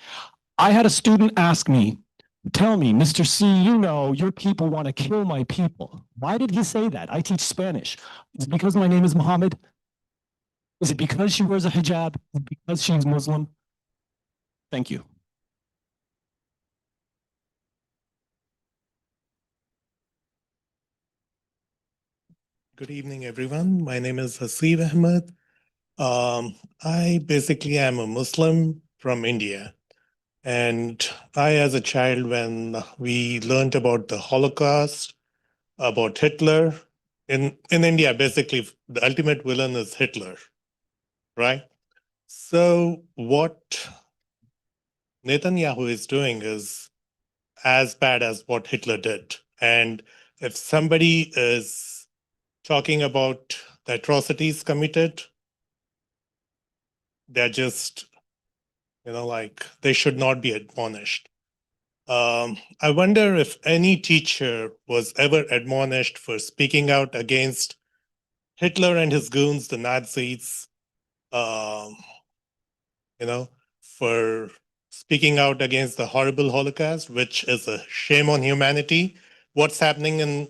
I had a student ask me, tell me, Mr. C, you know, your people want to kill my people. Why did he say that? I teach Spanish. Is it because my name is Mohammed? Is it because she wears a hijab? Is it because she's Muslim? Thank you. Good evening, everyone. My name is Hasib Ahmed. I basically am a Muslim from India. And I, as a child, when we learned about the Holocaust, about Hitler, in India, basically, the ultimate villain is Hitler, right? So what Netanyahu is doing is as bad as what Hitler did. And if somebody is talking about the atrocities committed, they're just, like they should not be admonished. I wonder if any teacher was ever admonished for speaking out against Hitler and his goons, the Nazis, for speaking out against the horrible Holocaust, which is a shame on humanity. What's happening in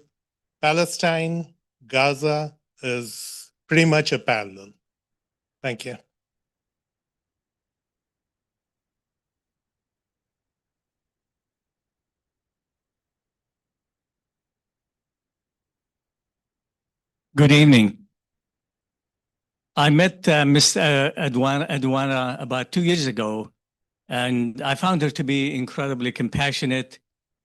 Palestine, Gaza is pretty much a parallel. Thank you. Good evening. I met Ms. Adwana about 2 years ago, and I found her to be incredibly compassionate,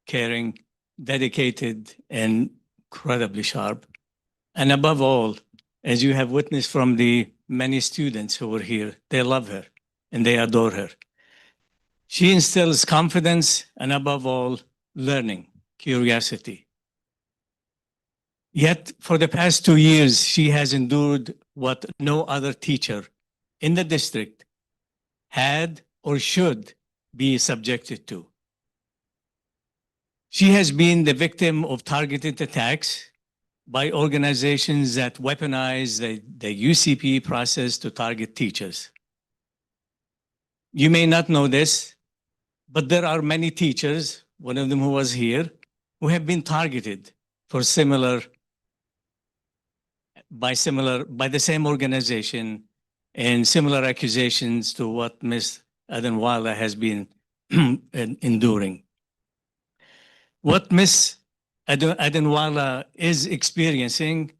caring, dedicated, and incredibly sharp. And above all, as you have witnessed from the many students who were here, they love her and they adore her. She instills confidence and above all, learning, curiosity. Yet for the past 2 years, she has endured what no other teacher in the district had or should be subjected to. She has been the victim of targeted attacks by organizations that weaponize the UCP process to target teachers. You may not know this, But there are many teachers, one of them who was here, who have been targeted for by the same organization and similar accusations to what Ms. Adenwala has been enduring. What Ms. Adenwala is experiencing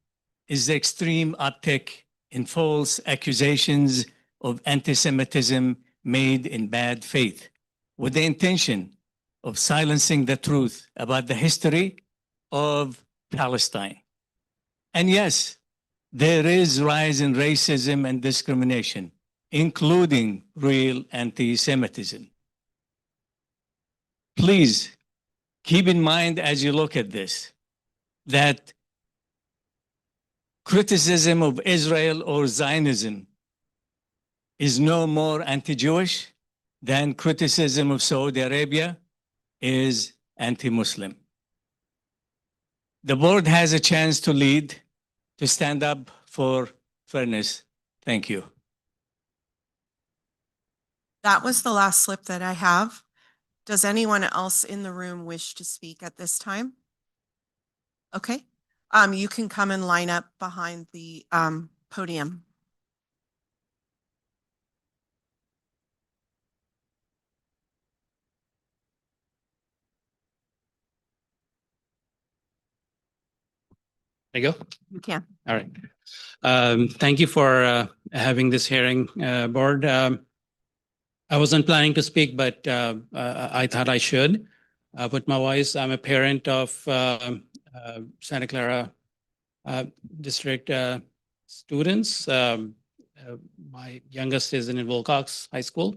is the extreme uptick in false accusations of anti-Semitism made in bad faith, with the intention of silencing the truth about the history of Palestine. And yes, there is rise in racism and discrimination, including real anti-Semitism. Please keep in mind as you look at this, that criticism of Israel or Zionism is no more anti-Jewish than criticism of Saudi Arabia is anti-Muslim. The board has a chance to lead, to stand up for fairness. Thank you. That was the last slip that I have. Does anyone else in the room wish to speak at this time? Okay, you can come and line up behind the podium. There you go. You can. All right. Thank you for having this hearing, board. I wasn't planning to speak, but I thought I should put my voice. I'm a parent of Santa Clara district students. My youngest is in Wilcox High School.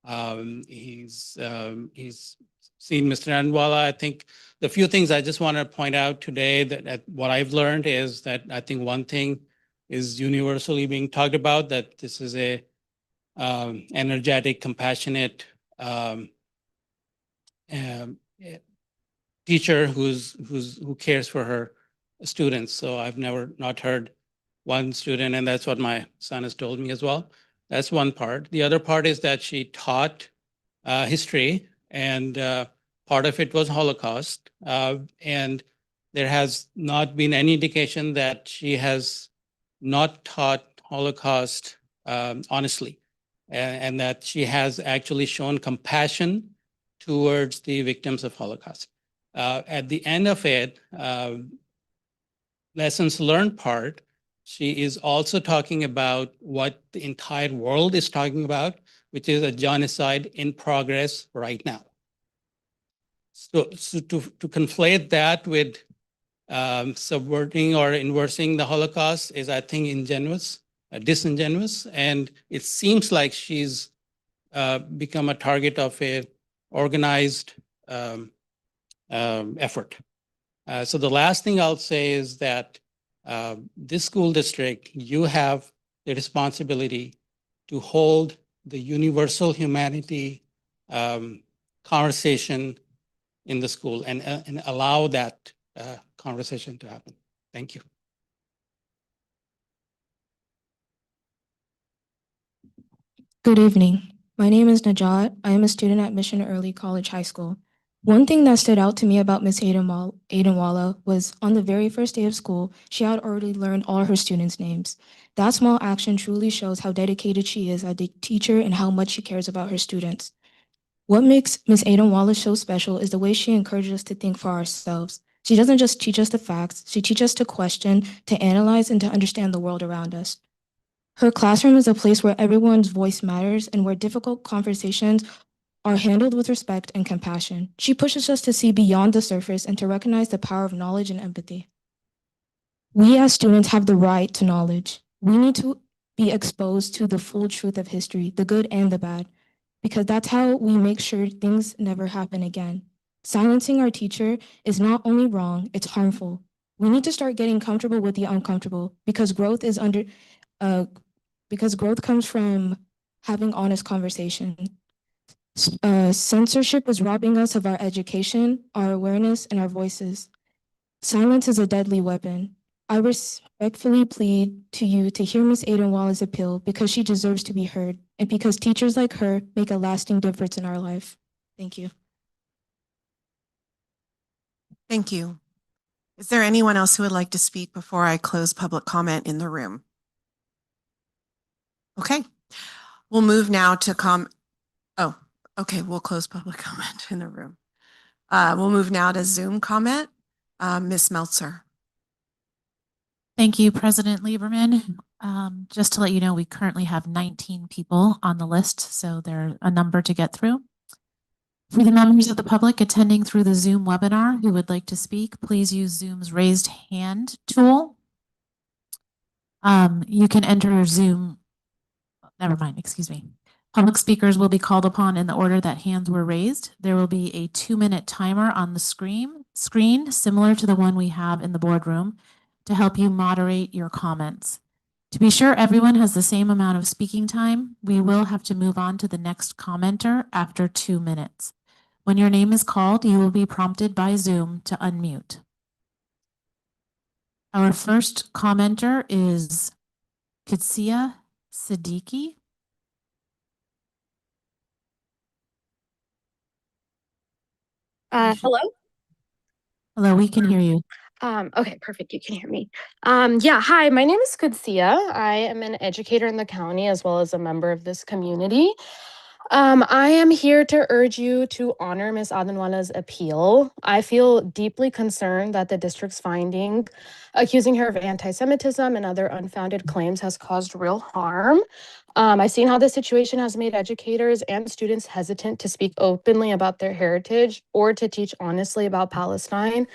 He's seen Mr. Adenwala. I think the few things I just want to point out today that what I've learned is that I think one thing is universally being talked about, that this is a energetic, compassionate teacher who cares for her students. So I've never not heard one student, and that's what my son has told me as well. That's one part. The other part is that she taught history, and part of it was Holocaust. And there has not been any indication that she has not taught Holocaust honestly, and that she has actually shown compassion towards the victims of Holocaust. At the end of it, lessons learned part, she is also talking about what the entire world is talking about, which is a genocide in progress right now. So to conflate that with subverting or inversing the Holocaust is, I think, disingenuous, and it seems like she's become a target of a organized effort. So the last thing I'll say is that this school district, you have the responsibility to hold the universal humanity conversation in the school and allow that conversation to happen. Thank you. Good evening. My name is Najat. I am a student at Mission Early College High School. One thing that stood out to me about Ms. Adenwala was on the very first day of school, she had already learned all her students' names. That small action truly shows how dedicated she is as a teacher and how much she cares about her students. What makes Ms. Adenwala so special is the way she encourages us to think for ourselves. She doesn't just teach us the facts, she teaches us to question, to analyze, and to understand the world around us. Her classroom is a place where everyone's voice matters and where difficult conversations are handled with respect and compassion. She pushes us to see beyond the surface and to recognize the power of knowledge and empathy. We as students have the right to knowledge. We need to be exposed to the full truth of history, the good and the bad, because that's how we make sure things never happen again. Silencing our teacher is not only wrong, it's harmful. We need to start getting comfortable with the uncomfortable because growth comes from having honest conversation. Censorship is robbing us of our education, our awareness, and our voices. Silence is a deadly weapon. I respectfully plead to you to hear Ms. Adenwala's appeal because she deserves to be heard and because teachers like her make a lasting difference in our life. Thank you. Thank you. Is there anyone else who would like to speak before I close public comment in the room? Okay, we'll move now to we'll close public comment in the room. We'll move now to Zoom comment. Ms. Meltzer. Thank you, President Lieberman. Just to let you know, we currently have 19 people on the list, so there's a number to get through. For the members of the public attending through the Zoom webinar who would like to speak, please use Zoom's raised hand tool. You can enter Zoom. Never mind, excuse me. Public speakers will be called upon in the order that hands were raised. There will be a 2-minute timer on the screen, similar to the one we have in the boardroom, to help you moderate your comments. To be sure everyone has the same amount of speaking time, we will have to move on to the next commenter after 2 minutes. When your name is called, you will be prompted by Zoom to unmute. Our first commenter is Kitsia Siddiqui. Hello? Hello, we can hear you. Okay, perfect. You can hear me. Yeah, hi, my name is Kudsia. I am an educator in the county as well as a member of this community. I am here to urge you to honor Ms. Adenwala's appeal. I feel deeply concerned that the district's finding accusing her of anti-Semitism and other unfounded claims has caused real harm. I've seen how this situation has made educators and students hesitant to speak openly about their heritage or to teach honestly about Palestine.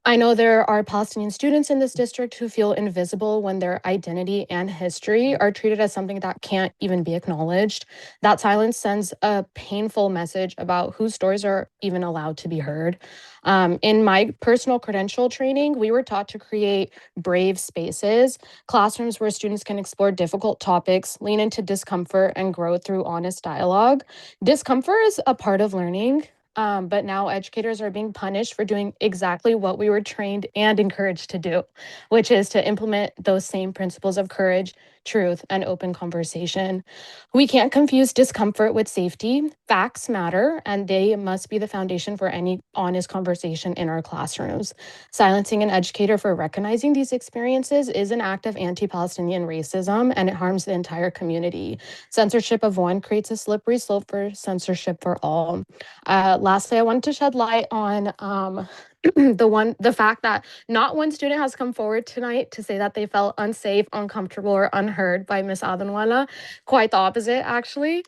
I know there are Palestinian students in this district who feel invisible when their identity and history are treated as something that can't even be acknowledged. That silence sends a painful message about whose stories are even allowed to be heard. In my personal credential training, we were taught to create brave spaces, classrooms where students can explore difficult topics, lean into discomfort, and grow through honest dialogue. Discomfort is a part of learning. But now educators are being punished for doing exactly what we were trained and encouraged to do, which is to implement those same principles of courage, truth, and open conversation. We can't confuse discomfort with safety. Facts matter, and they must be the foundation for any honest conversation in our classrooms. Silencing an educator for recognizing these experiences is an act of anti-Palestinian racism, and it harms the entire community. Censorship of one creates a slippery slope for censorship for all. Lastly, I wanted to shed light on the fact that not one student has come forward tonight to say that they felt unsafe, uncomfortable, or unheard by Ms. Adenwala. Quite the opposite, actually.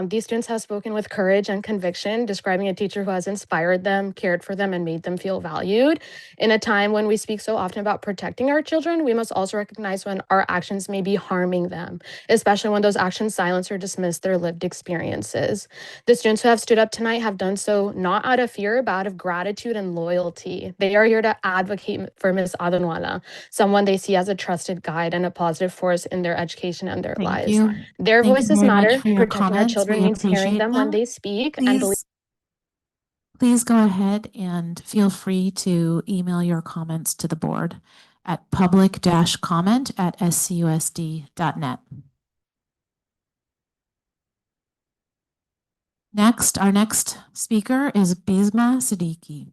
These students have spoken with courage and conviction, describing a teacher who has inspired them, cared for them, and made them feel valued. In a time when we speak so often about protecting our children, we must also recognize when our actions may be harming them, especially when those actions silence or dismiss their lived experiences. The students who have stood up tonight have done so not out of fear, but out of gratitude and loyalty. They are here to advocate for Ms. Adenwala, someone they see as a trusted guide and a positive force in their education and their lives. You. Their Thank voices you very much matter. for your Protecting our comments. children We means hearing appreciate them when them. they speak and believe. Please go ahead and feel free to email your comments to the board at public-comment@scusd.net. Next, our next speaker is Bisma Siddiqui.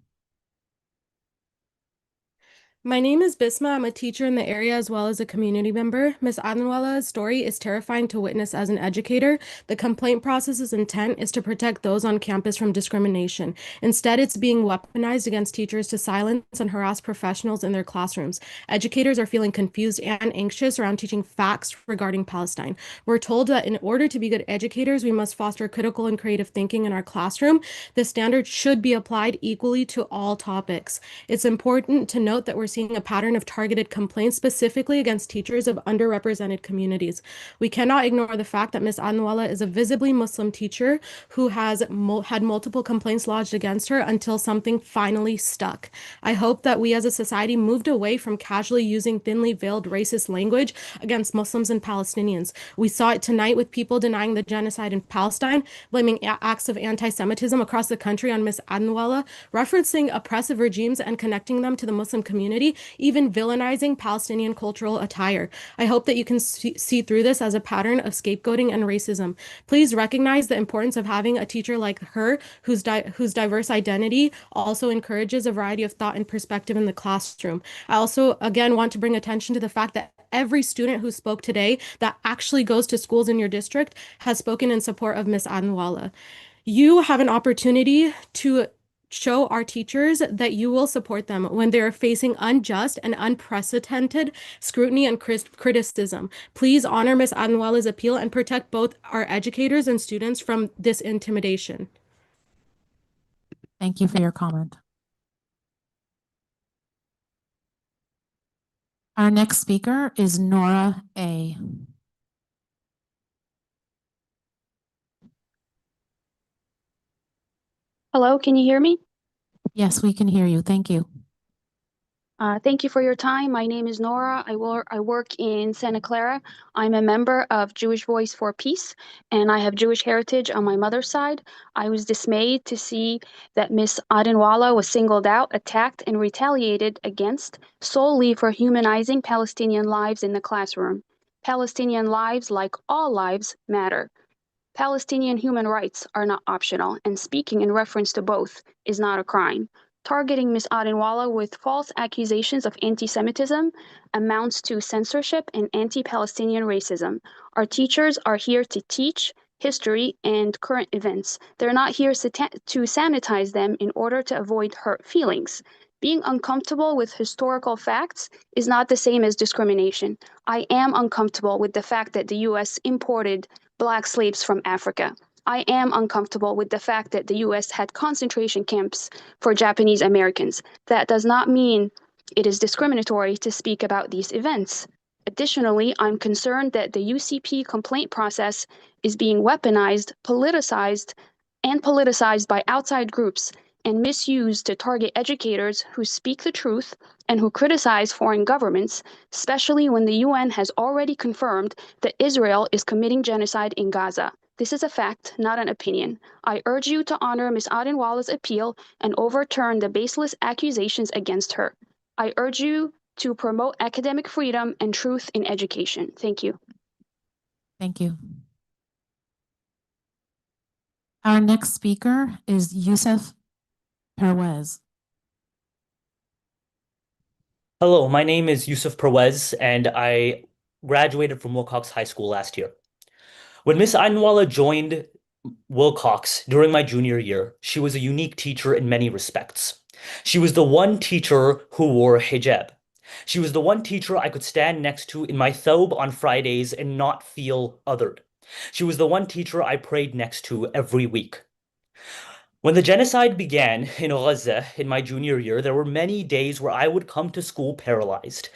My name is Bisma. I'm a teacher in the area as well as a community member. Ms. Adenwala's story is terrifying to witness as an educator. The complaint process's intent is to protect those on campus from discrimination. Instead, it's being weaponized against teachers to silence and harass professionals in their classrooms. Educators are feeling confused and anxious around teaching facts regarding Palestine. We're told that in order to be good educators, we must foster critical and creative thinking in our classroom. The standard should be applied equally to all topics. It's important to note that we're seeing a pattern of targeted complaints specifically against teachers of underrepresented communities. We cannot ignore the fact that Ms. Adenwala is a visibly Muslim teacher who has had multiple complaints lodged against her until something finally stuck. I hope that we as a society moved away from casually using thinly veiled racist language against Muslims and Palestinians. We saw it tonight with people denying the genocide in Palestine, blaming acts of anti-Semitism across the country on Ms. Adenwala, referencing oppressive regimes and connecting them to the Muslim community proximity, even villainizing Palestinian cultural attire. I hope that you can see through this as a pattern of scapegoating and racism. Please recognize the importance of having a teacher like her whose diverse identity also encourages a variety of thought and perspective in the classroom. I also, again, want to bring attention to the fact that every student who spoke today that actually goes to schools in your district has spoken in support of Ms. Adenwala. You have an opportunity to show our teachers that you will support them when they're facing unjust and unprecedented scrutiny and criticism. Please honor Ms. Adenwala's appeal and protect both our educators and students from this intimidation. Thank you for your comment. Our next speaker is Nora A. Hello, can you hear me? Yes, we can hear you. Thank you. Thank you for your time. My name is Nora. I work in Santa Clara. I'm a member of Jewish Voice for Peace, and I have Jewish heritage on my mother's side. I was dismayed to see that Ms. Adenwala was singled out, attacked, and retaliated against solely for humanizing Palestinian lives in the classroom. Palestinian lives, like all lives, matter. Palestinian human rights are not optional, and speaking in reference to both is not a crime. Targeting Ms. Adenwala with false accusations of anti-Semitism amounts to censorship and anti-Palestinian racism. Our teachers are here to teach history and current events. They're not here to sanitize them in order to avoid hurt feelings. Being uncomfortable with historical facts is not the same as discrimination. I am uncomfortable with the fact that the U.S. imported Black slaves from Africa. I am uncomfortable with the fact that the U.S. had concentration camps for Japanese Americans. That does not mean it is discriminatory to speak about these events. Additionally, I'm concerned that the UCP complaint process is being weaponized, politicized by outside groups and misused to target educators who speak the truth and who criticize foreign governments, especially when the UN has already confirmed that Israel is committing genocide in Gaza. This is a fact, not an opinion. I urge you to honor Ms. Adenwala's appeal and overturn the baseless accusations against her. I urge you to promote academic freedom and truth in education. Thank you. Thank you. Our next speaker is Yusuf Perwez. Hello, my name is Yusuf Perwez, and I graduated from Wilcox High School last year. When Ms. Adenwala joined Wilcox during my junior year, she was a unique teacher in many respects. She was the one teacher who wore a hijab. She was the one teacher I could stand next to in my thobe on Fridays and not feel othered. She was the one teacher I prayed next to every week. When the genocide began in Gaza in my junior year, there were many days where I would come to school paralyzed.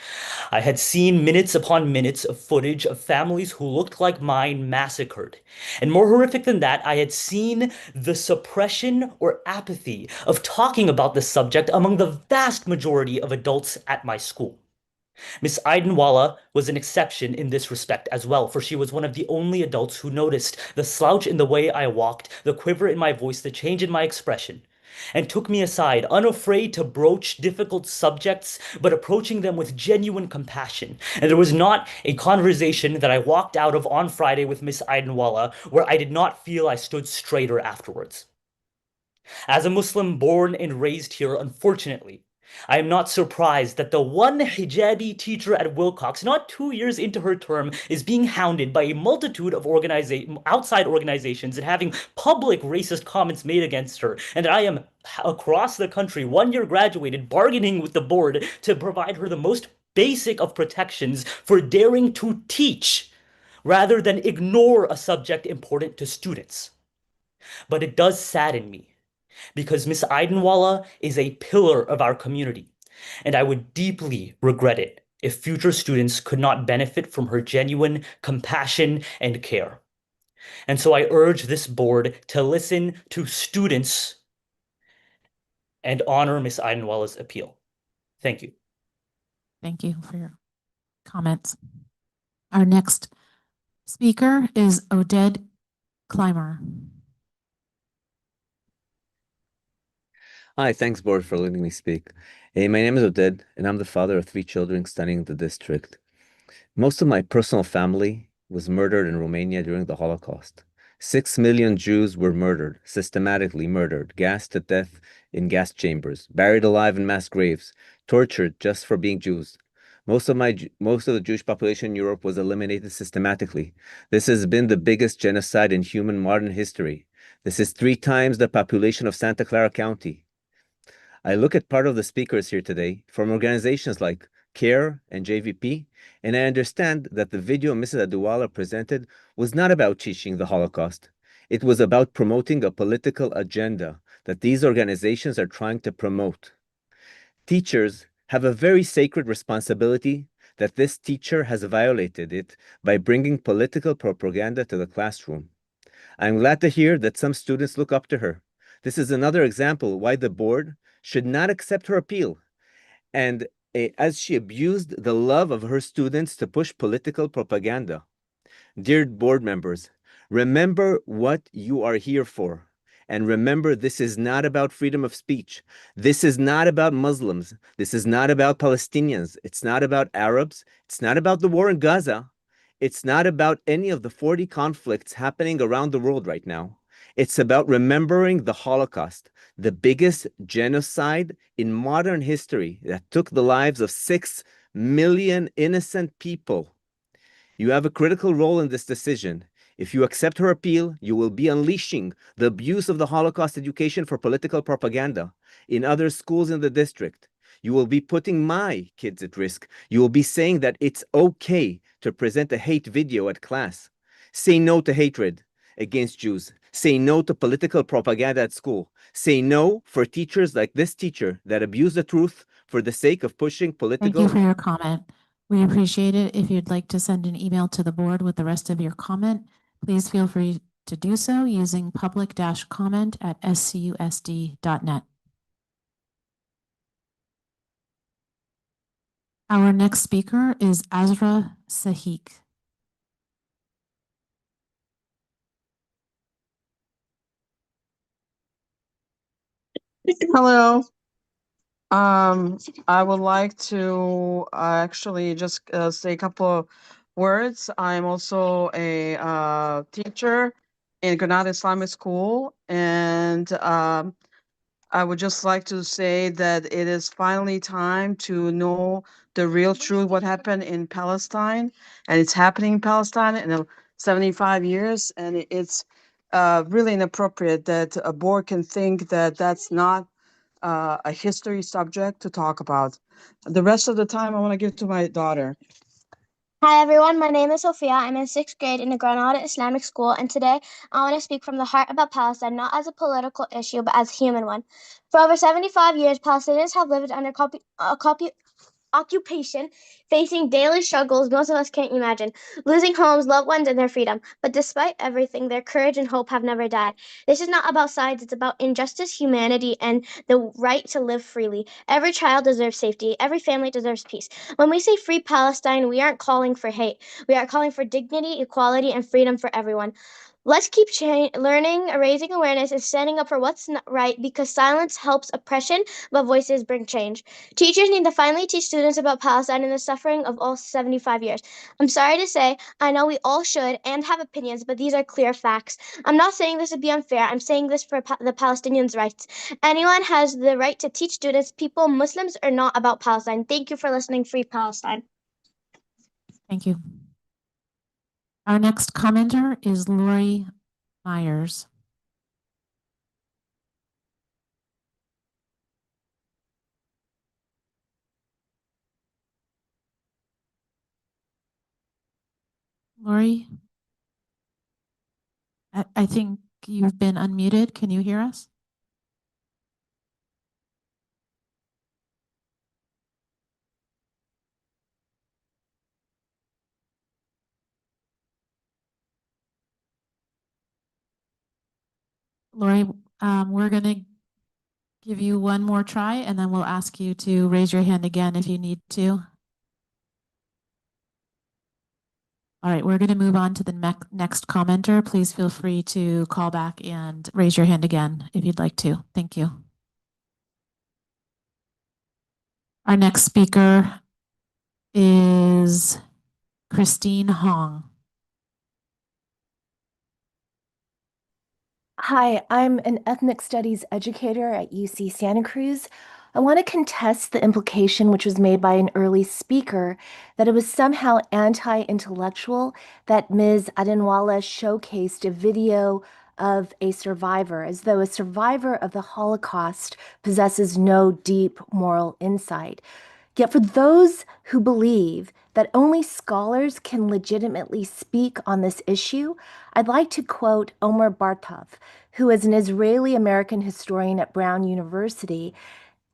I had seen minutes upon minutes of footage of families who looked like mine massacred. And more horrific than that, I had seen the suppression or apathy of talking about the subject among the vast majority of adults at my school. Ms. Adenwala was an exception in this respect as well, for she was one of the only adults who noticed the slouch in the way I walked, the quiver in my voice, the change in my expression, and took me aside, unafraid to broach difficult subjects, but approaching them with genuine compassion. And there was not a conversation that I walked out of on Friday with Ms. Adenwala where I did not feel I stood straighter afterwards. As a Muslim born and raised here, unfortunately, I am not surprised that the one hijabi teacher at Wilcox, not 2 years into her term, is being hounded by a multitude of outside organizations and having public racist comments made against her, and I am across the country, 1 year graduated, bargaining with the board to provide her the most basic of protections for daring to teach rather than ignore a subject important to students. But it does sadden me, because Ms. Adenwala is a pillar of our community, and I would deeply regret it if future students could not benefit from her genuine compassion and care. And so I urge this board to listen to students and honor Ms. Adenwala's appeal. Thank you. Thank you for your comments. Our next speaker is Oded Clymer. Hi, thanks, board, for letting me speak. Hey, my name is Oded, and I'm the father of 3 children studying in the district. Most of my personal family was murdered in Romania during the Holocaust. 6 million Jews were murdered, systematically murdered, gassed to death in gas chambers, buried alive in mass graves, tortured just for being Jews. Most of the Jewish population in Europe was eliminated systematically. This has been the biggest genocide in human modern history. This is 3 times the population of Santa Clara County. I look at part of the speakers here today from organizations like CARE and JVP, and I understand that the video Mrs. Adewale presented was not about teaching the Holocaust. It was about promoting a political agenda that these organizations are trying to promote. Teachers have a very sacred responsibility that this teacher has violated it by bringing political propaganda to the classroom. I'm glad to hear that some students look up to her. This is another example why the board should not accept her appeal. And as she abused the love of her students to push political propaganda. Dear board members, remember what you are here for. And remember, this is not about freedom of speech. This is not about Muslims. This is not about Palestinians. It's not about Arabs. It's not about the war in Gaza. It's not about any of the 40 conflicts happening around the world right now. It's about remembering the Holocaust, the biggest genocide in modern history that took the lives of 6 million innocent people. You have a critical role in this decision. If you accept her appeal, you will be unleashing the abuse of the Holocaust education for political propaganda in other schools in the district. You will be putting my kids at risk. You will be saying that it's okay to present a hate video at class. Say no to hatred against Jews. Say no to political propaganda at school. Say no for teachers like this teacher that abuse the truth for the sake of pushing Thank political. you for your comment. We appreciate it. If you'd like to send an email to the board with the rest of your comment, please feel free to do so using public-comment@scusd.net. Our next speaker is Azra Sahik. Hello. I would like to actually just say a couple of words. I'm also a teacher in Granada Islamic School, and I would just like to say that it is finally time to know the real truth, what happened in Palestine, and it's happening in Palestine in 75 years, and it's really inappropriate that a board can think that that's not a history subject to talk about. The rest of the time, I want to give to my daughter. Hi everyone, my name is Sophia. I'm in 6th grade in the Granada Islamic School, and today I want to speak from the heart about Palestine, not as a political issue, but as a human one. For over 75 years, Palestinians have lived under occupation, facing daily struggles most of us can't imagine, losing homes, loved ones, and their freedom. But despite everything, their courage and hope have never died. This is not about sides, it's about injustice, humanity, and the right to live freely. Every child deserves safety, every family deserves peace. When we say free Palestine, we aren't calling for hate. We are calling for dignity, equality, and freedom for everyone. Let's keep learning, raising awareness, and standing up for what's right, because silence helps oppression, but voices bring change. Teachers need to finally teach students about Palestine and the suffering of all 75 years. I'm sorry to say, I know we all should and have opinions, but these are clear facts. I'm not saying this to be unfair. I'm saying this for the Palestinians' rights. Anyone has the right to teach students, people, Muslims, or not, about Palestine. Thank you for listening. Free Palestine. Thank you. Our next commenter is Lori Myers. Lori? I think you've been unmuted. Can you hear us? Lori, we're going to give you one more try, and then we'll ask you to raise your hand again if you need to. All right, we're going to move on to the next commenter. Please feel free to call back and raise your hand again if you'd like to. Thank you. Our next speaker is Christine Hong. Hi, I'm an ethnic studies educator at UC Santa Cruz. I want to contest the implication which was made by an early speaker that it was somehow anti-intellectual that Ms. Adenwala showcased a video of a survivor, as though a survivor of the Holocaust possesses no deep moral insight. Yet for those who believe that only scholars can legitimately speak on this issue, I'd like to quote Omer Bartov, who is an Israeli-American historian at Brown University.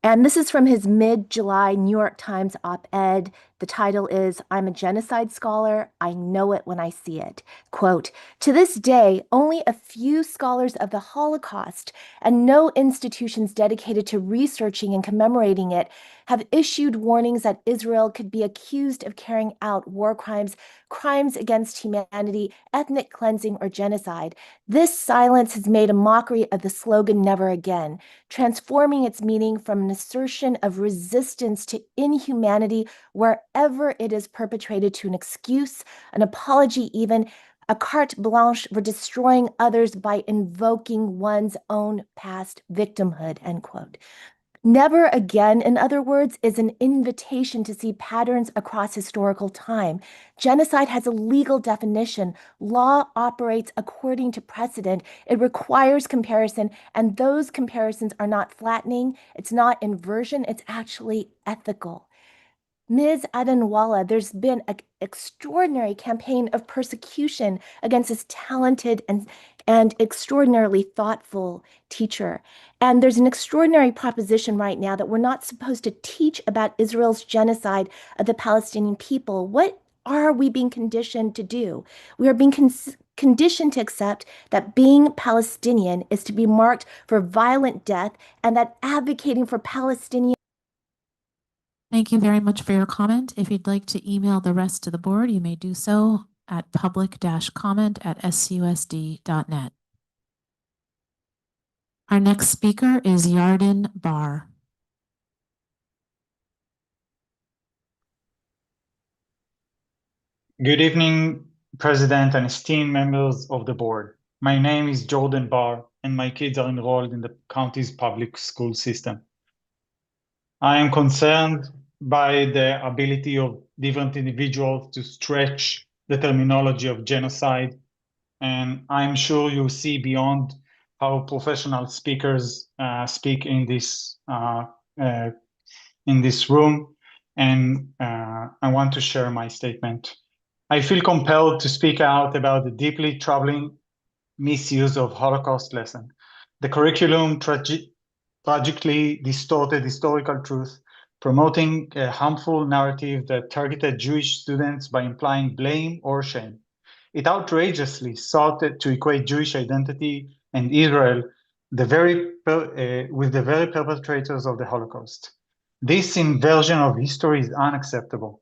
And this is from his mid-July New York Times op-ed. The title is, "I'm a genocide scholar. I know it when I see it." Quote, "To this day, only a few scholars of the Holocaust and no institutions dedicated to researching and commemorating it have issued warnings that Israel could be accused of carrying out war crimes, crimes against humanity, ethnic cleansing, or genocide. This silence has made a mockery of the slogan 'Never Again,' transforming its meaning from an assertion of resistance to inhumanity wherever it is perpetrated to an excuse, an apology even, a carte blanche for destroying others by invoking one's own past victimhood," end quote. Never again, in other words, is an invitation to see patterns across historical time. Genocide has a legal definition. Law operates according to precedent. It requires comparison, and those comparisons are not flattening. It's not inversion. It's actually ethical. Ms. Adenwala, there's been an extraordinary campaign of persecution against this talented and extraordinarily thoughtful teacher. And there's an extraordinary proposition right now that we're not supposed to teach about Israel's genocide of the Palestinian people. What are we being conditioned to do? We are being conditioned to accept that being Palestinian is to be marked for violent death, and that advocating for Palestinian. Thank you very much for your comment. If you'd like to email the rest of the board, you may do so at public-comment@susd.net. Our next speaker is Yarden Bar. Good evening, President and esteemed members of the board. My name is Jordan Barr, and my kids are enrolled in the county's public school system. I am concerned by the ability of different individuals to stretch the terminology of genocide, and I'm sure you see beyond how professional speakers speak in this room, and I want to share my statement. I feel compelled to speak out about the deeply troubling misuse of Holocaust lesson. The curriculum tragically distorted historical truth, promoting a harmful narrative that targeted Jewish students by implying blame or shame. It outrageously sought to equate Jewish identity and Israel with the very perpetrators of the Holocaust. This inversion of history is unacceptable.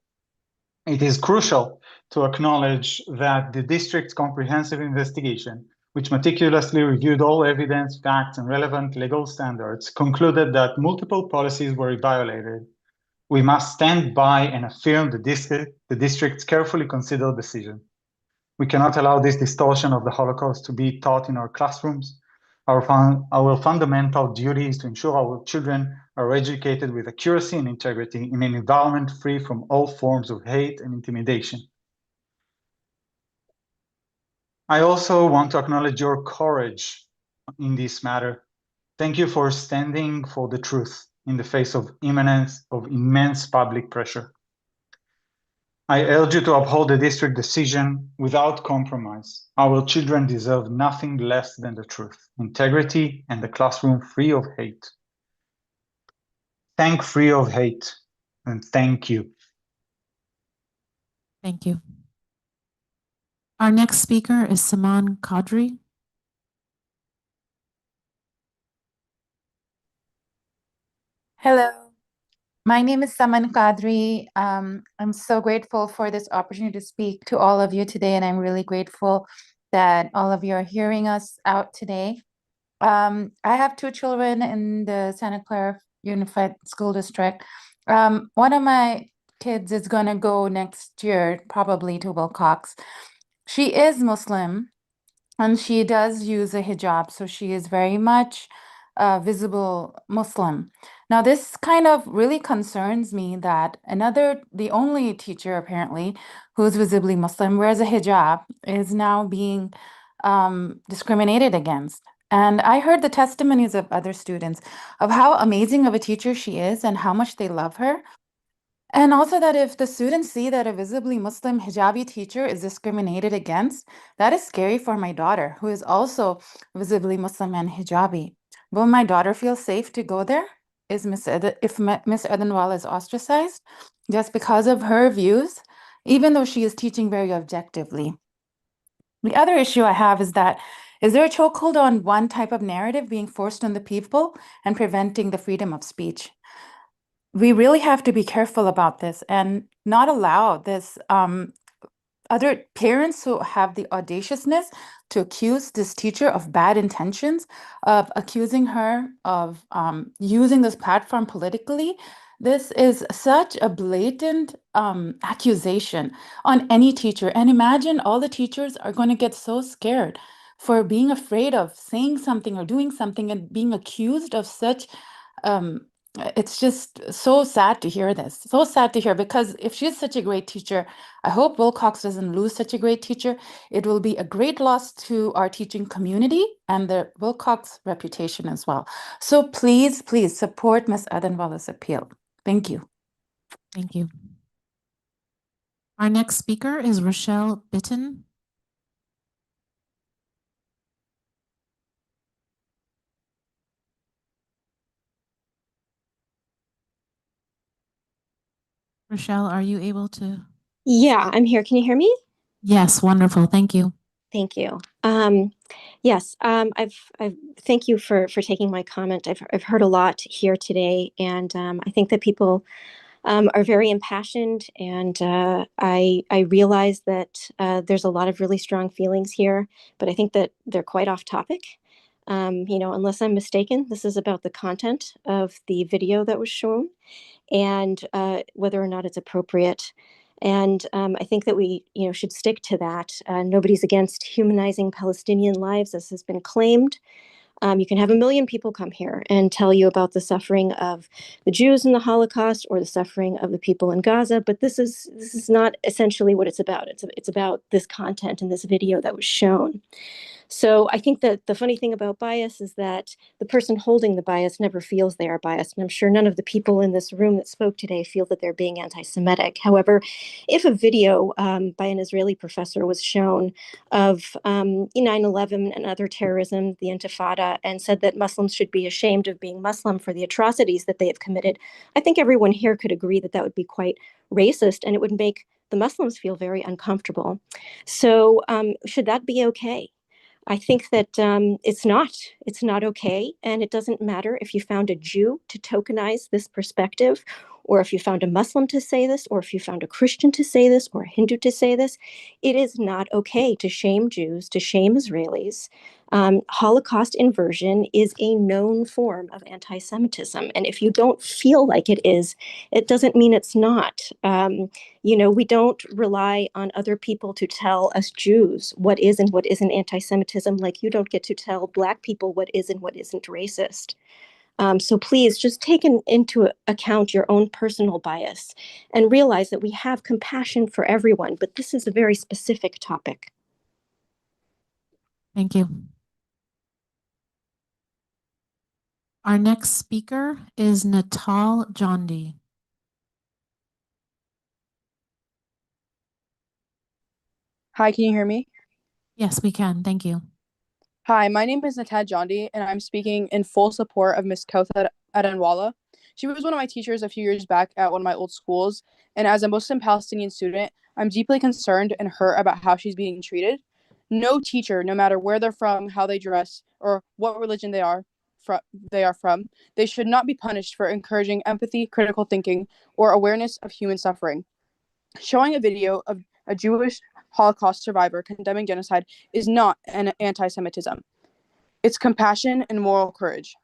It is crucial to acknowledge that the district's comprehensive investigation, which meticulously reviewed all evidence, facts, and relevant legal standards, concluded that multiple policies were violated. We must stand by and affirm the district's carefully considered decision. We cannot allow this distortion of the Holocaust to be taught in our classrooms. Our fundamental duty is to ensure our children are educated with accuracy and integrity in an environment free from all forms of hate and intimidation. I also want to acknowledge your courage in this matter. Thank you for standing for the truth in the face of immense public pressure. I urge you to uphold the district decision without compromise. Our children deserve nothing less than the truth, integrity, and a classroom free of hate. Thank free of hate, and thank you. Thank you. Our next speaker is Saman Qadri. Hello, my name is Saman Qadri. I'm so grateful for this opportunity to speak to all of you today, and I'm really grateful that all of you are hearing us out today. I have two children in the Santa Clara Unified School District. One of my kids is gonna go next year, probably to Wilcox. She is Muslim and she does use a hijab, so she is very much visible Muslim. Now, this kind of really concerns me that the only teacher apparently who's visibly Muslim wears a hijab is now being discriminated against. And I heard the testimonies of other students of how amazing of a teacher she is and how much they love her. And also that if the students see that a visibly Muslim hijabi teacher is discriminated against, that is scary for my daughter, who is also visibly Muslim and hijabi. Will my daughter feel safe to go there? If Miss Adanwala is ostracized just because of her views, even though she is teaching very objectively? The other issue I have is that, is there a chokehold on one type of narrative being forced on the people and preventing the freedom of speech? We really have to be careful about this and not allow this other parents who have the audaciousness to accuse this teacher of bad intentions, of accusing her of using this platform politically. This is such a blatant accusation on any teacher. And imagine all the teachers are going to get so scared for being afraid of saying something or doing something and being accused of such it's just so sad to hear this. So sad to hear, because if she's such a great teacher, I hope Wilcox doesn't lose such a great teacher. It will be a great loss to our teaching community and the Wilcox reputation as well. So please, please support Ms. Adanwala's appeal. Thank you. Thank you. Our next speaker is Rochelle Bitton. Rochelle, are you able to? Yeah, I'm here. Can you hear me? Yes, wonderful. Thank you. Thank you. Yes, I've thank you for taking my comment. I've heard a lot here today, and I think that people are very impassioned, and I realize that there's a lot of really strong feelings here, but I think that they're quite off topic. Unless I'm mistaken, this is about the content of the video that was shown and whether or not it's appropriate. And I think that we, should stick to that. Nobody's against humanizing Palestinian lives, as has been claimed. You can have 1 million people come here and tell you about the suffering of the Jews in the Holocaust or the suffering of the people in Gaza, but this is not essentially what it's about. It's about this content and this video that was shown. So I think that the funny thing about bias is that the person holding the bias never feels they are biased. And I'm sure none of the people in this room that spoke today feel that they're being anti-Semitic. However, if a video by an Israeli professor was shown of 9/11 and other terrorism, the Intifada, and said that Muslims should be ashamed of being Muslim for the atrocities that they have committed, I think everyone here could agree that that would be quite racist and it would make the Muslims feel very uncomfortable. So should that be okay? I think that it's not okay. And it doesn't matter if you found a Jew to tokenize this perspective, or if you found a Muslim to say this, or if you found a Christian to say this, or a Hindu to say this. It is not okay to shame Jews, to shame Israelis. Holocaust inversion is a known form of anti-Semitism. And if you don't feel like it is, it doesn't mean it's not. We don't rely on other people to tell us Jews what is and what isn't anti-Semitism, like you don't get to tell Black people what is and what isn't racist. So please just take into account your own personal bias and realize that we have compassion for everyone, but this is a very specific topic. Thank you. Our next speaker is Natal Jondi. Hi, can you hear me? Yes, we can. Thank you. Hi, my name is Natal Jondi, and I'm speaking in full support of Ms. Kauthar Adanwala. She was one of my teachers a few years back at one of my old schools, and as a Muslim Palestinian student, I'm deeply concerned and hurt about how she's being treated. No teacher, no matter where they're from, how they dress, or what religion they are from, they should not be punished for encouraging empathy, critical thinking, or awareness of human suffering. Showing a video of a Jewish Holocaust survivor condemning genocide is not an anti-Semitism. It's compassion and moral courage.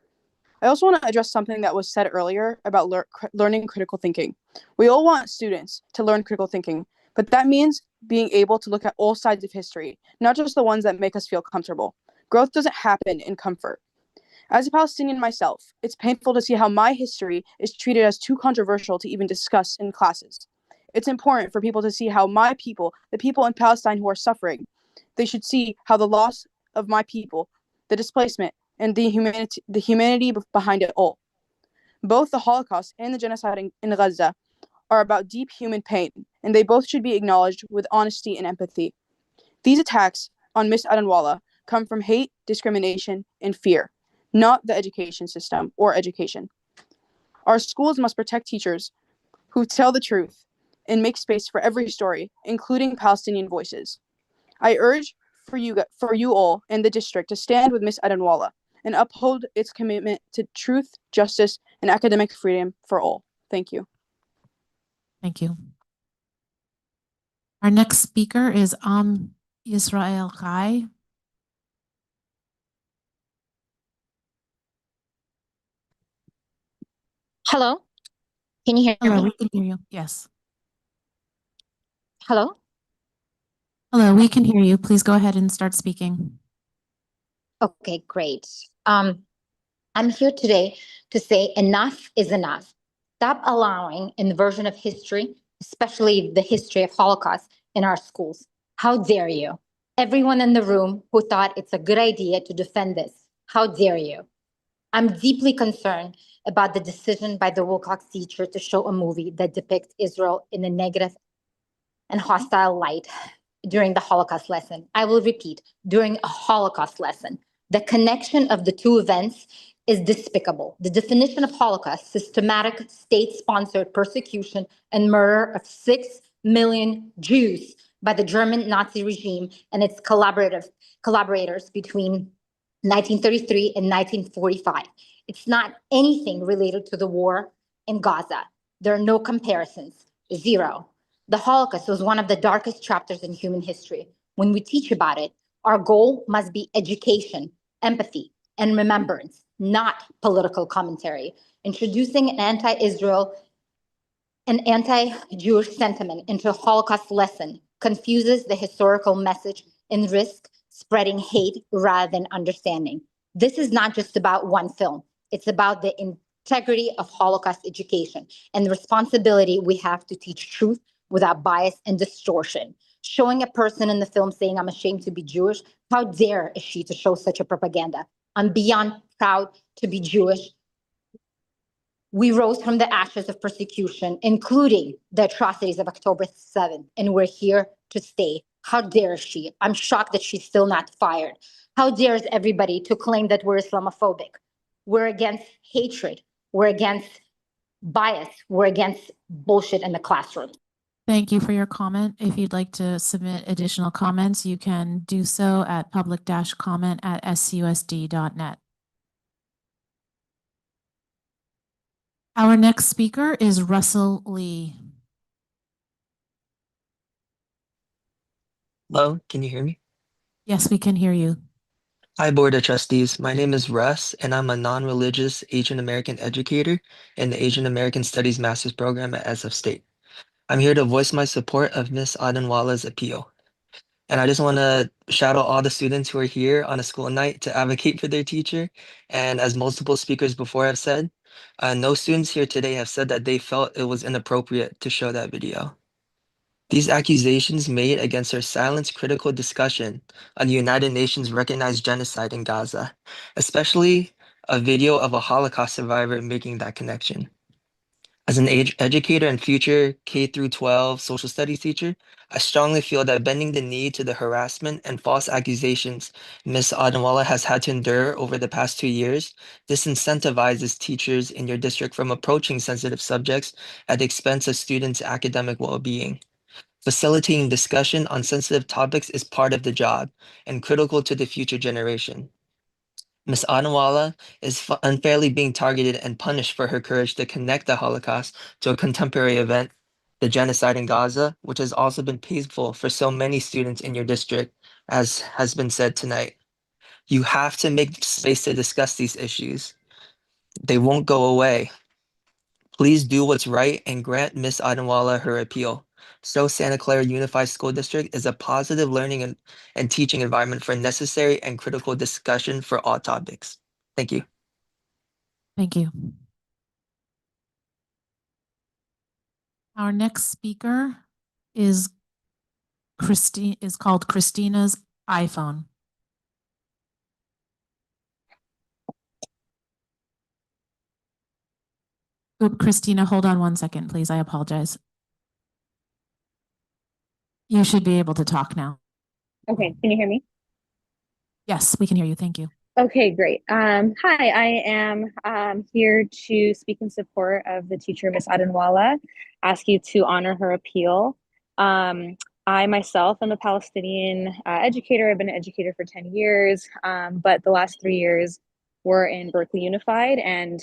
I also want to address something that was said earlier about learning critical thinking. We all want students to learn critical thinking, but that means being able to look at all sides of history, not just the ones that make us feel comfortable. Growth doesn't happen in comfort. As a Palestinian myself, it's painful to see how my history is treated as too controversial to even discuss in classes. It's important for people to see how my people, the people in Palestine who are suffering, they should see how the loss of my people, the displacement, and the humanity behind it all. Both the Holocaust and the genocide in Gaza are about deep human pain, and they both should be acknowledged with honesty and empathy. These attacks on Miss Adanwallah come from hate, discrimination, and fear, not the education system or education. Our schools must protect teachers who tell the truth and make space for every story, including Palestinian voices. I urge for you all and the district to stand with Miss Adanwallah and uphold its commitment to truth, justice, and academic freedom for all. Thank you. Thank you. Our next speaker is Israel Chai. Hello, can you hear Hello, me? we can hear you. Yes. Hello? Hello, we can hear you. Please go ahead and start speaking. Okay, great. I'm here today to say enough is enough. Stop allowing inversion of history, especially the history of Holocaust, in our schools. How dare you? Everyone in the room who thought it's a good idea to defend this, how dare you? I'm deeply concerned about the decision by the Wilcox teacher to show a movie that depicts Israel in a negative and hostile light during the Holocaust lesson. I will repeat, during a Holocaust lesson. The connection of the two events is despicable. The definition of Holocaust, systematic state-sponsored persecution and murder of 6 million Jews by the German Nazi regime and its collaborators between 1933 and 1945. It's not anything related to the war in Gaza. There are no comparisons, zero. The Holocaust was one of the darkest chapters in human history. When we teach about it, our goal must be education, empathy, and remembrance, not political commentary. Introducing an anti-Israel and anti-Jewish sentiment into a Holocaust lesson confuses the historical message and risks spreading hate rather than understanding. This is not just about one film. It's about the integrity of Holocaust education and the responsibility we have to teach truth without bias and distortion. Showing a person in the film saying, "I'm ashamed to be Jewish," how dare is she to show such a propaganda? I'm beyond proud to be Jewish. We rose from the ashes of persecution, including the atrocities of October 7th, and we're here to stay. How dare she? I'm shocked that she's still not fired. How dares everybody to claim that we're Islamophobic? We're against hatred. We're against bias. We're against bullshit in the classroom. Thank you for your comment. If you'd like to submit additional comments, you can do so at public-comment@susd.net. Our next speaker is Russell Lee. Hello, can you hear me? Yes, we can hear you. Hi, Board of Trustees. My name is Russ, and I'm a non-religious Asian American educator in the Asian American Studies Master's Program at SF State. I'm here to voice my support of Ms. Adanwallah's appeal. And I just want to shout out all the students who are here on a school night to advocate for their teacher. And as multiple speakers before have said, no students here today have said that they felt it was inappropriate to show that video. These accusations made against her silence critical discussion on the United Nations recognized genocide in Gaza, especially a video of a Holocaust survivor making that connection. As an educator and future K-12 social studies teacher, I strongly feel that bending the knee to the harassment and false accusations Ms. Adanwallah has had to endure over the past 2 years disincentivizes teachers in your district from approaching sensitive subjects at the expense of students' academic well-being. Facilitating discussion on sensitive topics is part of the job and critical to the future generation. Ms. Adanwallah is unfairly being targeted and punished for her courage to connect the Holocaust to a contemporary event, the genocide in Gaza, which has also been painful for so many students in your district, as has been said tonight. You have to make space to discuss these issues. They won't go away. Please do what's right and grant Miss Adenwala her appeal. So Santa Clara Unified School District is a positive learning and teaching environment for necessary and critical discussion for all topics. Thank you. Thank you. Our next speaker is called Christina's iPhone. Oop, Christina, hold on one second, please. I apologize. You should be able to talk now. Okay, can you hear me? Yes, we can hear you. Thank you. Okay, great. Hi, I am here to speak in support of the teacher, Miss Adenwala, ask you to honor her appeal. I myself am a Palestinian educator. I've been an educator for 10 years, but the last 3 years were in Berkeley Unified. And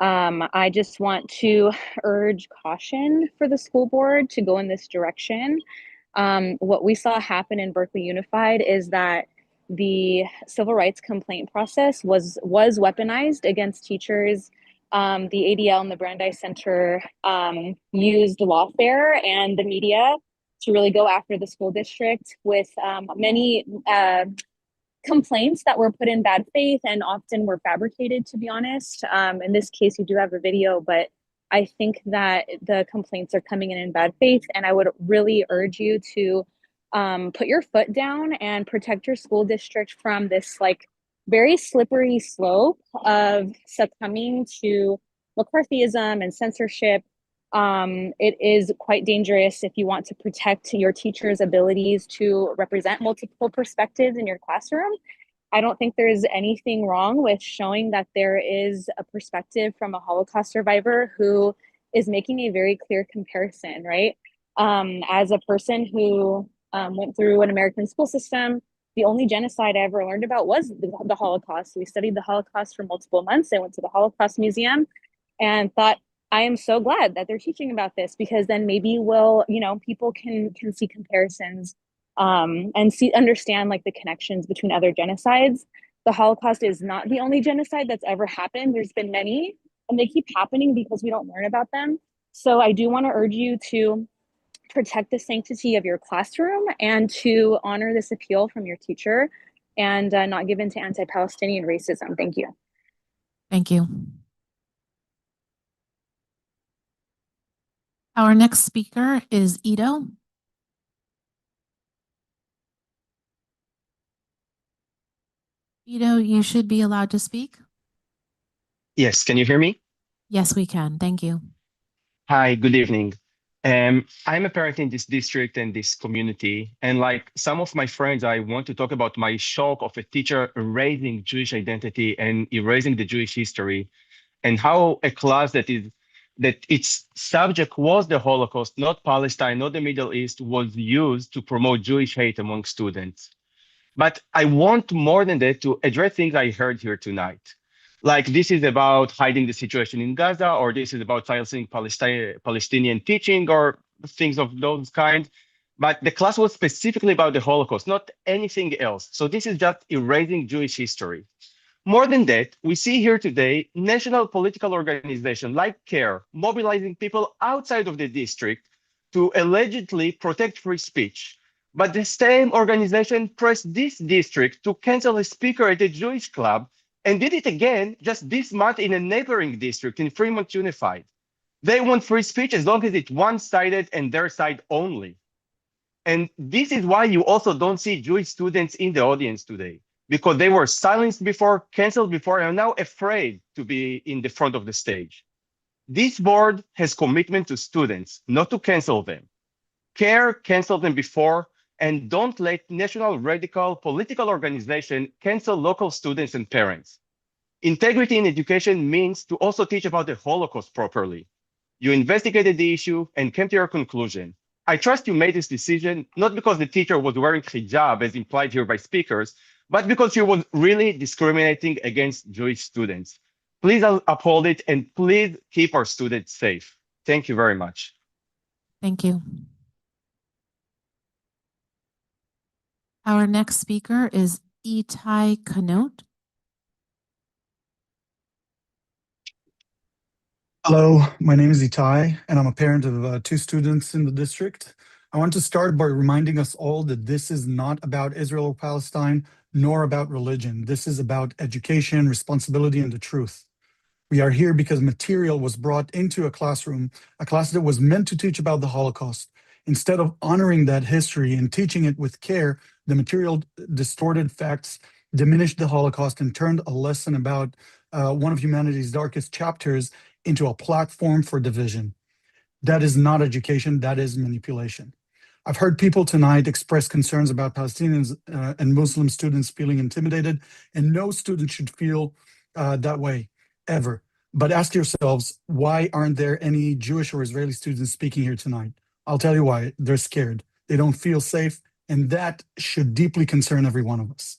I just want to urge caution for the school board to go in this direction. What we saw happen in Berkeley Unified is that the civil rights complaint process was weaponized against teachers. The ADL and the Brandeis Center used lawfare and the media to really go after the school district with many complaints that were put in bad faith and often were fabricated, to be honest. In this case, you do have a video, but I think that the complaints are coming in bad faith, and I would really urge you to put your foot down and protect your school district from this like very slippery slope of succumbing to McCarthyism and censorship. It is quite dangerous if you want to protect your teachers' abilities to represent multiple perspectives in your classroom. I don't think there's anything wrong with showing that there is a perspective from a Holocaust survivor who is making a very clear comparison, right? As a person who went through an American school system, the only genocide I ever learned about was the Holocaust. We studied the Holocaust for multiple months. I went to the Holocaust Museum and thought, I am so glad that they're teaching about this, because then maybe people can see comparisons and understand like the connections between other genocides. The Holocaust is not the only genocide that's ever happened. There's been many, and they keep happening because we don't learn about them. So I do want to urge you to protect the sanctity of your classroom and to honor this appeal from your teacher and not give in to anti-Palestinian racism. Thank you. Thank you. Our next speaker is Ito. Ito, you should be allowed to speak. Yes, can you hear me? Yes, we can. Thank you. Hi, good evening. I'm a parent in this district and this community, and like some of my friends, I want to talk about my shock of a teacher erasing Jewish identity and erasing the Jewish history, and how a class that its subject was the Holocaust, not Palestine, not the Middle East, was used to promote Jewish hate among students. But I want more than that to address things I heard here tonight. Like this is about hiding the situation in Gaza, or this is about silencing Palestinian teaching, or things of those kind. But the class was specifically about the Holocaust, not anything else. So this is just erasing Jewish history. More than that, we see here today national political organizations like CARE mobilizing people outside of the district to allegedly protect free speech. But the same organization pressed this district to cancel a speaker at a Jewish club and did it again just this month in a neighboring district in Fremont Unified. They want free speech as long as it's one-sided and their side only. And this is why you also don't see Jewish students in the audience today, because they were silenced before, canceled before, and are now afraid to be in the front of the stage. This board has commitment to students, not to cancel them. CARE canceled them before, and don't let national radical political organization cancel local students and parents. Integrity in education means to also teach about the Holocaust properly. You investigated the issue and came to your conclusion. I trust you made this decision, not because the teacher was wearing hijab as implied here by speakers, but because she was really discriminating against Jewish students. Please uphold it, and please keep our students safe. Thank you very much. Thank you. Our next speaker is Itai Kanot. Hello, my name is Itai, and I'm a parent of 2 students in the district. I want to start by reminding us all that this is not about Israel or Palestine, nor about religion. This is about education, responsibility, and the truth. We are here because material was brought into a classroom, a class that was meant to teach about the Holocaust. Instead of honoring that history and teaching it with care, the material distorted facts, diminished the Holocaust, and turned a lesson about one of humanity's darkest chapters into a platform for division. That is not education, that is manipulation. I've heard people tonight express concerns about Palestinians and Muslim students feeling intimidated, and no student should feel that way, ever. But ask yourselves, why aren't there any Jewish or Israeli students speaking here tonight? I'll tell you why. They're scared. They don't feel safe, and that should deeply concern every one of us.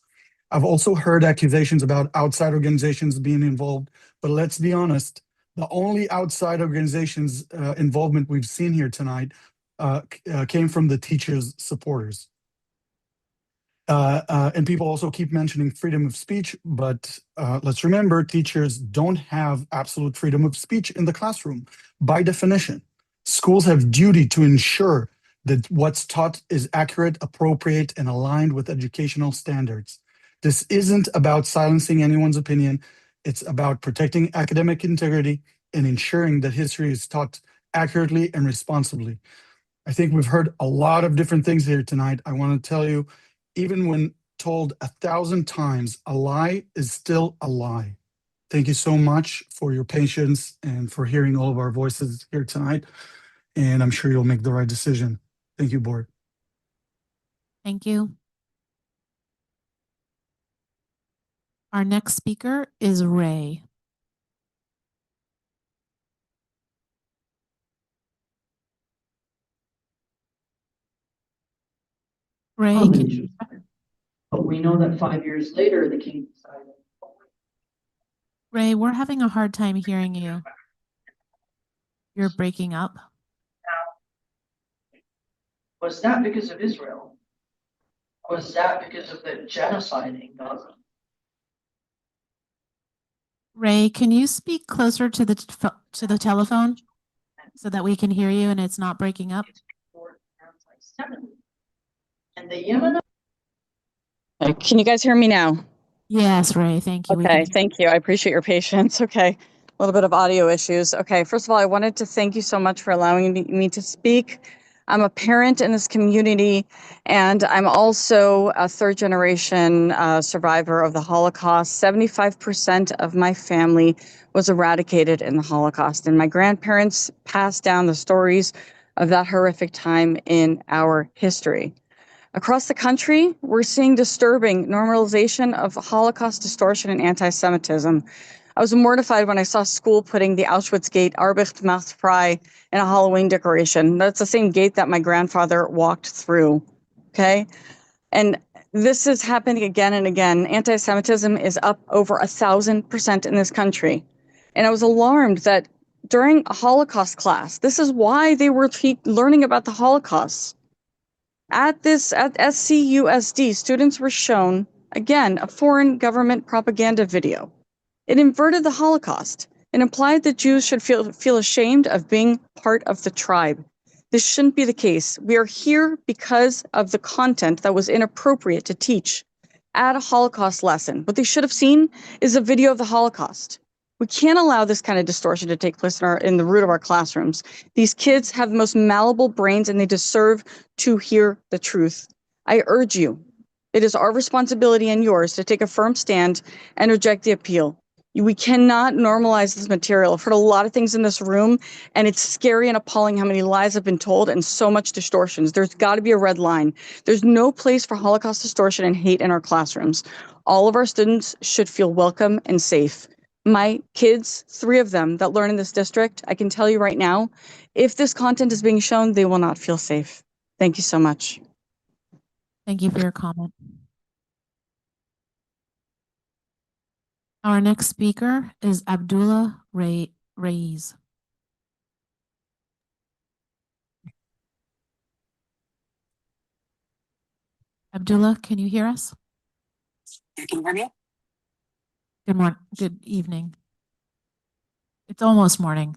I've also heard accusations about outside organizations being involved, but let's be honest, the only outside organizations involvement we've seen here tonight came from the teachers' supporters. And people also keep mentioning freedom of speech, but let's remember, teachers don't have absolute freedom of speech in the classroom. By definition, schools have duty to ensure that what's taught is accurate, appropriate, and aligned with educational standards. This isn't about silencing anyone's opinion. It's about protecting academic integrity and ensuring that history is taught accurately and responsibly. I think we've heard a lot of different things here tonight. I want to tell you, even when told 1,000 times, a lie is still a lie. Thank you so much for your patience and for hearing all of our voices here tonight. And I'm sure you'll make the right decision. Thank you, board. Thank you. Our next speaker is Ray. Ray, can you? But we know that 5 years later, the king decided. Ray, we're having a hard time hearing you. You're breaking up. Was that because of Israel? Was that because of the genocide in Gaza? Ray, can you speak closer to the telephone so that we can hear you and it's not breaking up? And the Yemen. Can you guys hear me now? Yes, Ray, thank you. Okay, thank you. I appreciate your patience. Okay, a little bit of audio issues. Okay, first of all, I wanted to thank you so much for allowing me to speak. I'm a parent in this community, and I'm also a 3rd-generation survivor of the Holocaust. 75% of my family was eradicated in the Holocaust, and my grandparents passed down the stories of that horrific time in our history. Across the country, we're seeing disturbing normalization of Holocaust distortion and anti-Semitism. I was mortified when I saw school putting the Auschwitz gate, Arbeit macht frei, in a Halloween decoration. That's the same gate that my grandfather walked through, okay? And this is happening again and again. Anti-Semitism is up over 1,000% in this country. And I was alarmed that during a Holocaust class, this is why they were learning about the Holocaust. At SCUSD, students were shown, again, a foreign government propaganda video. It inverted the Holocaust and implied that Jews should feel ashamed of being part of the tribe. This shouldn't be the case. We are here because of the content that was inappropriate to teach at a Holocaust lesson. What they should have seen is a video of the Holocaust. We can't allow this kind of distortion to take place in the root of our classrooms. These kids have the most malleable brains and they deserve to hear the truth. I urge you, it is our responsibility and yours to take a firm stand and reject the appeal. We cannot normalize this material. I've heard a lot of things in this room, and it's scary and appalling how many lies have been told and so much distortions. There's got to be a red line. There's no place for Holocaust distortion and hate in our classrooms. All of our students should feel welcome and safe. My kids, 3 of them that learn in this district, I can tell you right now, if this content is being shown, they will not feel safe. Thank you so much. Thank you for your comment. Our next speaker is Abdullah Raiz. Abdullah, can you hear us? Can you hear me? Good morning. Good evening. It's almost morning.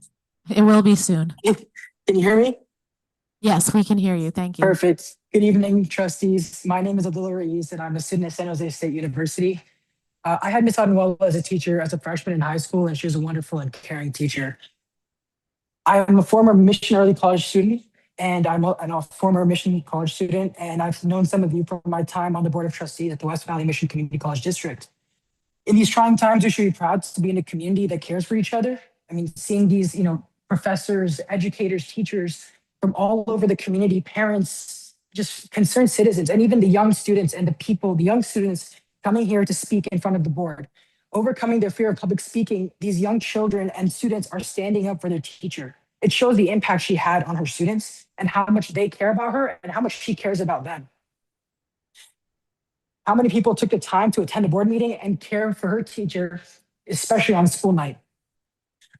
It will be soon. Can you hear me? Yes, we can hear you. Thank you. Perfect. Good evening, trustees. My name is Abdullah Raiz, and I'm a student at San Jose State University. I had Miss Adenwala as a teacher as a freshman in high school, and she was a wonderful and caring teacher. I'm a former Mission Early College student, and I'm a former Mission College student, and I've known some of you from my time on the Board of Trustees at the West Valley Mission Community College District. In these trying times, we should be proud to be in a community that cares for each other. I mean, seeing these, professors, educators, teachers from all over the community, parents, just concerned citizens, and even the young students and the young students coming here to speak in front of the board. Overcoming their fear of public speaking, these young children and students are standing up for their teacher. It shows the impact she had on her students and how much they care about her and how much she cares about them. How many people took the time to attend a board meeting and care for her teacher, especially on school night?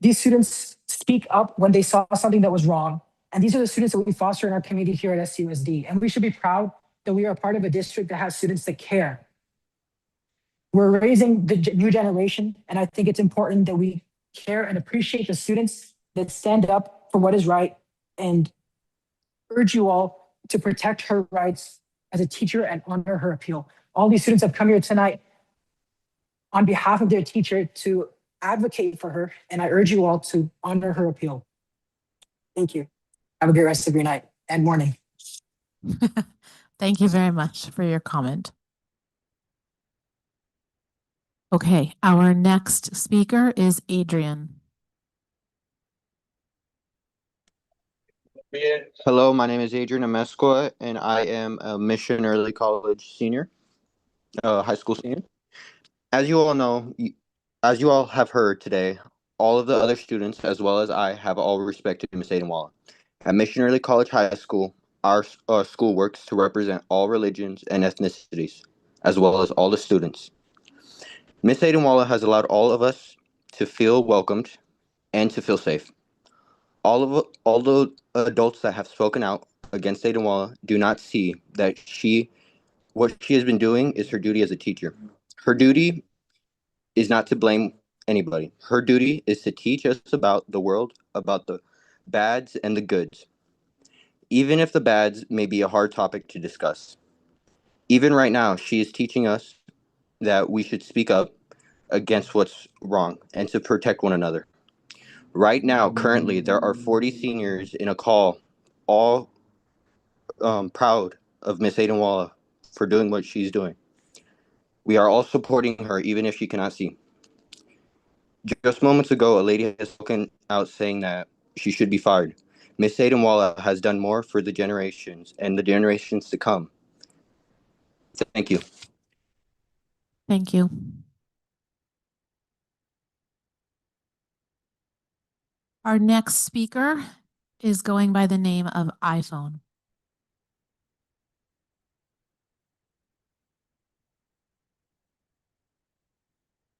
These students speak up when they saw something that was wrong. And these are the students that we foster in our community here at SUSD. And we should be proud that we are part of a district that has students that care. We're raising the new generation, and I think it's important that we care and appreciate the students that stand up for what is right and urge you all to protect her rights as a teacher and honor her appeal. All these students have come here tonight on behalf of their teacher to advocate for her, and I urge you all to honor her appeal. Thank you. Have a great rest of your night and morning. Thank you very much for your comment. Okay, our next speaker is Adrian. Hello, my name is Adrian Amesqua, and I am a Mission Early College senior, high school senior. As you all know, as you all have heard today, all of the other students, as well as I, have all respected Miss Adenwala. At Mission Early College High School, our school works to represent all religions and ethnicities, as well as all the students. Miss Adenwala has allowed all of us to feel welcomed and to feel safe. All the adults that have spoken out against Adenwala do not see that what she has been doing is her duty as a teacher. Her duty is not to blame anybody. Her duty is to teach us about the world, about the bads and the goods. Even if the bads may be a hard topic to discuss. Even right now, she is teaching us that we should speak up against what's wrong and to protect one another. Right now, currently, there are 40 seniors in a call, all proud of Miss Adenwala for doing what she's doing. We are all supporting her, even if she cannot see. Just moments ago, a lady has spoken out saying that she should be fired. Miss Adenwala has done more for the generations and the generations to come. Thank you. Thank you. Our next speaker is going by the name of iPhone.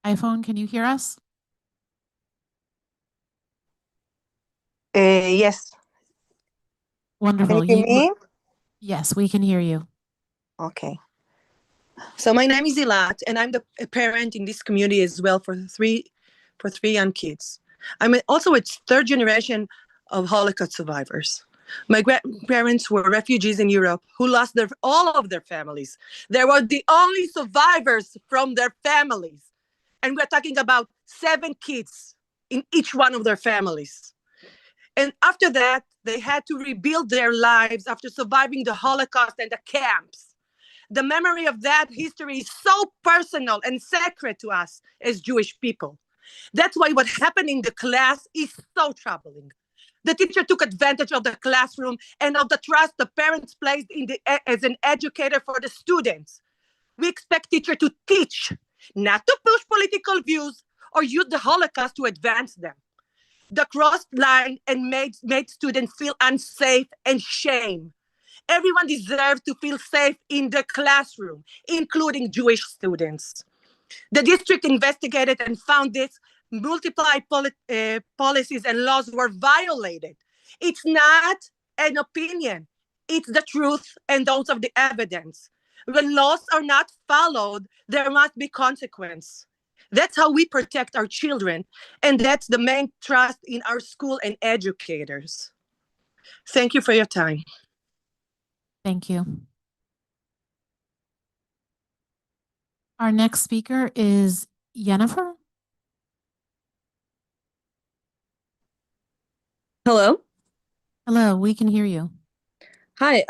iPhone, can you hear us? Yes. Wonderful. Can you hear me? Yes, we can hear you. Okay. So my name is Ilat, and I'm a parent in this community as well for three young kids. I'm also a third generation of Holocaust survivors. My grandparents were refugees in Europe who lost all of their families. They were the only survivors from their families. And we're talking about 7 kids in each one of their families. And after that, they had to rebuild their lives after surviving the Holocaust and the camps. The memory of that history is so personal and sacred to us as Jewish people. That's why what happened in the class is so troubling. The teacher took advantage of the classroom and of the trust the parents placed as an educator for the students. We expect teachers to teach, not to push political views or use the Holocaust to advance them. The crossed line and made students feel unsafe and shame. Everyone deserves to feel safe in the classroom, including Jewish students. The district investigated and found this multiple policies and laws were violated. It's not an opinion. It's the truth and those of the evidence. When laws are not followed, there must be consequence. That's how we protect our children. And that's the main trust in our school and educators. Thank you for your time. Thank you. Our next speaker is Jennifer. Hello. Hello, we can hear you. Hi.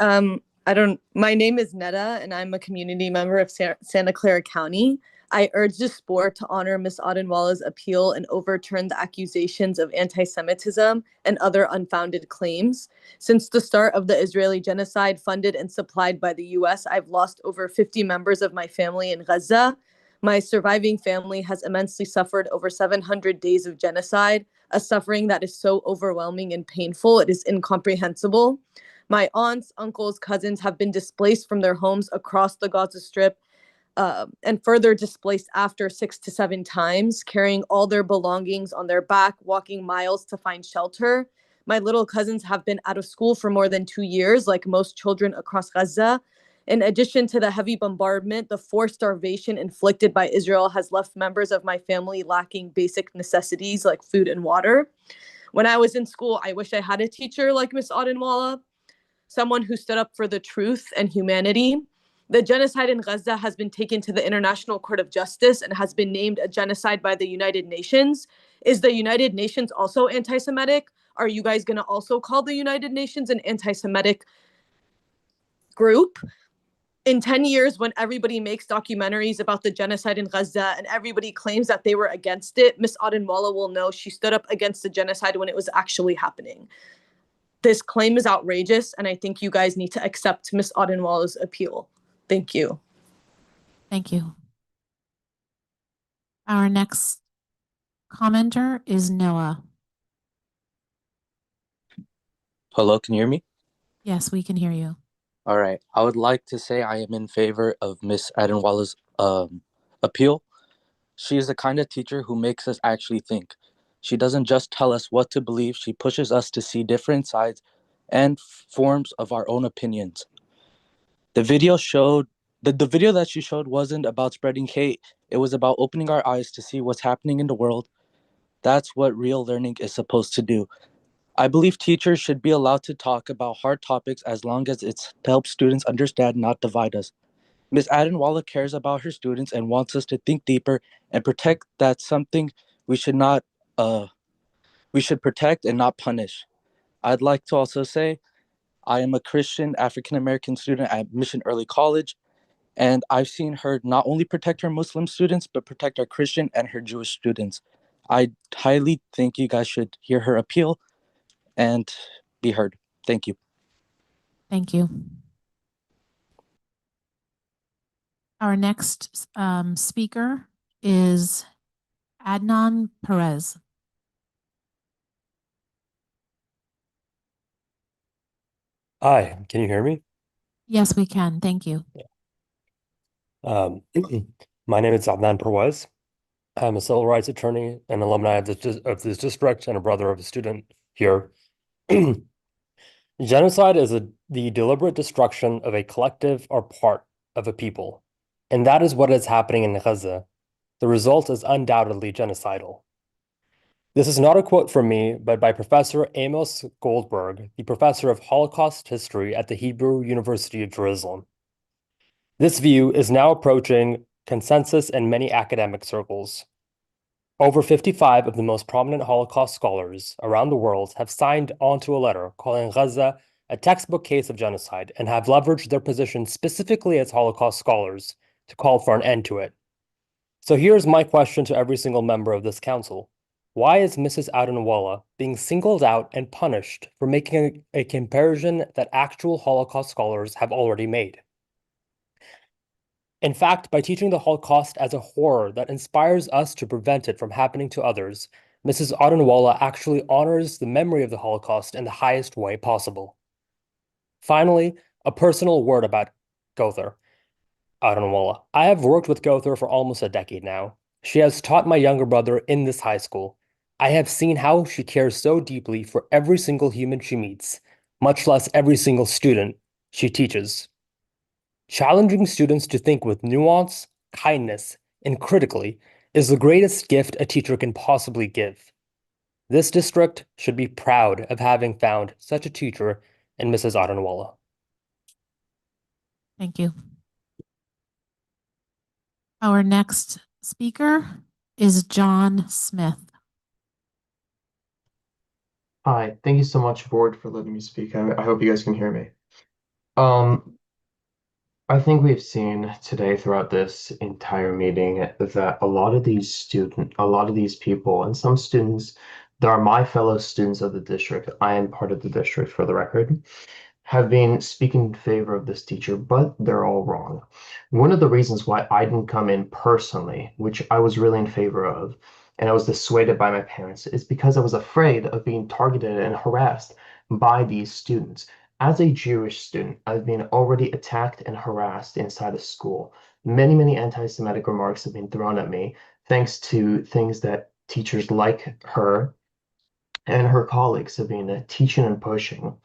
My name is Netta, and I'm a community member of Santa Clara County. I urge this board to honor Ms. Adenwalla's appeal and overturn the accusations of anti-Semitism and other unfounded claims. Since the start of the Israeli genocide funded and supplied by the US, I've lost over 50 members of my family in Gaza. My surviving family has immensely suffered over 700 days of genocide, a suffering that is so overwhelming and painful, it is incomprehensible. My aunts, uncles, cousins have been displaced from their homes across the Gaza Strip, and further displaced after 6 to 7 times, carrying all their belongings on their back, walking miles to find shelter. My little cousins have been out of school for more than 2 years, like most children across Gaza. In addition to the heavy bombardment, the forced starvation inflicted by Israel has left members of my family lacking basic necessities like food and water. When I was in school, I wish I had a teacher like Ms. Adenwalla, someone who stood up for the truth and humanity. The genocide in Gaza has been taken to the International Court of Justice and has been named a genocide by the United Nations. Is the United Nations also anti-Semitic? Are you guys going to also call the United Nations an anti-Semitic group? In 10 years, when everybody makes documentaries about the genocide in Gaza and everybody claims that they were against it, Ms. Adenwalla will know she stood up against the genocide when it was actually happening. This claim is outrageous, and I think you guys need to accept Ms. Adenwalla's appeal. Thank you. Thank you. Our next commenter is Noah. Hello, can you hear me? Yes, we can hear you. All right. I would like to say I am in favor of Miss Adenwalla's appeal. She is the kind of teacher who makes us actually think. She doesn't just tell us what to believe, she pushes us to see different sides and forms of our own opinions. The video that she showed wasn't about spreading hate. It was about opening our eyes to see what's happening in the world. That's what real learning is supposed to do. I believe teachers should be allowed to talk about hard topics as long as it's to help students understand, not divide us. Ms. Adenwalla cares about her students and wants us to think deeper and protect. That's something we should protect and not punish. I'd like to also say I am a Christian African-American student at Mission Early College, and I've seen her not only protect her Muslim students, but protect our Christian and her Jewish students. I highly think you guys should hear her appeal and be heard. Thank you. Thank you. Our next speaker is Adnan Perez. Hi, can you hear me? Yes, we can. Thank you. My name is Adnan Perwez. I'm a civil rights attorney and alumni of this district and a brother of a student here. Genocide is the deliberate destruction of a collective or part of a people, and that is what is happening in Gaza. The result is undoubtedly genocidal. This is not a quote from me, but by Professor Amos Goldberg, the professor of Holocaust history at the Hebrew University of Jerusalem. This view is now approaching consensus in many academic circles. Over 55 of the most prominent Holocaust scholars around the world have signed onto a letter calling Gaza a textbook case of genocide and have leveraged their position specifically as Holocaust scholars to call for an end to it. So here's my question to every single member of this council. Why is Mrs. Adenwalla being singled out and punished for making a comparison that actual Holocaust scholars have already made? In fact, by teaching the Holocaust as a horror that inspires us to prevent it from happening to others, Mrs. Adenwalla actually honors the memory of the Holocaust in the highest way possible. Finally, a personal word about Gother Adenwalla. I have worked with Gother for almost a decade now. She has taught my younger brother in this high school. I have seen how she cares so deeply for every single human she meets, much less every single student she teaches. Challenging students to think with nuance, kindness, and critically is the greatest gift a teacher can possibly give. This district should be proud of having found such a teacher in Mrs. Adanwala. Thank you. Our next speaker is John Smith. Hi, thank you so much, board, for letting me speak. I hope you guys can hear me. I think we've seen today throughout this entire meeting that a lot of these people and some students that are my fellow students of the district, I am part of the district for the record, have been speaking in favor of this teacher, but they're all wrong. One of the reasons why I didn't come in personally, which I was really in favor of, and I was dissuaded by my parents, is because I was afraid of being targeted and harassed by these students. As a Jewish student, I've been already attacked and harassed inside of school. Many anti-Semitic remarks have been thrown at me, thanks to things that teachers like her and her colleagues have been teaching and pushing.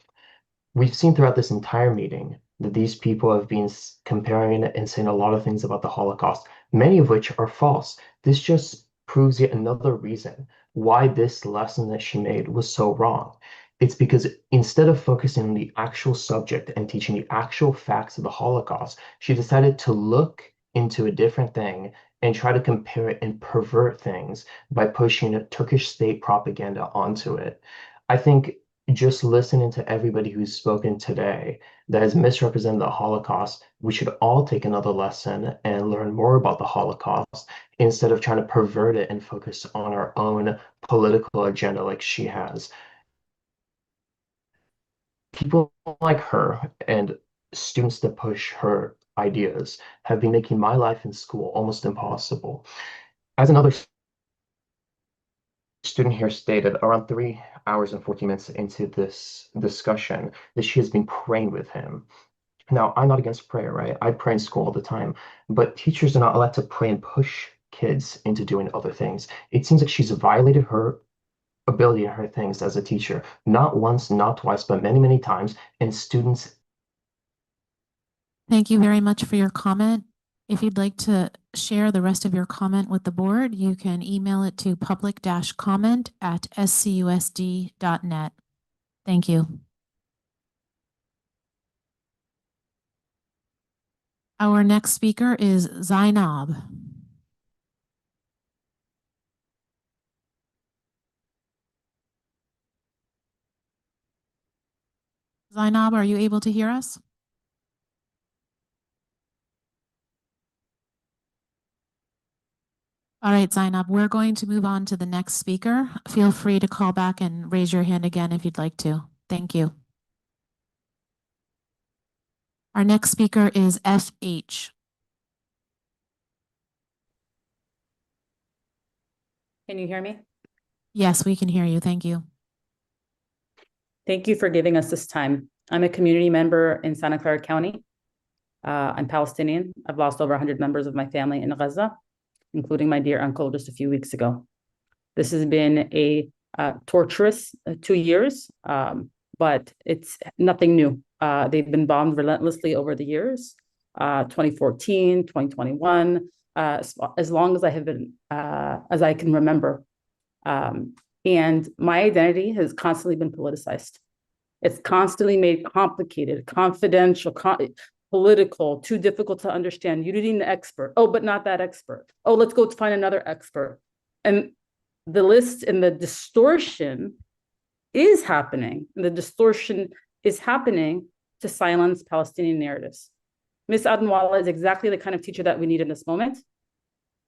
We've seen throughout this entire meeting that these people have been comparing and saying a lot of things about the Holocaust, many of which are false. This just proves yet another reason why this lesson that she made was so wrong. It's because instead of focusing on the actual subject and teaching the actual facts of the Holocaust, she decided to look into a different thing and try to compare it and pervert things by pushing a Turkish state propaganda onto it. I think just listening to everybody who's spoken today that has misrepresented the Holocaust, we should all take another lesson and learn more about the Holocaust instead of trying to pervert it and focus on our own political agenda like she has. People like her and students that push her ideas have been making my life in school almost impossible. As another student here stated, around 3 hours and 14 minutes into this discussion, that she has been praying with him. Now, I'm not against prayer, right? I pray in school all the time, but teachers are not allowed to pray and push kids into doing other things. It seems like she's violated her ability and her things as a teacher, not once, not twice, but many times, and students. Thank you very much for your comment. If you'd like to share the rest of your comment with the board, you can email it to public-comment@scusd.net. Thank you. Our next speaker is Zainab. Zainab, are you able to hear us? All right, Zainab, we're going to move on to the next speaker. Feel free to call back and raise your hand again if you'd like to. Thank you. Our next speaker is FH. Can you hear me? Yes, we can hear you. Thank you. Thank you for giving us this time. I'm a community member in Santa Clara County. I'm Palestinian. I've lost over 100 members of my family in Gaza, including my dear uncle just a few weeks ago. This has been a torturous 2 years, but it's nothing new. They've been bombed relentlessly over the years, 2014, 2021, as long as I have been, as I can remember. And my identity has constantly been politicized. It's constantly made complicated, confidential, political, too difficult to understand. You need an expert. Oh, but not that expert. Oh, let's go find another expert. And the list and the distortion is happening. The distortion is happening to silence Palestinian narratives. Ms. Adanwala is exactly the kind of teacher that we need in this moment.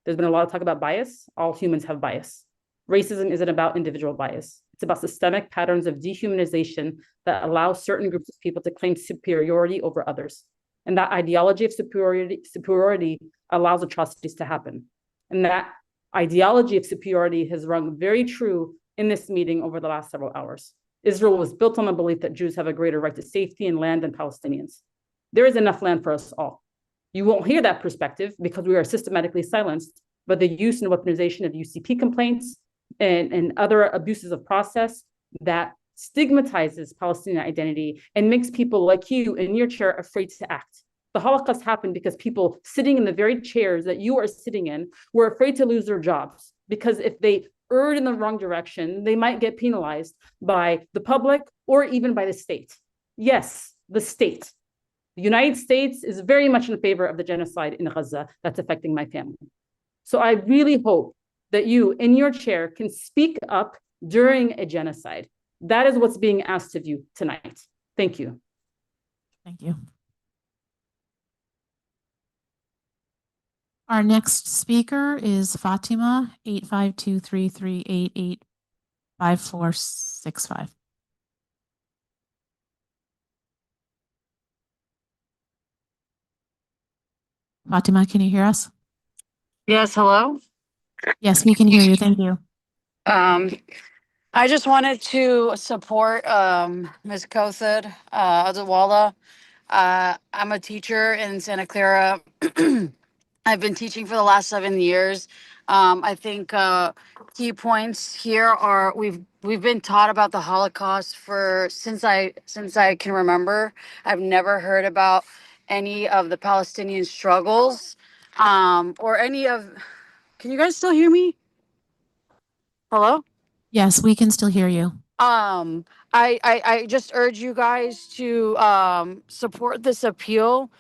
There's been a lot of talk about bias. All humans have bias. Racism isn't about individual bias. It's about systemic patterns of dehumanization that allow certain groups of people to claim superiority over others. And that ideology of superiority allows atrocities to happen. And that ideology of superiority has rung very true in this meeting over the last several hours. Israel was built on the belief that Jews have a greater right to safety and land than Palestinians. There is enough land for us all. You won't hear that perspective because we are systematically silenced, but the use and weaponization of UCP complaints and other abuses of process that stigmatizes Palestinian identity and makes people like you in your chair afraid to act. The Holocaust happened because people sitting in the very chairs that you are sitting in were afraid to lose their jobs, because if they erred in the wrong direction, they might get penalized by the public or even by the state. Yes, the state. The United States is very much in favor of the genocide in Gaza that's affecting my family. So I really hope that you, in your chair, can speak up during a genocide. That is what's being asked of you tonight. Thank you. Thank you. Our next speaker is Fatima, 852-338-5465. Fatima, can you hear us? Yes, hello. Yes, we can hear you. Thank you. I just wanted to support Ms. Kothad Adewale. I'm a teacher in Santa Clara. I've been teaching for the last 7 years. I think key points here are we've been taught about the Holocaust since I can remember. I've never heard about any of the Palestinian struggles or any of. Can you guys still hear me? Hello? Yes, we can still hear you. I just urge you guys to support this appeal.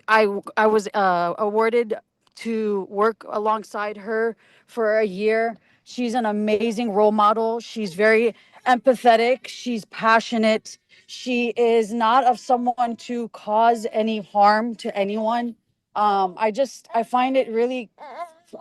I was awarded to work alongside her for a year. She's an amazing role model. She's very empathetic. She's passionate. She is not of someone to cause any harm to anyone. I find it really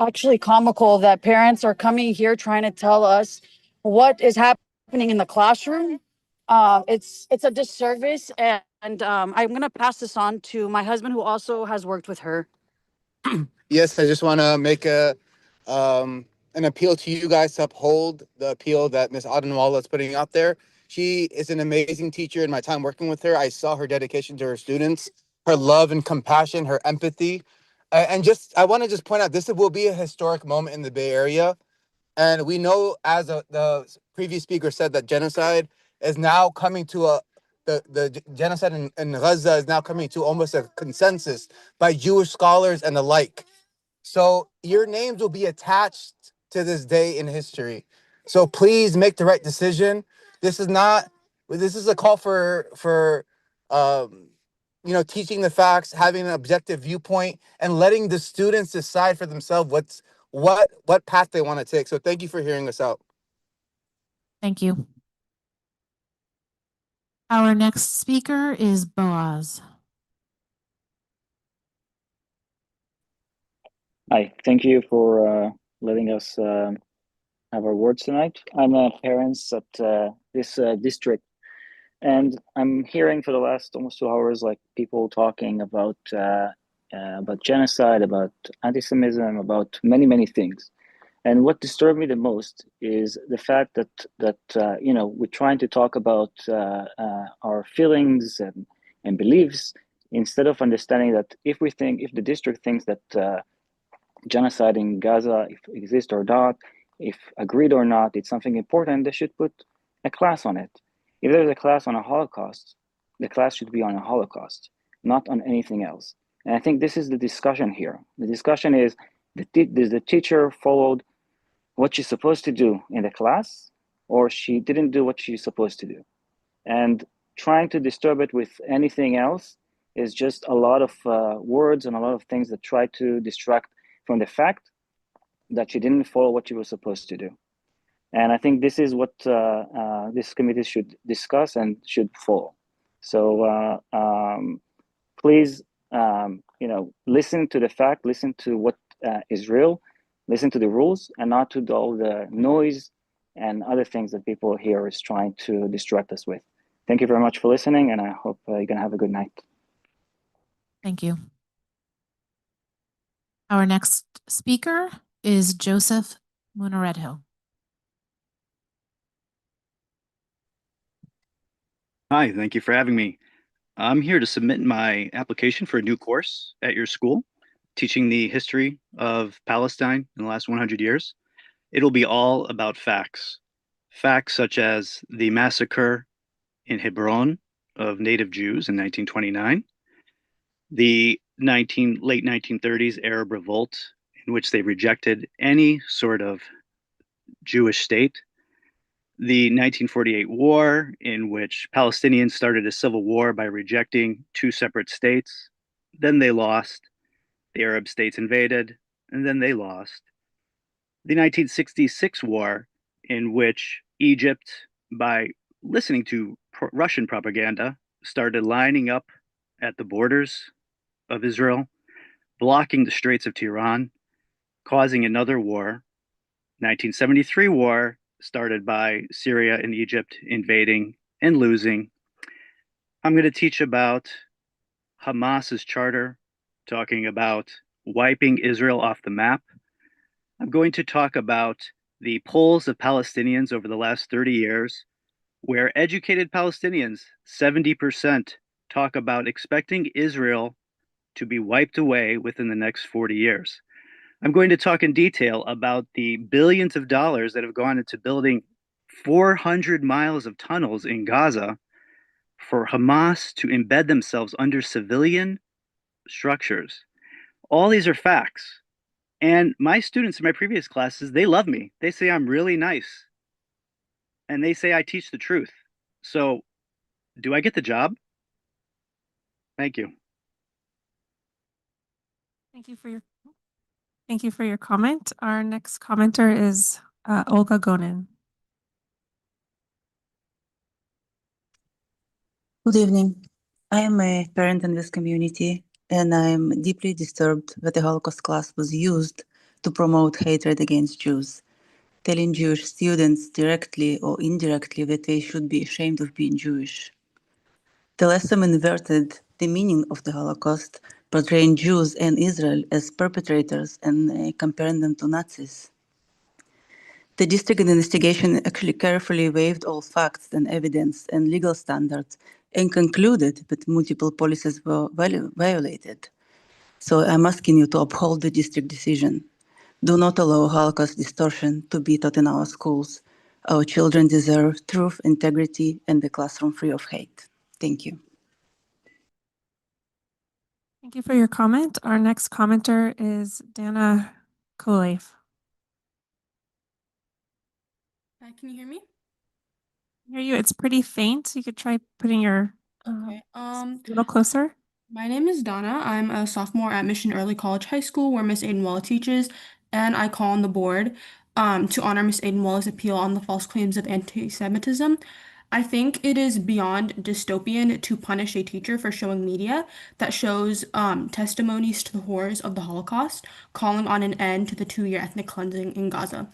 actually comical that parents are coming here trying to tell us what is happening in the classroom. It's a disservice, and I'm gonna pass this on to my husband, who also has worked with her. Yes, I just want to make an appeal to you guys to uphold the appeal that Ms. Adenwala is putting out there. She is an amazing teacher. In my time working with her, I saw her dedication to her students, her love and compassion, her empathy. And I want to just point out, this will be a historic moment in the Bay Area. And we know, as the previous speaker said, that genocide is now coming to the genocide in Gaza is now coming to almost a consensus by Jewish scholars and the like. So your names will be attached to this day in history. So please make the right decision. This is a call for teaching the facts, having an objective viewpoint, and letting the students decide for themselves what path they want to take. So thank you for hearing us out. Thank you. Our next speaker is Boaz. Hi, thank you for letting us have our words tonight. I'm a parent at this district, and I'm hearing for the last almost 2 hours like people talking about genocide, about anti-Semitism, about many things. And what disturbed me the most is the fact that we're trying to talk about our feelings and beliefs, instead of understanding that if the district thinks that genocide in Gaza, if it exists or not, if agreed or not, it's something important, they should put a class on it. If there's a class on a Holocaust, the class should be on a Holocaust, not on anything else. And I think this is the discussion here. The discussion is, does the teacher followed what she's supposed to do in the class, or she didn't do what she's supposed to do? And trying to disturb it with anything else is just a lot of words and a lot of things that try to distract from the fact that she didn't follow what she was supposed to do. And I think this is what this committee should discuss and should follow. So please, listen to the fact, listen to what is real, listen to the rules, and not to all the noise and other things that people here is trying to distract us with. Thank you very much for listening, and I hope you're gonna have a good night. Thank you. Our next speaker is Joseph Munaredho. Hi, thank you for having me. I'm here to submit my application for a new course at your school, teaching the history of Palestine in the last 100 years. It'll be all about facts. Facts such as the massacre in Hebron of native Jews in 1929, the late 1930s Arab Revolt, in which they rejected any sort of Jewish state, the 1948 war, in which Palestinians started a civil war by rejecting two separate states. Then they lost. The Arab states invaded, and then they lost. The 1966 war, in which Egypt, by listening to Russian propaganda, started lining up at the borders of Israel, blocking the Straits of Tiran, causing another war. 1973 war, started by Syria and Egypt invading and losing. I'm going to teach about Hamas's charter, talking about wiping Israel off the map. I'm going to talk about the polls of Palestinians over the last 30 years, where educated Palestinians, 70%, talk about expecting Israel to be wiped away within the next 40 years. I'm going to talk in detail about the billions of dollars that have gone into building 400 miles of tunnels in Gaza for Hamas to embed themselves under civilian structures. All these are facts. And my students in my previous classes, they love me. They say I'm really nice. And they say I teach the truth. So, do I get the job? Thank you. Thank you for your comment. Our next commenter is Olga Gonin. Good evening. I am a parent in this community, and I'm deeply disturbed that the Holocaust class was used to promote hatred against Jews, telling Jewish students directly or indirectly that they should be ashamed of being Jewish. The lesson inverted the meaning of the Holocaust, portraying Jews and Israel as perpetrators and comparing them to Nazis. The district investigation actually carefully weighed all facts and evidence and legal standards and concluded that multiple policies were violated. So I'm asking you to uphold the district decision. Do not allow Holocaust distortion to be taught in our schools. Our children deserve truth, integrity, and a classroom free of hate. Thank you. Thank you for your comment. Our next commenter is Dana Kolev. Hi, can you hear me? Hear you. It's pretty faint. You could try putting your Okay. a little closer. My name is Donna. I'm a sophomore at Mission Early College High School, where Miss Aiden teaches, and I call on the board to honor Miss Aiden appeal on the false claims of anti-Semitism. I think it is beyond dystopian to punish a teacher for showing media that shows testimonies to the horrors of the Holocaust, calling on an end to the 2-year ethnic cleansing in Gaza.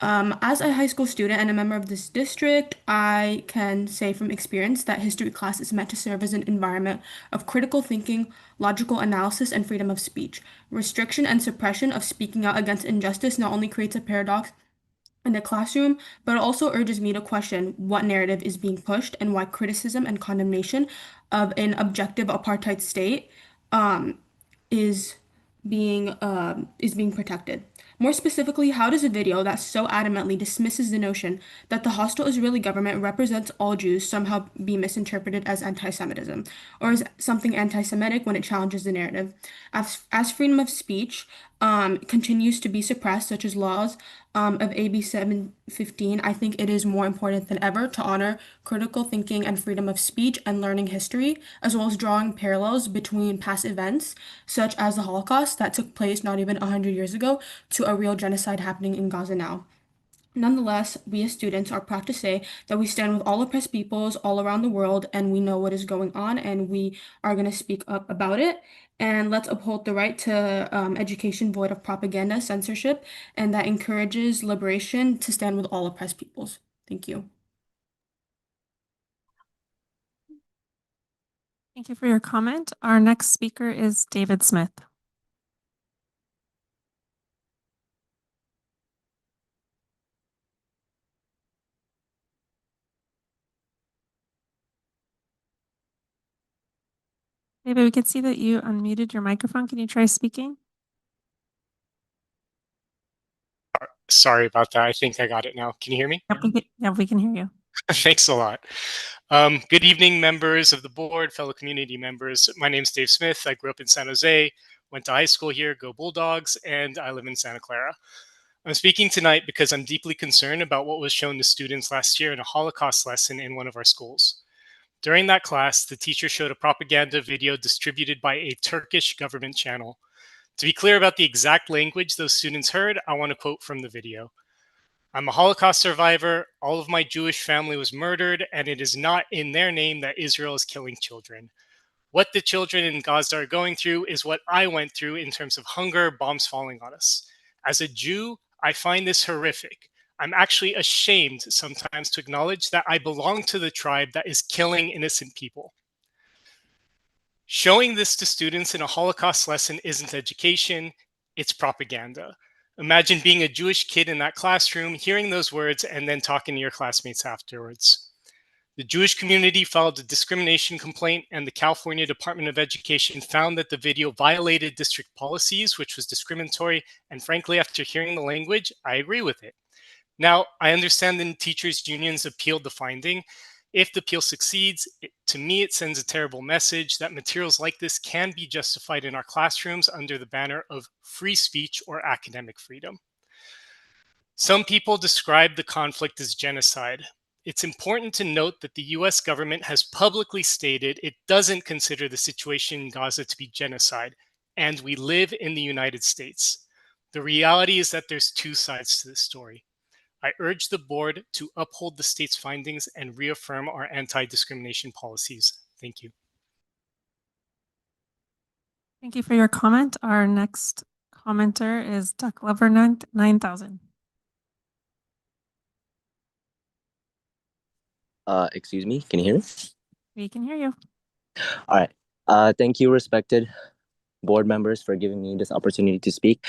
As a high school student and a member of this district, I can say from experience that history class is meant to serve as an environment of critical thinking, logical analysis, and freedom of speech. Restriction and suppression of speaking out against injustice not only creates a paradox in the classroom, but it also urges me to question what narrative is being pushed and why criticism and condemnation of an objective apartheid state is being protected. More specifically, how does a video that so adamantly dismisses the notion that the hostile Israeli government represents all Jews somehow be misinterpreted as anti-Semitism, or as something anti-Semitic when it challenges the narrative? As freedom of speech continues to be suppressed, such as laws of AB 715, I think it is more important than ever to honor critical thinking and freedom of speech and learning history, as well as drawing parallels between past events, such as the Holocaust that took place not even 100 years ago, to a real genocide happening in Gaza now. Nonetheless, we as students are proud to say that we stand with all oppressed peoples all around the world, and we know what is going on, and we are going to speak up about it. And let's uphold the right to education void of propaganda, censorship, and that encourages liberation to stand with all oppressed peoples. Thank you. Thank you for your comment. Our next speaker is David Smith. David, we could see that you unmuted your microphone. Can you try speaking? Sorry about that. I think I got it now. Can you hear me? Yep, we can hear you. Thanks a lot. Good evening, members of the board, fellow community members. My name is Dave Smith. I grew up in San Jose, went to high school here, go Bulldogs, and I live in Santa Clara. I'm speaking tonight because I'm deeply concerned about what was shown to students last year in a Holocaust lesson in one of our schools. During that class, the teacher showed a propaganda video distributed by a Turkish government channel. To be clear about the exact language those students heard, I want to quote from the video. "I'm a Holocaust survivor. All of my Jewish family was murdered, and it is not in their name that Israel is killing children. What the children in Gaza are going through is what I went through in terms of hunger, bombs falling on us. As a Jew, I find this horrific. I'm actually ashamed sometimes to acknowledge that I belong to the tribe that is killing innocent people." Showing this to students in a Holocaust lesson isn't education, it's propaganda. Imagine being a Jewish kid in that classroom, hearing those words, and then talking to your classmates afterwards. The Jewish community filed a discrimination complaint, and the California Department of Education found that the video violated district policies, which was discriminatory, and frankly, after hearing the language, I agree with it. Now, I understand the teachers' unions appealed the finding. If the appeal succeeds, to me, it sends a terrible message that materials like this can be justified in our classrooms under the banner of free speech or academic freedom. Some people describe the conflict as genocide. It's important to note that the US government has publicly stated it doesn't consider the situation in Gaza to be genocide, and we live in the United States. The reality is that there's two sides to this story. I urge the board to uphold the state's findings and reaffirm our anti-discrimination policies. Thank you. Thank you for your comment. Our next commenter is Duck Lover 9000. Excuse me, can you hear me? We can hear you. All right. Thank you, respected board members, for giving me this opportunity to speak.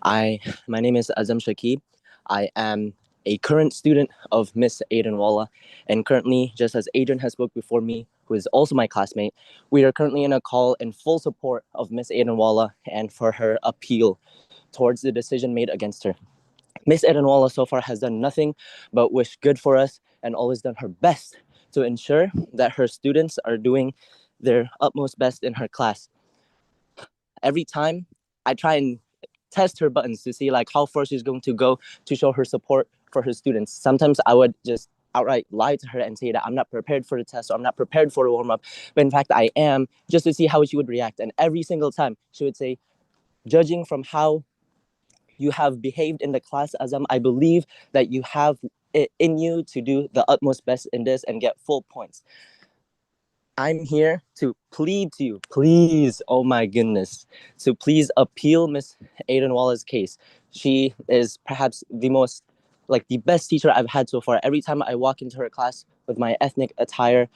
My name is Azam Shakib. I am a current student of Miss Aiden and currently, just as Adrian has spoke before me, who is also my classmate, we are currently in a call in full support of Miss Aiden and for her appeal towards the decision made against her. Miss Aiden so far has done nothing but wish good for us and always done her best to ensure that her students are doing their utmost best in her class. Every time I try and test her buttons to see like how far she's going to go to show her support for her students. Sometimes I would just outright lie to her and say that I'm not prepared for the test or I'm not prepared for the warm-up, but in fact I am, just to see how she would react. And every single time she would say, "Judging from how you have behaved in the class, Azam, I believe that you have it in you to do the utmost best in this and get full points." I'm here to plead to you, please, oh my goodness, so please appeal Miss Aiden case. She is perhaps the best teacher I've had so far. Every time I walk into her class with my ethnic attire,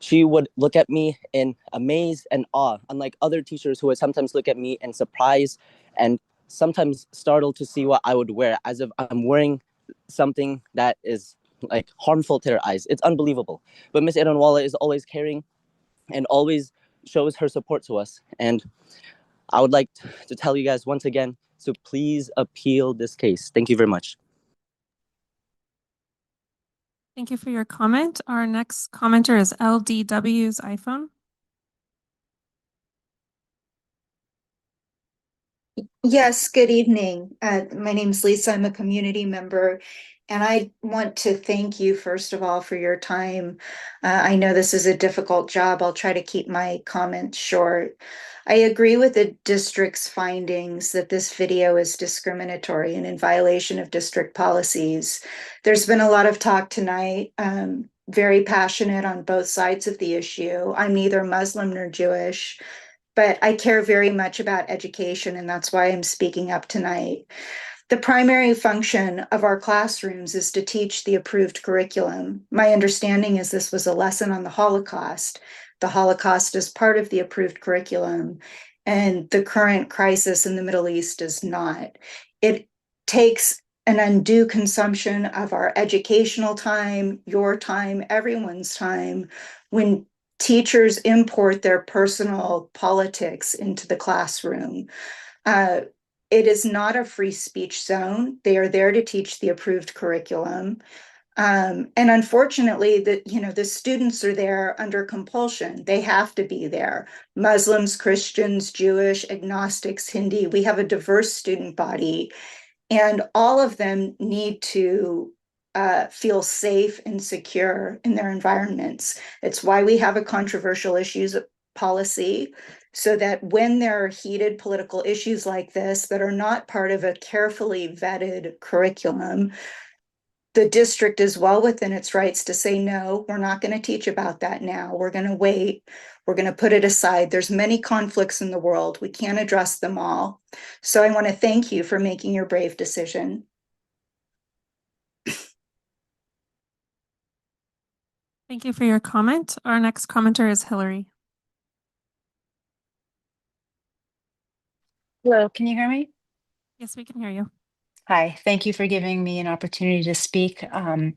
she would look at me in amaze and awe, unlike other teachers who would sometimes look at me in surprise and sometimes startled to see what I would wear, as if I'm wearing something that is like harmful to their eyes. It's unbelievable. But Miss Aiden is always caring and always shows her support to us. And I would like to tell you guys once again, so please appeal this case. Thank you very much. Thank you for your comment. Our next commenter is LDW's iPhone. Yes, good evening. My name is Lisa. I'm a community member, and I want to thank you, first of all, for your time. I know this is a difficult job. I'll try to keep my comments short. I agree with the district's findings that this video is discriminatory and in violation of district policies. There's been a lot of talk tonight, very passionate on both sides of the issue. I'm neither Muslim nor Jewish, but I care very much about education, and that's why I'm speaking up tonight. The primary function of our classrooms is to teach the approved curriculum. My understanding is this was a lesson on the Holocaust. The Holocaust is part of the approved curriculum, and the current crisis in the Middle East is not. It takes an undue consumption of our educational time, your time, everyone's time, when teachers import their personal politics into the classroom. It is not a free speech zone. They are there to teach the approved curriculum. And unfortunately, the students are there under compulsion. They have to be there. Muslims, Christians, Jewish, agnostics, Hindi. We have a diverse student body, and all of them need to feel safe and secure in their environments. It's why we have a controversial issues policy, so that when there are heated political issues like this that are not part of a carefully vetted curriculum, the district is well within its rights to say, no, we're not going to teach about that now. We're going to wait. We're going to put it aside. There's many conflicts in the world. We can't address them all. So I want to thank you for making your brave decision. Thank you for your comment. Our next commenter is Hillary. Hello, can you hear me? Yes, we can hear you. Hi, thank you for giving me an opportunity to speak. I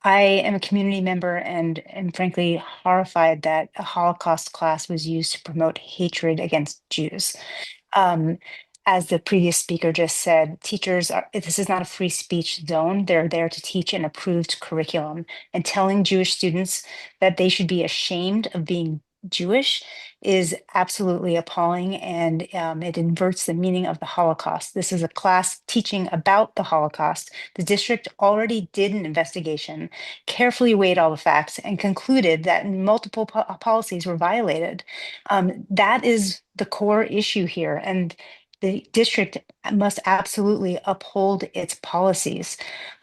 am a community member and am frankly horrified that a Holocaust class was used to promote hatred against Jews. As the previous speaker just said, this is not a free speech zone. They're there to teach an approved curriculum, and telling Jewish students that they should be ashamed of being Jewish is absolutely appalling, and it inverts the meaning of the Holocaust. This is a class teaching about the Holocaust. The district already did an investigation, carefully weighed all the facts, and concluded that multiple policies were violated. That is the core issue here, and the district must absolutely uphold its policies.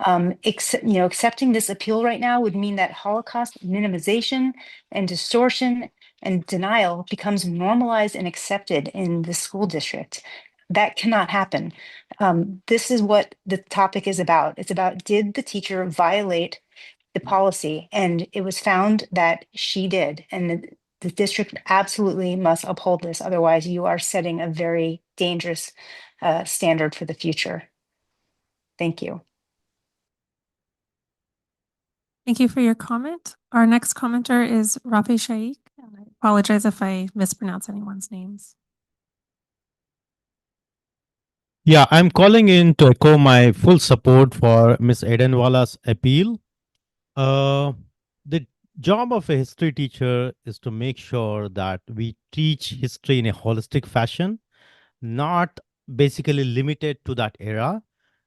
Accepting this appeal right now would mean that Holocaust minimization and distortion and denial becomes normalized and accepted in the school district. That cannot happen. This is what the topic is about. It's about, did the teacher violate the policy? And it was found that she did. And the district absolutely must uphold this. Otherwise, you are setting a very dangerous standard for the future. Thank you. Thank you for your comment. Our next commenter is Rafi Shaikh. I apologize if I mispronounce anyone's names. Yeah, I'm calling in to echo my full support for Ms. Adenwala's appeal. The job of a history teacher is to make sure that we teach history in a holistic fashion, not basically limited to that era.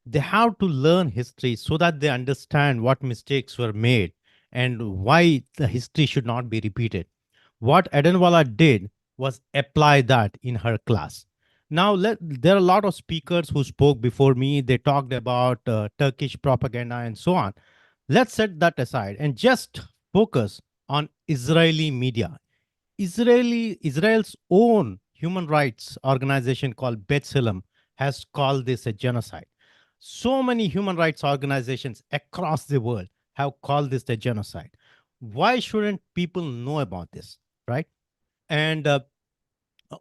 They have to learn history so that they understand what mistakes were made and why the history should not be repeated. What Adenwala did was apply that in her class. Now, there are a lot of speakers who spoke before me. They talked about Turkish propaganda and so on. Let's set that aside and just focus on Israeli media. Israel's own human rights organization called B'Tselem has called this a genocide. So many human rights organizations across the world have called this a genocide. Why shouldn't people know about this, right? And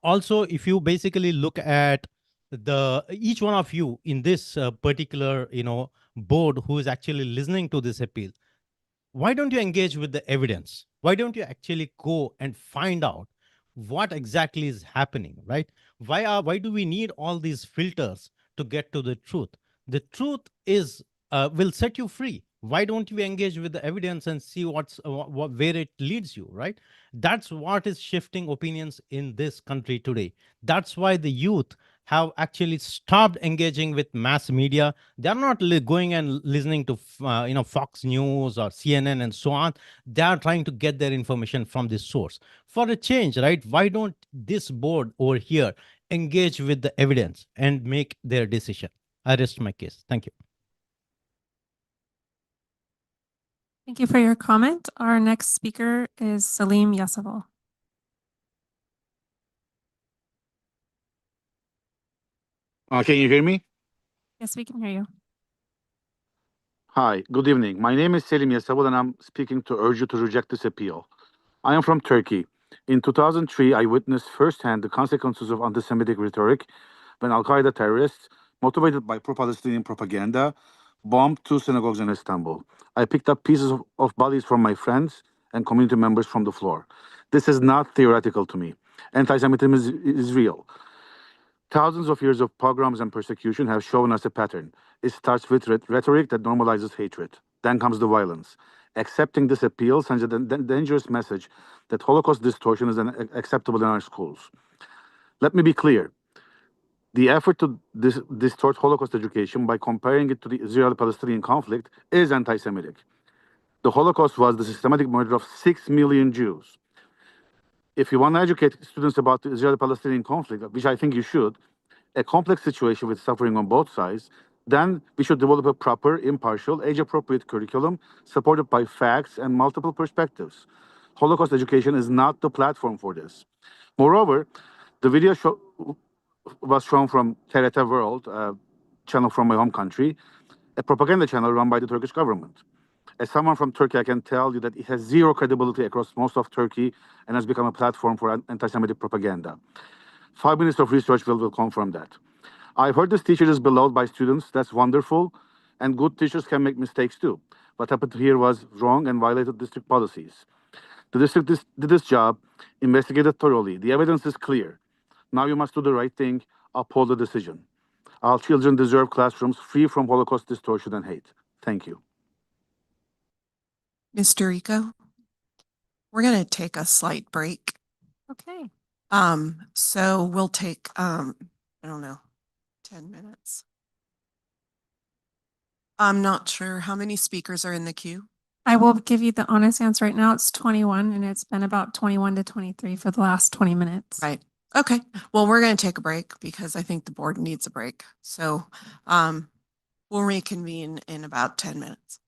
also, if you basically look at each one of you in this particular board who is actually listening to this appeal, why don't you engage with the evidence? Why don't you actually go and find out what exactly is happening, right? Why do we need all these filters to get to the truth? The truth is will set you free. Why don't you engage with the evidence and see where it leads you, right? That's what is shifting opinions in this country today. That's why the youth have actually stopped engaging with mass media. They're not going and listening to Fox News or CNN and so on. They are trying to get their information from this source. For a change, right? Why don't this board over here engage with the evidence and make their decision? I rest my case. Thank you. Thank you for your comment. Our next speaker is Salim Yassavul. Can you hear me? Yes, we can hear you. Hi, good evening. My name is Selim Yasavul and I'm speaking to urge you to reject this appeal. I am from Turkey. In 2003, I witnessed firsthand the consequences of anti-Semitic rhetoric when Al-Qaeda terrorists, motivated by pro-Palestinian propaganda, bombed 2 synagogues in Istanbul. I picked up pieces of bodies from my friends and community members from the floor. This is not theoretical to me. Anti-Semitism is real. Thousands of years of pogroms and persecution have shown us a pattern. It starts with rhetoric that normalizes hatred. then comes the violence. Accepting this appeal sends a dangerous message that Holocaust distortion is acceptable in our schools. Let me be clear. The effort to distort Holocaust education by comparing it to the Israeli-Palestinian conflict is anti-Semitic. The Holocaust was the systematic murder of 6 million Jews. If you want to educate students about the Israeli-Palestinian conflict, which I think you should, a complex situation with suffering on both sides, then we should develop a proper, impartial, age-appropriate curriculum supported by facts and multiple perspectives. Holocaust education is not the platform for this. Moreover, the video was shown from TRT World, a channel from my home country, a propaganda channel run by the Turkish government. As someone from Turkey, I can tell you that it has zero credibility across most of Turkey and has become a platform for anti-Semitic propaganda. 5 minutes of research will confirm that. I've heard this teacher is beloved by students. That's wonderful. And good teachers can make mistakes too. What happened here was wrong and violated district policies. The district did this job, investigated thoroughly. The evidence is clear. Now you must do the right thing, uphold the decision. Our children deserve classrooms free from Holocaust distortion and hate. Thank you. Mr. Rico, we're going to take a slight break. Okay. So we'll take, I don't know, 10 minutes. I'm not sure how many speakers are in the queue. I will give you the honest answer right now. It's 21 and it's been about 21 to 23 for the last 20 minutes. Right. Okay. Well, we're going to take a break because I think the board needs a break. So, we'll reconvene in about 10 minutes.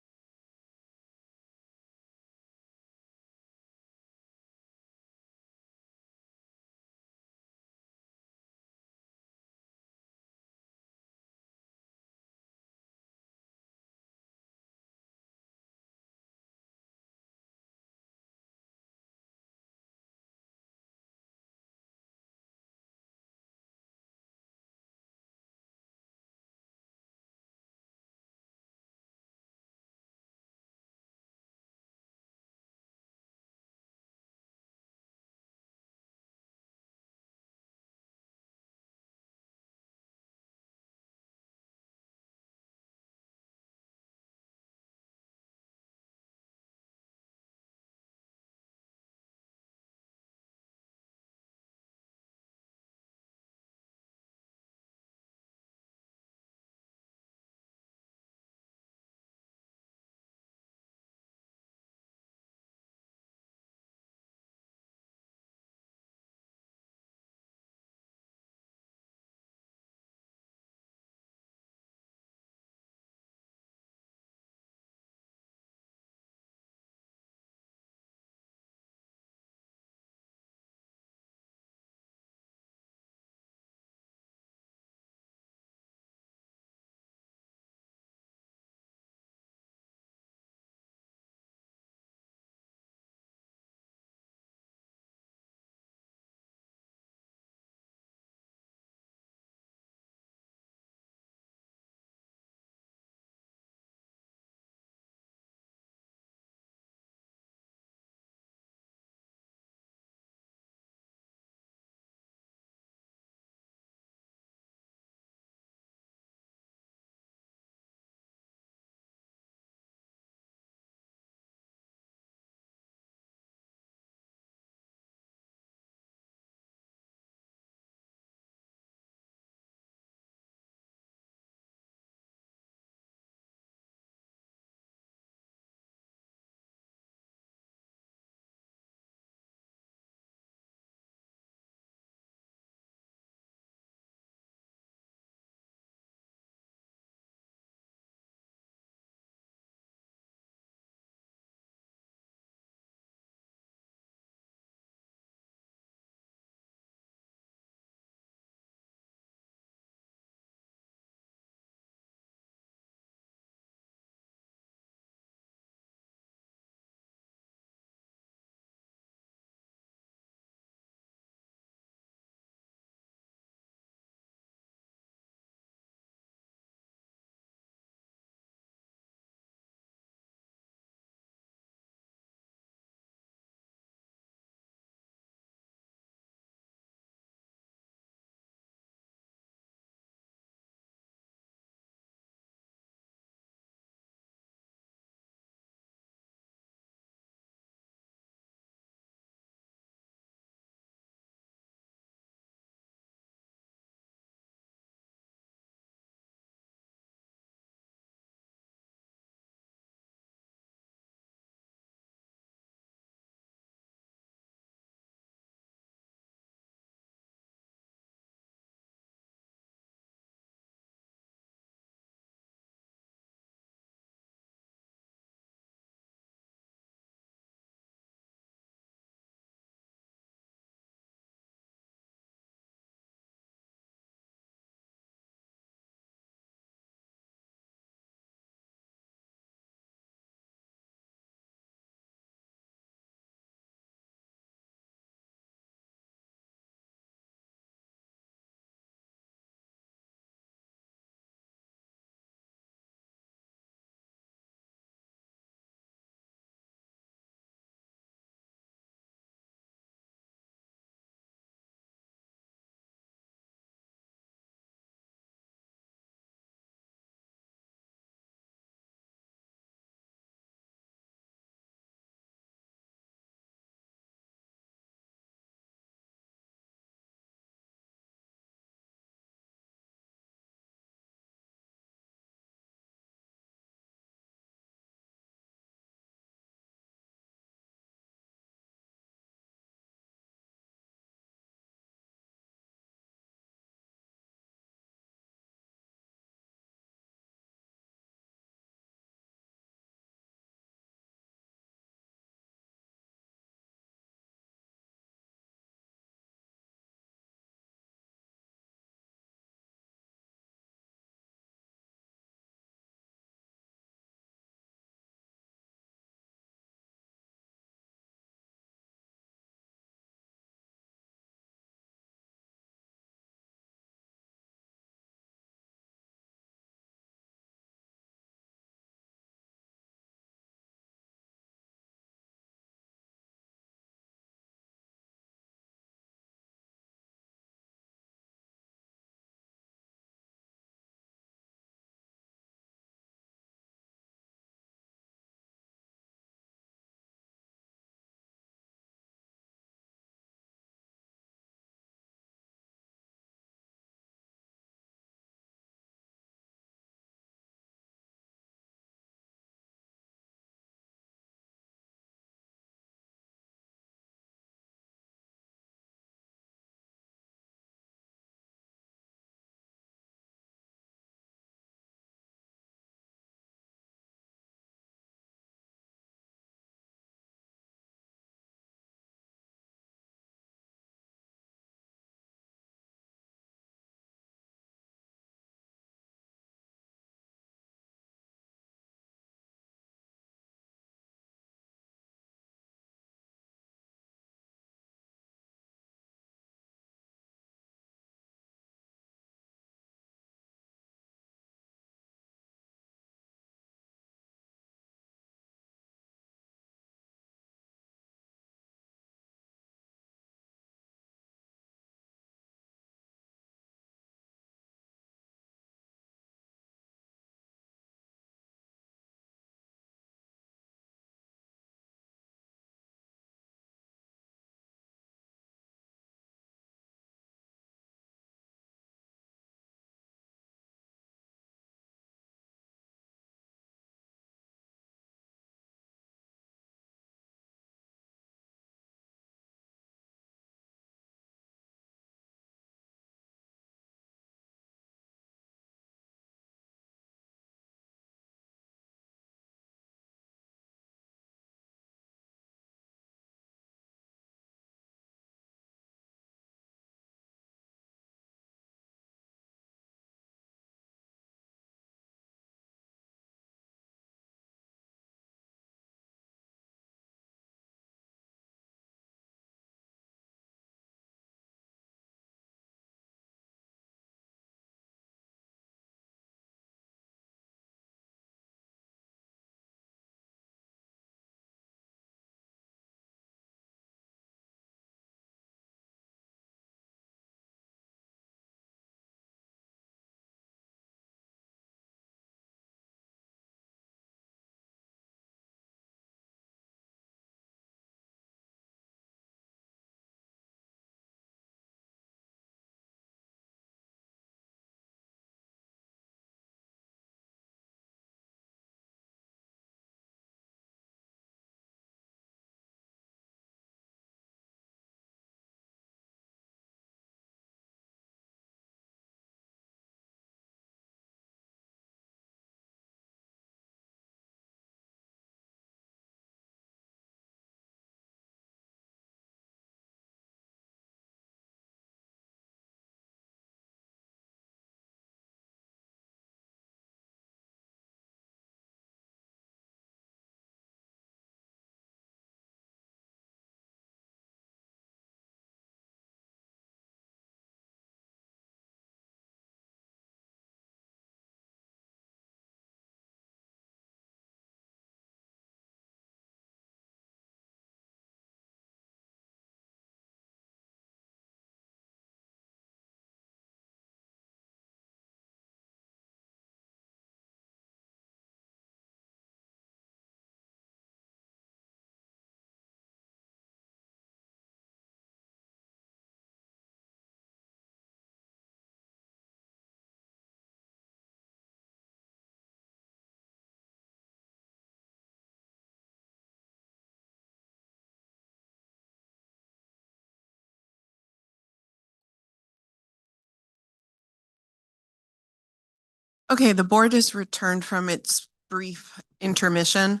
Okay, the board has returned from its brief intermission.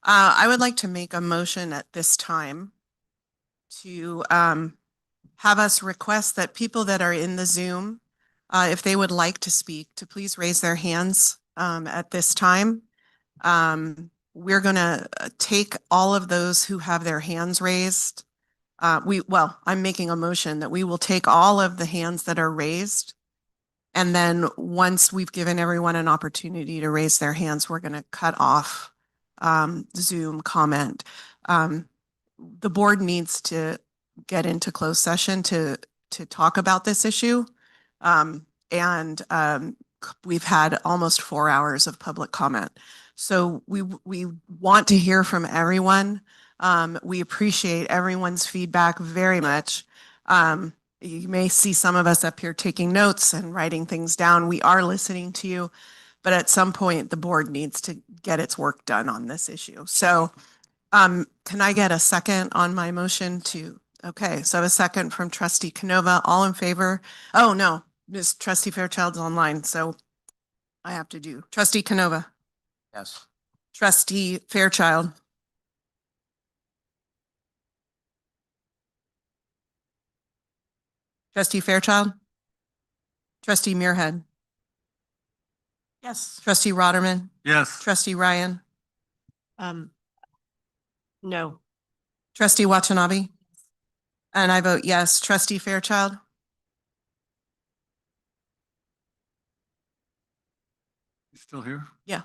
I would like to make a motion at this time to have us request that people that are in the Zoom, if they would like to speak, to please raise their hands at this time. We're going to take all of those who have their hands raised. I'm making a motion that we will take all of the hands that are raised. And then once we've given everyone an opportunity to raise their hands, we're going to cut off Zoom comment. The board needs to get into closed session to talk about this issue. We've had almost 4 hours of public comment. So we want to hear from everyone. We appreciate everyone's feedback very much. You may see some of us up here taking notes and writing things down. We are listening to you, but at some point the board needs to get its work done on this issue. So can I get a second on my motion to, okay, so a second from Trustee Canova, all in favor? Oh, no, Ms. Trustee Fairchild's online, so I have to do. Trustee Canova. Yes. Trustee Fairchild. Trustee Fairchild. Trustee Muirhead. Yes. Trustee Rotterman. Yes. Trustee Ryan. No. Trustee Watanabe. And I vote yes. Trustee Fairchild. You still here? Yeah.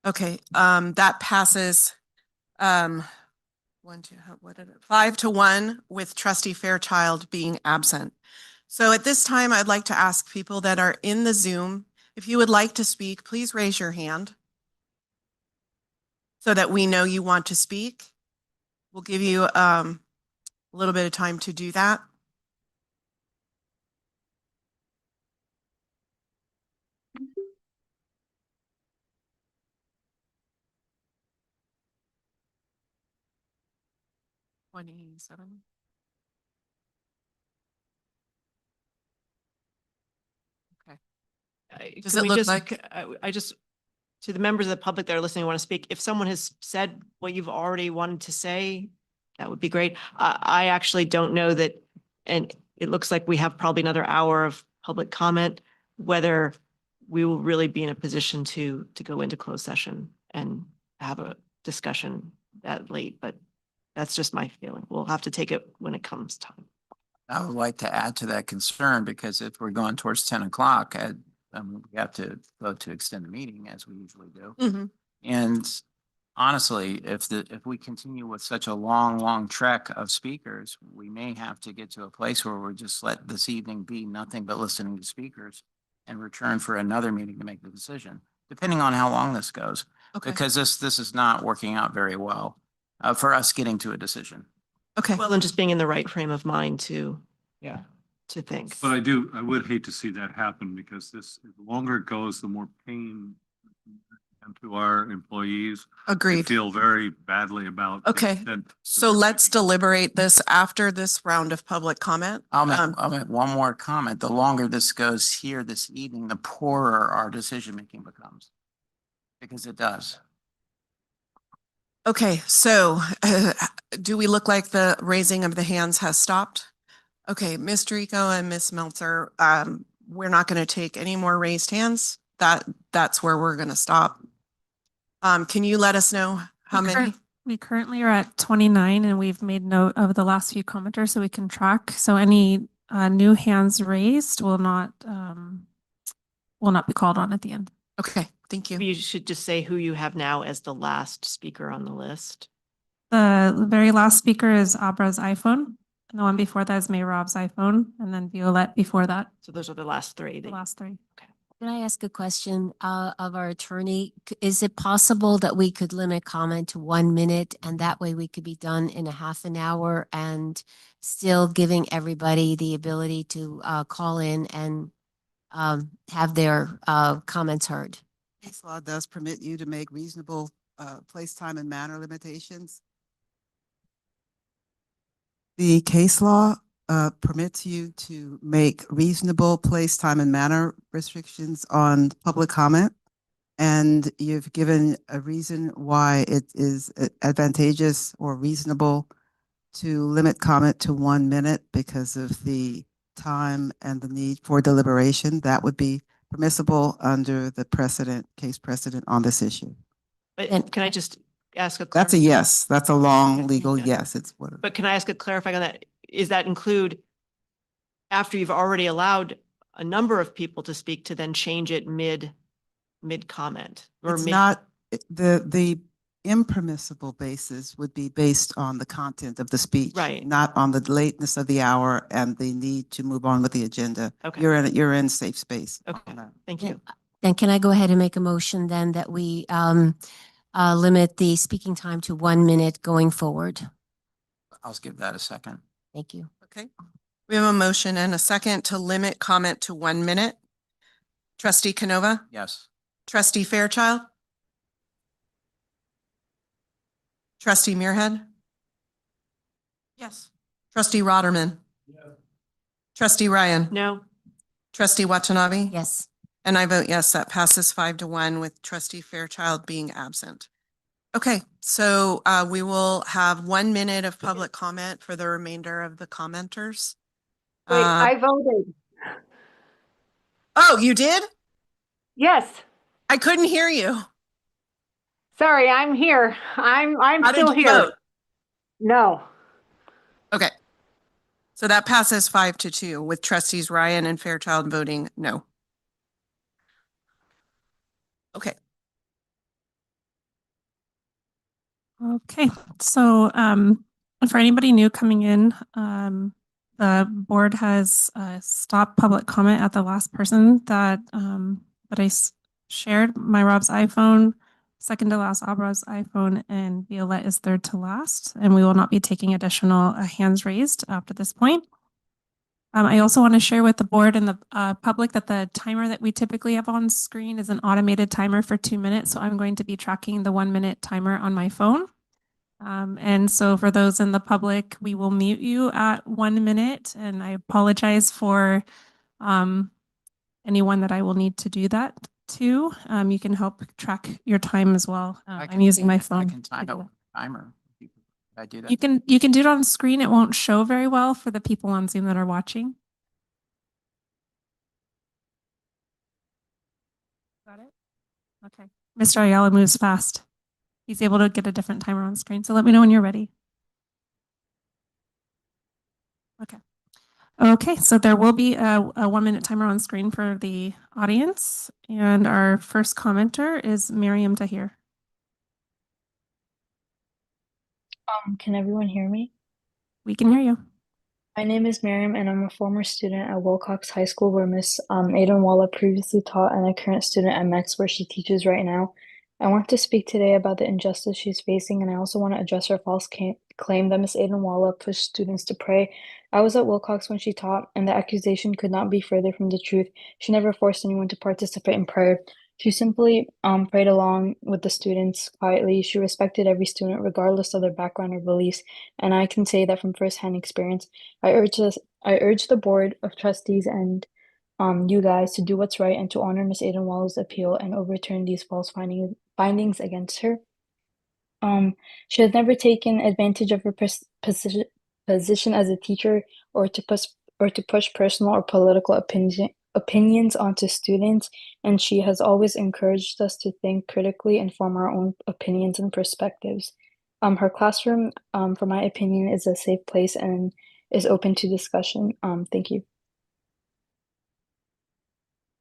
Okay, that passes 5-1 with Trustee Fairchild being absent. So at this time, I'd like to ask people that are in the Zoom, if you would like to speak, please raise your hand so that we know you want to speak. We'll give you a little bit of time to do that. Does Can it we look just- like- I just, to the members of the public that are listening, want to speak, if someone has said what you've already wanted to say, that would be great. I actually don't know that, and it looks like we have probably another hour of public comment, whether we will really be in a position to go into closed session and have a discussion that late, but that's just my feeling. We'll have to take it when it comes time. I would like to add to that concern, because if we're going towards 10 o'clock, we have to vote to extend the meeting as we usually do. Mhm. And honestly, if we continue with such a long trek of speakers, we may have to get to a place where we're just let this evening be nothing but listening to speakers and return for another meeting to make the decision, depending on how long this goes. Okay. Because this is not working out very well for us getting to a decision. Okay. Well, and just being in the right frame of mind to think. But I would hate to see that happen, because the longer it goes, the more pain to our employees. Agreed. I feel very badly about. Okay, so let's deliberate this after this round of public comment. I'll make one more comment. The longer this goes here this evening, the poorer our decision-making becomes. Because it does. Okay, so do we look like the raising of the hands has stopped? Okay, Ms. Rico and Ms. Meltzer, we're not going to take any more raised hands. That's where we're going to stop. Can you let us know how many? We currently are at 29, and we've made note of the last few commenters so we can track. So any new hands raised will not be called on at the end. Okay, thank you. You should just say who you have now as the last speaker on the list. The very last speaker is Abra's iPhone. And the one before that is Mayrob's iPhone, and then Violette before that. So those are the last three. The last three. Can I ask a question of our attorney? Is it possible that we could limit comment to 1 minute, and that way we could be done in a half an hour and still giving everybody the ability to call in and have their comments heard? Case law does permit you to make reasonable place, time, and manner limitations. The case law permits you to make reasonable place, time, and manner restrictions on public comment. And you've given a reason why it is advantageous or reasonable to limit comment to 1 minute because of the time and the need for deliberation. That would be permissible under the case precedent on this issue. But can I just ask a? That's a yes. That's a long legal yes. It's what. But can I ask a clarifying on that? Is that include after you've already allowed a number of people to speak to then change it mid comment? Or It's not, the impermissible basis would be based on the content of the speech. Right. Not on the lateness of the hour and the need to move on with the agenda. Okay. You're in safe space. Okay, thank you. Then can I go ahead and make a motion then that we limit the speaking time to 1 minute going forward? I'll give that a second. Thank you. Okay. We have a motion and a second to limit comment to 1 minute. Trustee Canova? Yes. Trustee Fairchild? Trustee Muirhead? Yes. Trustee Rotterman? Trustee Ryan? No. Trustee Watanabe? Yes. And I vote yes, that passes 5-1 with Trustee Fairchild being absent. Okay, so we will have 1 minute of public comment for the remainder of the commenters. Wait, I voted. Oh, you did? Yes. I couldn't hear you. Sorry, I'm here. I'm How did still you here. vote? No. Okay. So that passes 5-2 with trustees Ryan and Fairchild voting no. Okay. Okay, so for anybody new coming in, the board has stopped public comment at the last person that I shared. My Rob's iPhone, second to last Abra's iPhone, and Violette is third to last. And we will not be taking additional hands raised after this point. I also want to share with the board and the public that the timer that we typically have on screen is an automated timer for 2 minutes. So I'm going to be tracking the 1 minute timer on my phone. And so for those in the public, we will mute you at 1 minute. And I apologize for anyone that I will need to do that to. You can help track your time as well. I'm using my phone. I can time out timer. I do that. You can do it on screen. It won't show very well for the people on Zoom that are watching. Got it? Okay. Mr. Ayala moves fast. He's able to get a different timer on screen. So let me know when you're ready. Okay. Okay, so there will be a 1 minute timer on screen for the audience. And our first commenter is Miriam Tahir. Can everyone hear me? We can hear you. My name is Miriam, and I'm a former student at Wilcox High School where Miss Aiden Walla previously taught, and a current student at MEX where she teaches right now. I want to speak today about the injustice she's facing, and I also want to address her false claim that Miss Aiden Walla pushed students to pray. I was at Wilcox when she taught, and the accusation could not be further from the truth. She never forced anyone to participate in prayer. She simply prayed along with the students quietly. She respected every student regardless of their background or beliefs, and I can say that from firsthand experience. I urge the board of trustees and you guys to do what's right and to honor Miss Aiden Walla's appeal and overturn these false findings against her. She has never taken advantage of her position as a teacher or to push personal or political opinions onto students, and she has always encouraged us to think critically and form our own opinions and perspectives. Her classroom, for my opinion, is a safe place and is open to discussion. Thank you.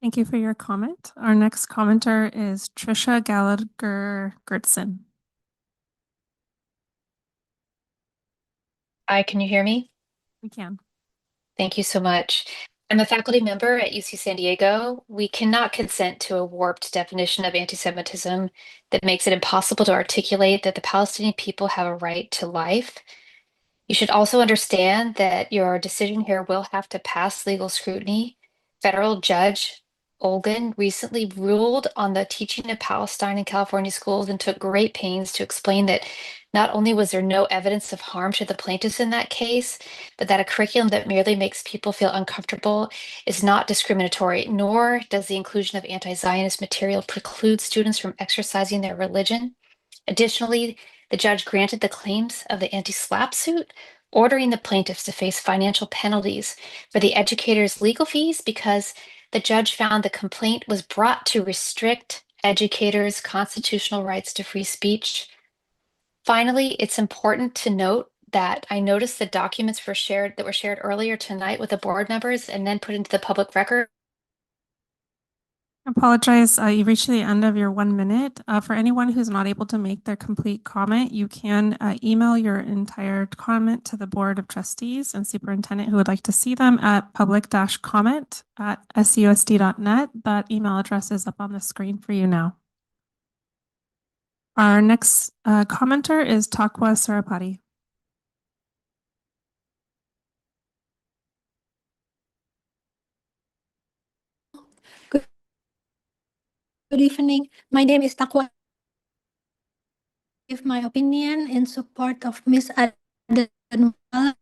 Thank you for your comment. Our next commenter is Trisha Gallagher-Gertson. Hi, can you hear me? We can. Thank you so much. I'm a faculty member at UC San Diego. We cannot consent to a warped definition of anti-Semitism that makes it impossible to articulate that the Palestinian people have a right to life. You should also understand that your decision here will have to pass legal scrutiny. Federal judge Olgan recently ruled on the teaching of Palestine in California schools and took great pains to explain that not only was there no evidence of harm to the plaintiffs in that case, but that a curriculum that merely makes people feel uncomfortable is not discriminatory, nor does the inclusion of anti-Zionist material preclude students from exercising their religion. Additionally, the judge granted the claims of the anti-SLAPP suit, ordering the plaintiffs to face financial penalties for the educators' legal fees because the judge found the complaint was brought to restrict educators' constitutional rights to free speech. Finally, it's important to note that I noticed the documents were shared earlier tonight with the board members and then put into the public record. I apologize. You reached the end of your 1 minute. For anyone who's not able to make their complete comment, you can email your entire comment to the Board of Trustees and Superintendent who would like to see them at public-comment@susd.net. That email address is up on the screen for you now. Our next commenter is Takwa Sarapati. Good evening. My name is Takwa. Give my opinion in support of Ms. Adenwala.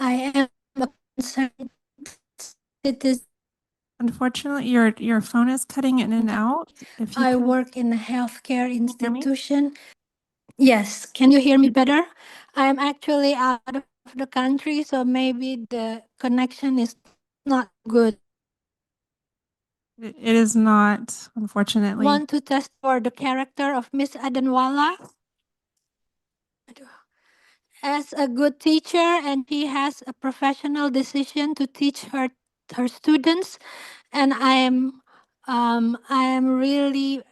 I am a concerned citizen. Unfortunately, your phone is cutting in and out. If you I can- work in a healthcare institution. Yes, can you hear me better? I am actually out of the country, so maybe the connection is not good. It is not, unfortunately. Want to test for the character of Miss Adenwala as a good teacher, and she has a professional decision to teach her students, and I am really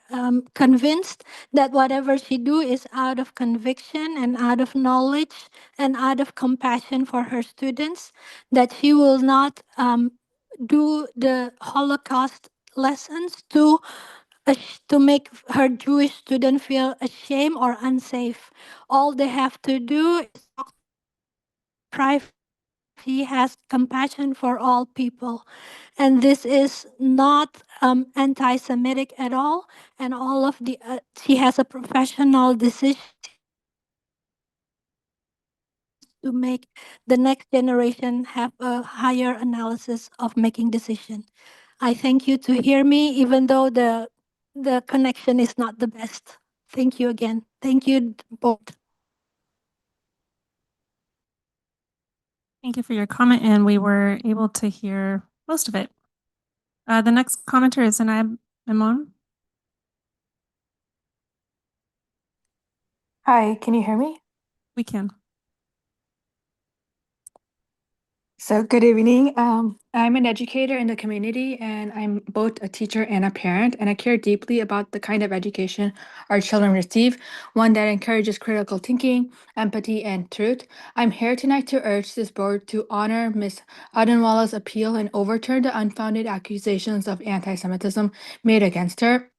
convinced that whatever she do is out of conviction and out of knowledge and out of compassion for her students, that she will not do the Holocaust lessons to make her Jewish student feel ashamed or unsafe. All they have to do is private. He has compassion for all people, and this is not anti-Semitic at all. And all of the she has a professional decision to make the next generation have a higher analysis of making decision. I thank you to hear me, even though the connection is not the best. Thank you again. Thank you both. Thank you for your comment, and we were able to hear most of it. The next commenter is Anab Imon. Hi, can you hear me? We can. So good evening. I'm an educator in the community, and I'm both a teacher and a parent, and I care deeply about the kind of education our children receive, one that encourages critical thinking, empathy, and truth. I'm here tonight to urge this board to honor Ms. Adenwala's appeal and overturn the unfounded accusations of anti-Semitism made against her.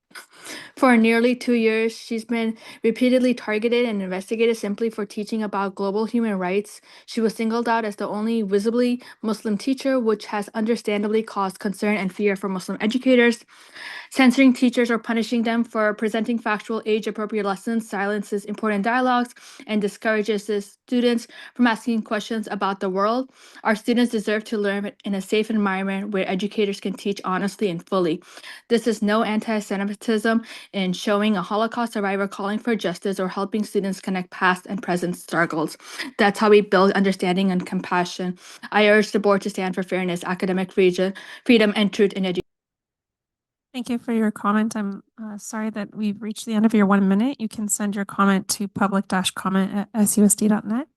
For nearly 2 years, she's been repeatedly targeted and investigated simply for teaching about global human rights. She was singled out as the only visibly Muslim teacher, which has understandably caused concern and fear for Muslim educators. Censoring teachers or punishing them for presenting factual, age-appropriate lessons silences important dialogues and discourages the students from asking questions about the world. Our students deserve to learn in a safe environment where educators can teach honestly and fully. This is no anti-Semitism in showing a Holocaust survivor calling for justice or helping students connect past and present struggles. That's how we build understanding and compassion. I urge the board to stand for fairness, academic freedom, and truth in education. Thank you for your comment. I'm sorry that we've reached the end of your 1 minute. You can send your comment to public-comment@susd.net.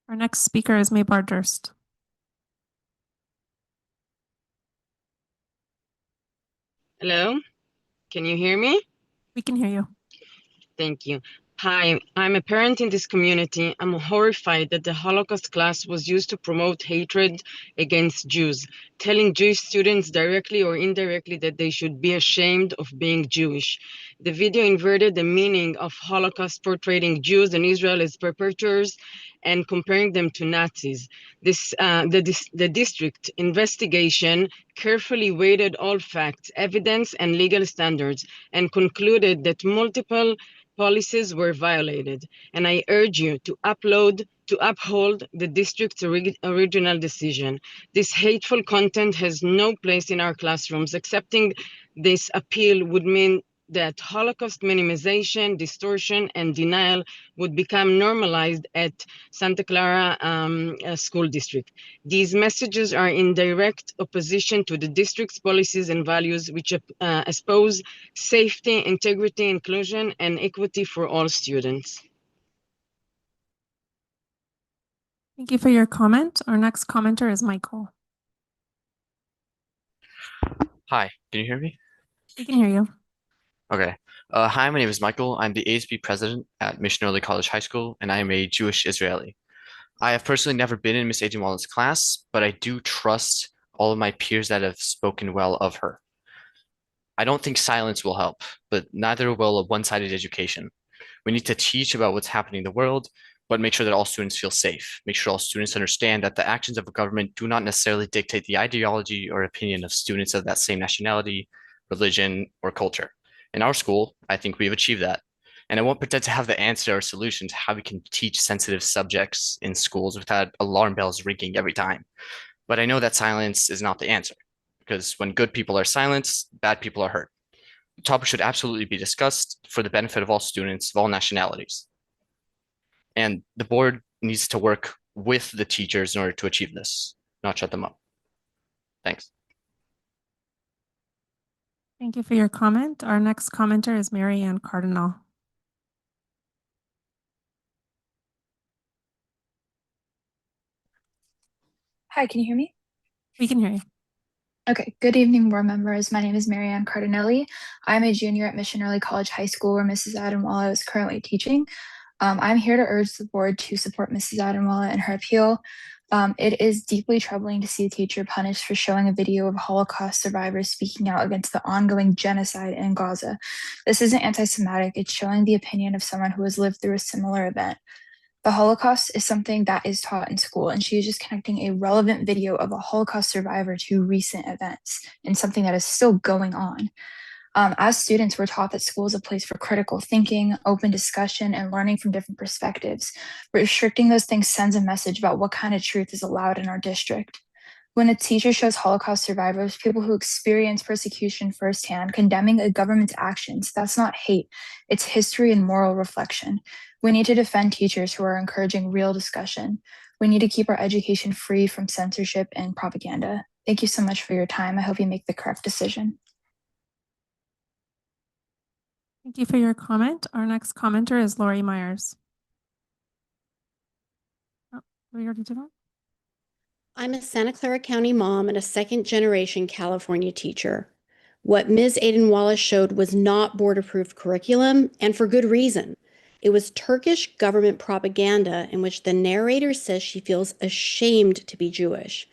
Our next speaker is Maybar Durst. Hello, can you hear me? We can hear you. Thank you. Hi, I'm a parent in this community. I'm horrified that the Holocaust class was used to promote hatred against Jews, telling Jewish students directly or indirectly that they should be ashamed of being Jewish. The video inverted the meaning of Holocaust, portraying Jews and Israel as perpetrators and comparing them to Nazis. The district investigation carefully weighted all facts, evidence, and legal standards, and concluded that multiple policies were violated, and I urge you to uphold the district's original decision. This hateful content has no place in our classrooms. Accepting this appeal would mean that Holocaust minimization, distortion, and denial would become normalized at Santa Clara School District. These messages are in direct opposition to the district's policies and values, which espouse safety, integrity, inclusion, and equity for all students. Thank you for your comment. Our next commenter is Michael. Hi, can you hear me? We can hear you. Okay. Hi, my name is Michael. I'm the ASB president at Mission Early College High School, and I am a Jewish Israeli. I have personally never been in Miss Aidenwallah's class, but I do trust all of my peers that have spoken well of her. I don't think silence will help, but neither will a one-sided education. We need to teach about what's happening in the world, but make sure that all students feel safe. Make sure all students understand that the actions of a government do not necessarily dictate the ideology or opinion of students of that same nationality, religion, or culture. In our school, I think we've achieved that. And I won't pretend to have the answer or solution to how we can teach sensitive subjects in schools without alarm bells ringing every time. But I know that silence is not the answer, because when good people are silenced, bad people are hurt. The topic should absolutely be discussed for the benefit of all students of all nationalities. And the board needs to work with the teachers in order to achieve this, not shut them up. Thanks. Thank you for your comment. Our next commenter is Mary Ann Cardinal. Hi, can you hear me? We can hear you. Okay, good evening, board members. My name is Marianne Cardinelli. I'm a junior at Mission Early College High School, where Mrs. Adamwala is currently teaching. I'm here to urge the board to support Mrs. Adamwala in her appeal. It is deeply troubling to see a teacher punished for showing a video of Holocaust survivors speaking out against the ongoing genocide in Gaza. This isn't anti-Semitic, it's showing the opinion of someone who has lived through a similar event. The Holocaust is something that is taught in school, and she is just connecting a relevant video of a Holocaust survivor to recent events and something that is still going on. As students, we're taught that school is a place for critical thinking, open discussion, and learning from different perspectives. Restricting those things sends a message about what kind of truth is allowed in our district. When a teacher shows Holocaust survivors, people who experience persecution firsthand, condemning a government's actions, that's not hate, it's history and moral reflection. We need to defend teachers who are encouraging real discussion. We need to keep our education free from censorship and propaganda. Thank you so much for your time. I hope you make the correct decision. Thank you for your comment. Our next commenter is Lori Myers. Oh, we already did that? I'm a Santa Clara County mom and a second-generation California teacher. What Ms. Aidenwala showed was not board-approved curriculum, and for good reason. It was Turkish government propaganda in which the narrator says she feels ashamed to be Jewish.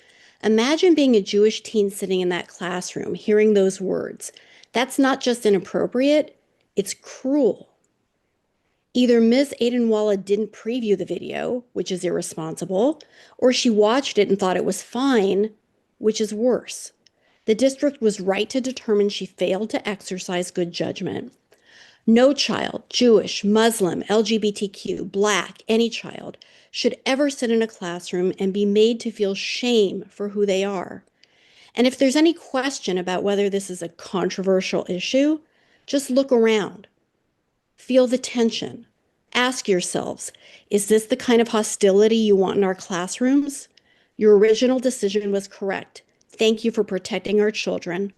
Imagine being a Jewish teen sitting in that classroom, hearing those words. That's not just inappropriate, it's cruel. Either Ms. Aidenwala didn't preview the video, which is irresponsible, or she watched it and thought it was fine, which is worse. The district was right to determine she failed to exercise good judgment. No child, Jewish, Muslim, LGBTQ, Black, any child, should ever sit in a classroom and be made to feel shame for who they are. And if there's any question about whether this is a controversial issue, just look around. Feel the tension. Ask yourselves, is this the kind of hostility you want in our classrooms? Your original decision was correct. Thank you for protecting our children.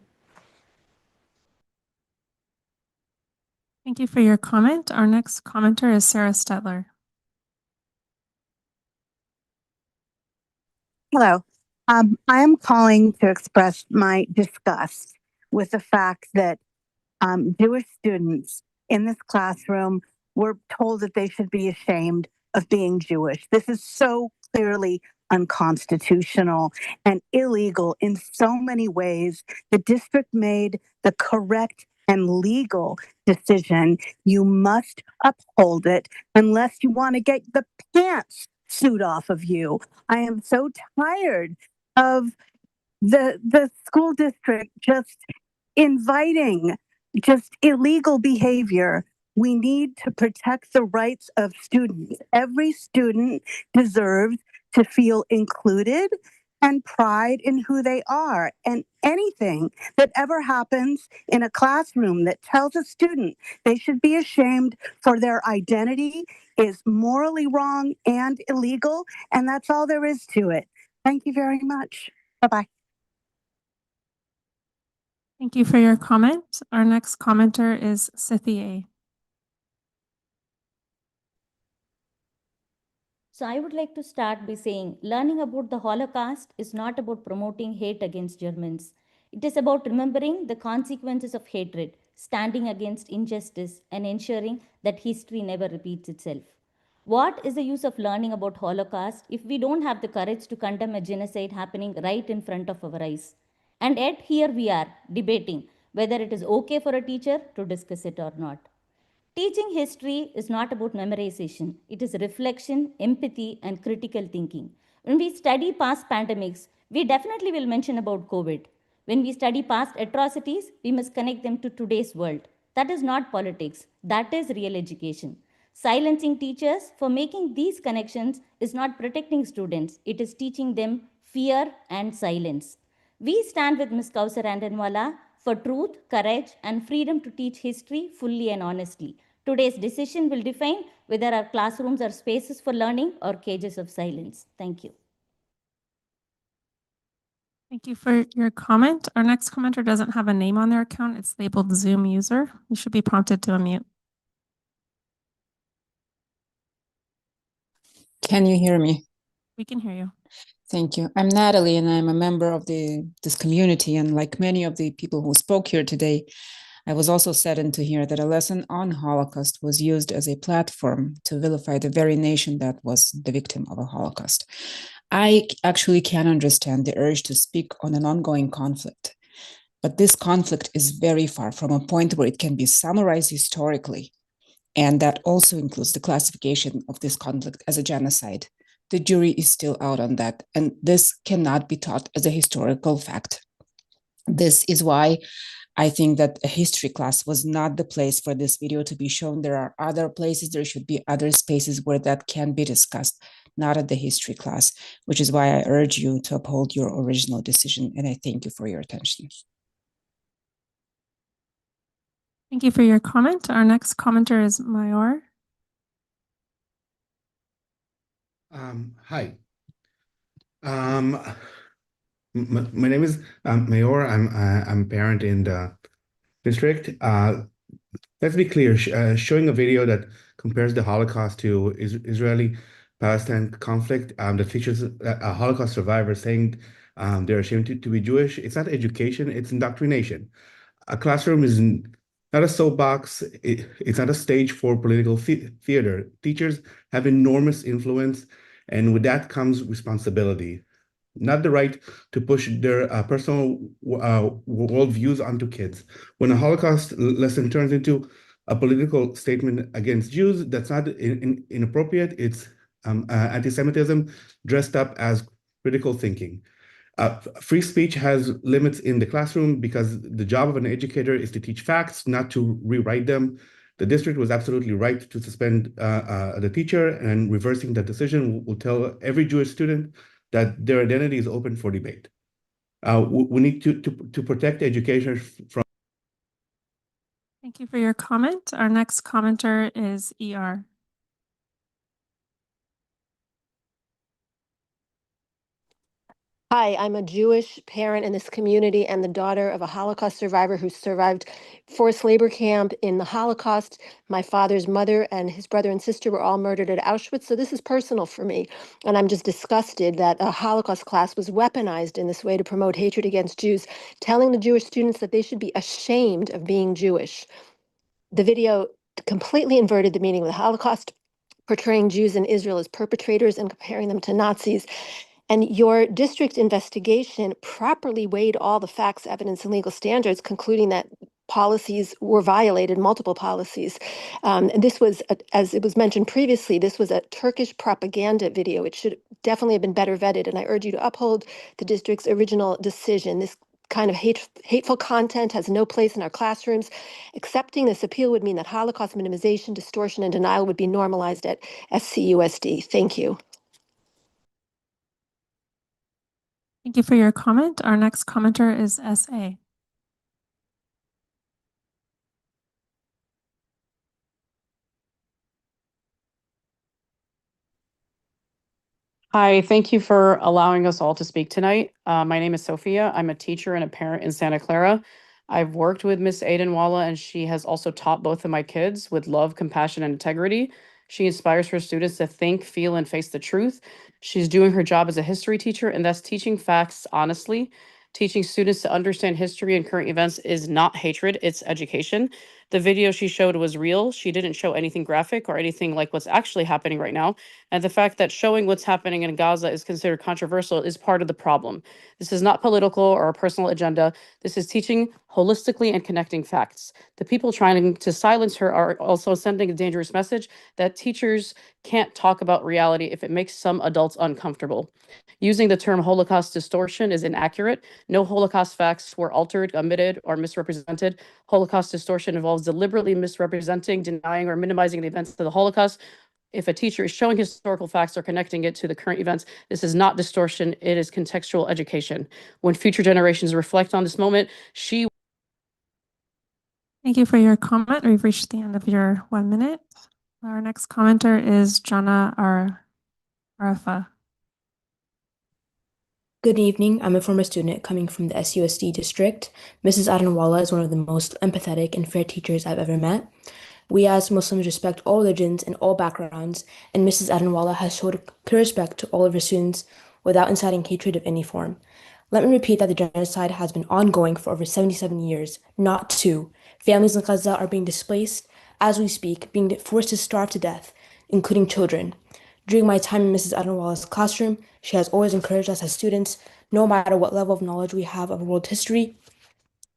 Thank you for your comment. Our next commenter is Sarah Stetler. Hello. I am calling to express my disgust with the fact that Jewish students in this classroom were told that they should be ashamed of being Jewish. This is so clearly unconstitutional and illegal in so many ways. The district made the correct and legal decision. You must uphold it unless you want to get the pants suit off of you. I am so tired of the school district just inviting just illegal behavior. We need to protect the rights of students. Every student deserves to feel included and pride in who they are. And anything that ever happens in a classroom that tells a student they should be ashamed for their identity is morally wrong and illegal. And that's all there is to it. Thank you very much. Bye-bye. Thank you for your comment. Our next commenter is Cynthia. So I would like to start by saying learning about the Holocaust is not about promoting hate against Germans. It is about remembering the consequences of hatred, standing against injustice, and ensuring that history never repeats itself. What is the use of learning about Holocaust if we don't have the courage to condemn a genocide happening right in front of our eyes? And yet here we are debating whether it is okay for a teacher to discuss it or not. Teaching history is not about memorization. It is reflection, empathy, and critical thinking. When we study past pandemics, we definitely will mention about COVID. When we study past atrocities, we must connect them to today's world. That is not politics. That is real education. Silencing teachers for making these connections is not protecting students. It is teaching them fear and silence. We stand with Ms. Kausar Andanwala for truth, courage, and freedom to teach history fully and honestly. Today's decision will define whether our classrooms are spaces for learning or cages of silence. Thank you. Thank you for your comment. Our next commenter doesn't have a name on their account. It's labeled Zoom user. You should be prompted to unmute. Can you hear me? We can hear you. Thank you. I'm Natalie, and I'm a member of this community. And like many of the people who spoke here today, I was also saddened to hear that a lesson on Holocaust was used as a platform to vilify the very nation that was the victim of a Holocaust. I actually can understand the urge to speak on an ongoing conflict, but this conflict is very far from a point where it can be summarized historically. And that also includes the classification of this conflict as a genocide. The jury is still out on that, and this cannot be taught as a historical fact. This is why I think that a history class was not the place for this video to be shown. There are other places, there should be other spaces where that can be discussed, not at the history class, which is why I urge you to uphold your original decision, and I thank you for your attention. Thank you for your comment. Our next commenter is Mayor. Hi. My name is Mayor. I'm a parent in the district. Let's be clear. Showing a video that compares the Holocaust to Israeli-Palestine conflict, that features a Holocaust survivor saying they're ashamed to be Jewish. It's not education. It's indoctrination. A classroom is not a soapbox. It's not a stage for political theater. Teachers have enormous influence, and with that comes responsibility. Not the right to push their personal worldviews onto kids. When a Holocaust lesson turns into a political statement against Jews, that's not inappropriate. It's anti-Semitism dressed up as critical thinking. Free speech has limits in the classroom because the job of an educator is to teach facts, not to rewrite them. The district was absolutely right to suspend the teacher, and reversing that decision will tell every Jewish student that their identity is open for debate. We need to protect education from. Thank you for your comment. Our next commenter is ER. Hi, I'm a Jewish parent in this community and the daughter of a Holocaust survivor who survived forced labor camp in the Holocaust. My father's mother and his brother and sister were all murdered at Auschwitz, so this is personal for me. And I'm just disgusted that a Holocaust class was weaponized in this way to promote hatred against Jews, telling the Jewish students that they should be ashamed of being Jewish. The video completely inverted the meaning of the Holocaust, portraying Jews in Israel as perpetrators and comparing them to Nazis. And your district investigation properly weighed all the facts, evidence, and legal standards, concluding that policies were violated, multiple policies. And this was, as it was mentioned previously, this was a Turkish propaganda video. It should definitely have been better vetted. And I urge you to uphold the district's original decision. This kind of hateful content has no place in our classrooms. Accepting this appeal would mean that Holocaust minimization, distortion, and denial would be normalized at SCUSD. Thank you. Thank you for your comment. Our next commenter is SA. Hi, thank you for allowing us all to speak tonight. My name is Sophia. I'm a teacher and a parent in Santa Clara. I've worked with Miss Adenwala, and she has also taught both of my kids with love, compassion, and integrity. She inspires her students to think, feel, and face the truth. She's doing her job as a history teacher, and that's teaching facts honestly. Teaching students to understand history and current events is not hatred, it's education. The video she showed was real. She didn't show anything graphic or anything like what's actually happening right now. And the fact that showing what's happening in Gaza is considered controversial is part of the problem. This is not political or a personal agenda. This is teaching holistically and connecting facts. The people trying to silence her are also sending a dangerous message that teachers can't talk about reality if it makes some adults uncomfortable. Using the term Holocaust distortion is inaccurate. No Holocaust facts were altered, omitted, or misrepresented. Holocaust distortion involves deliberately misrepresenting, denying, or minimizing the events of the Holocaust. If a teacher is showing historical facts or connecting it to the current events, this is not distortion, it is contextual education. When future generations reflect on this moment, Thank you for your comment. We've reached the end of your 1 minute. Our next commenter is Jana Arafa. Good evening. I'm a former student coming from the SUSD district. Mrs. Adenwala is one of the most empathetic and fair teachers I've ever met. We as Muslims respect all religions and all backgrounds, and Mrs. Adenwala has showed clear respect to all of her students without inciting hatred of any form. Let me repeat that the genocide has been ongoing for over 77 years, not 2. Families in Gaza are being displaced as we speak, being forced to starve to death, including children. During my time in Mrs. Adenwala's classroom, she has always encouraged us as students, no matter what level of knowledge we have of world history.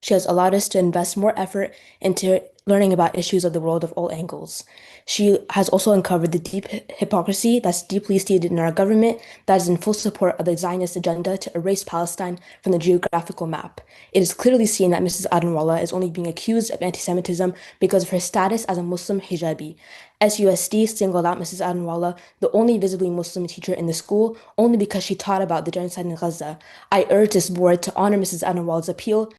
She has allowed us to invest more effort into learning about issues of the world of all angles. She has also uncovered the deep hypocrisy that's deeply seated in our government that is in full support of the Zionist agenda to erase Palestine from the geographical map. It is clearly seen that Mrs. Adenwala is only being accused of anti-Semitism because of her status as a Muslim hijabi. SUSD singled out Mrs. Adenwala, the only visibly Muslim teacher in the school, only because she taught about the genocide in Gaza. I urge this board to honor Mrs. Adenwala's appeal.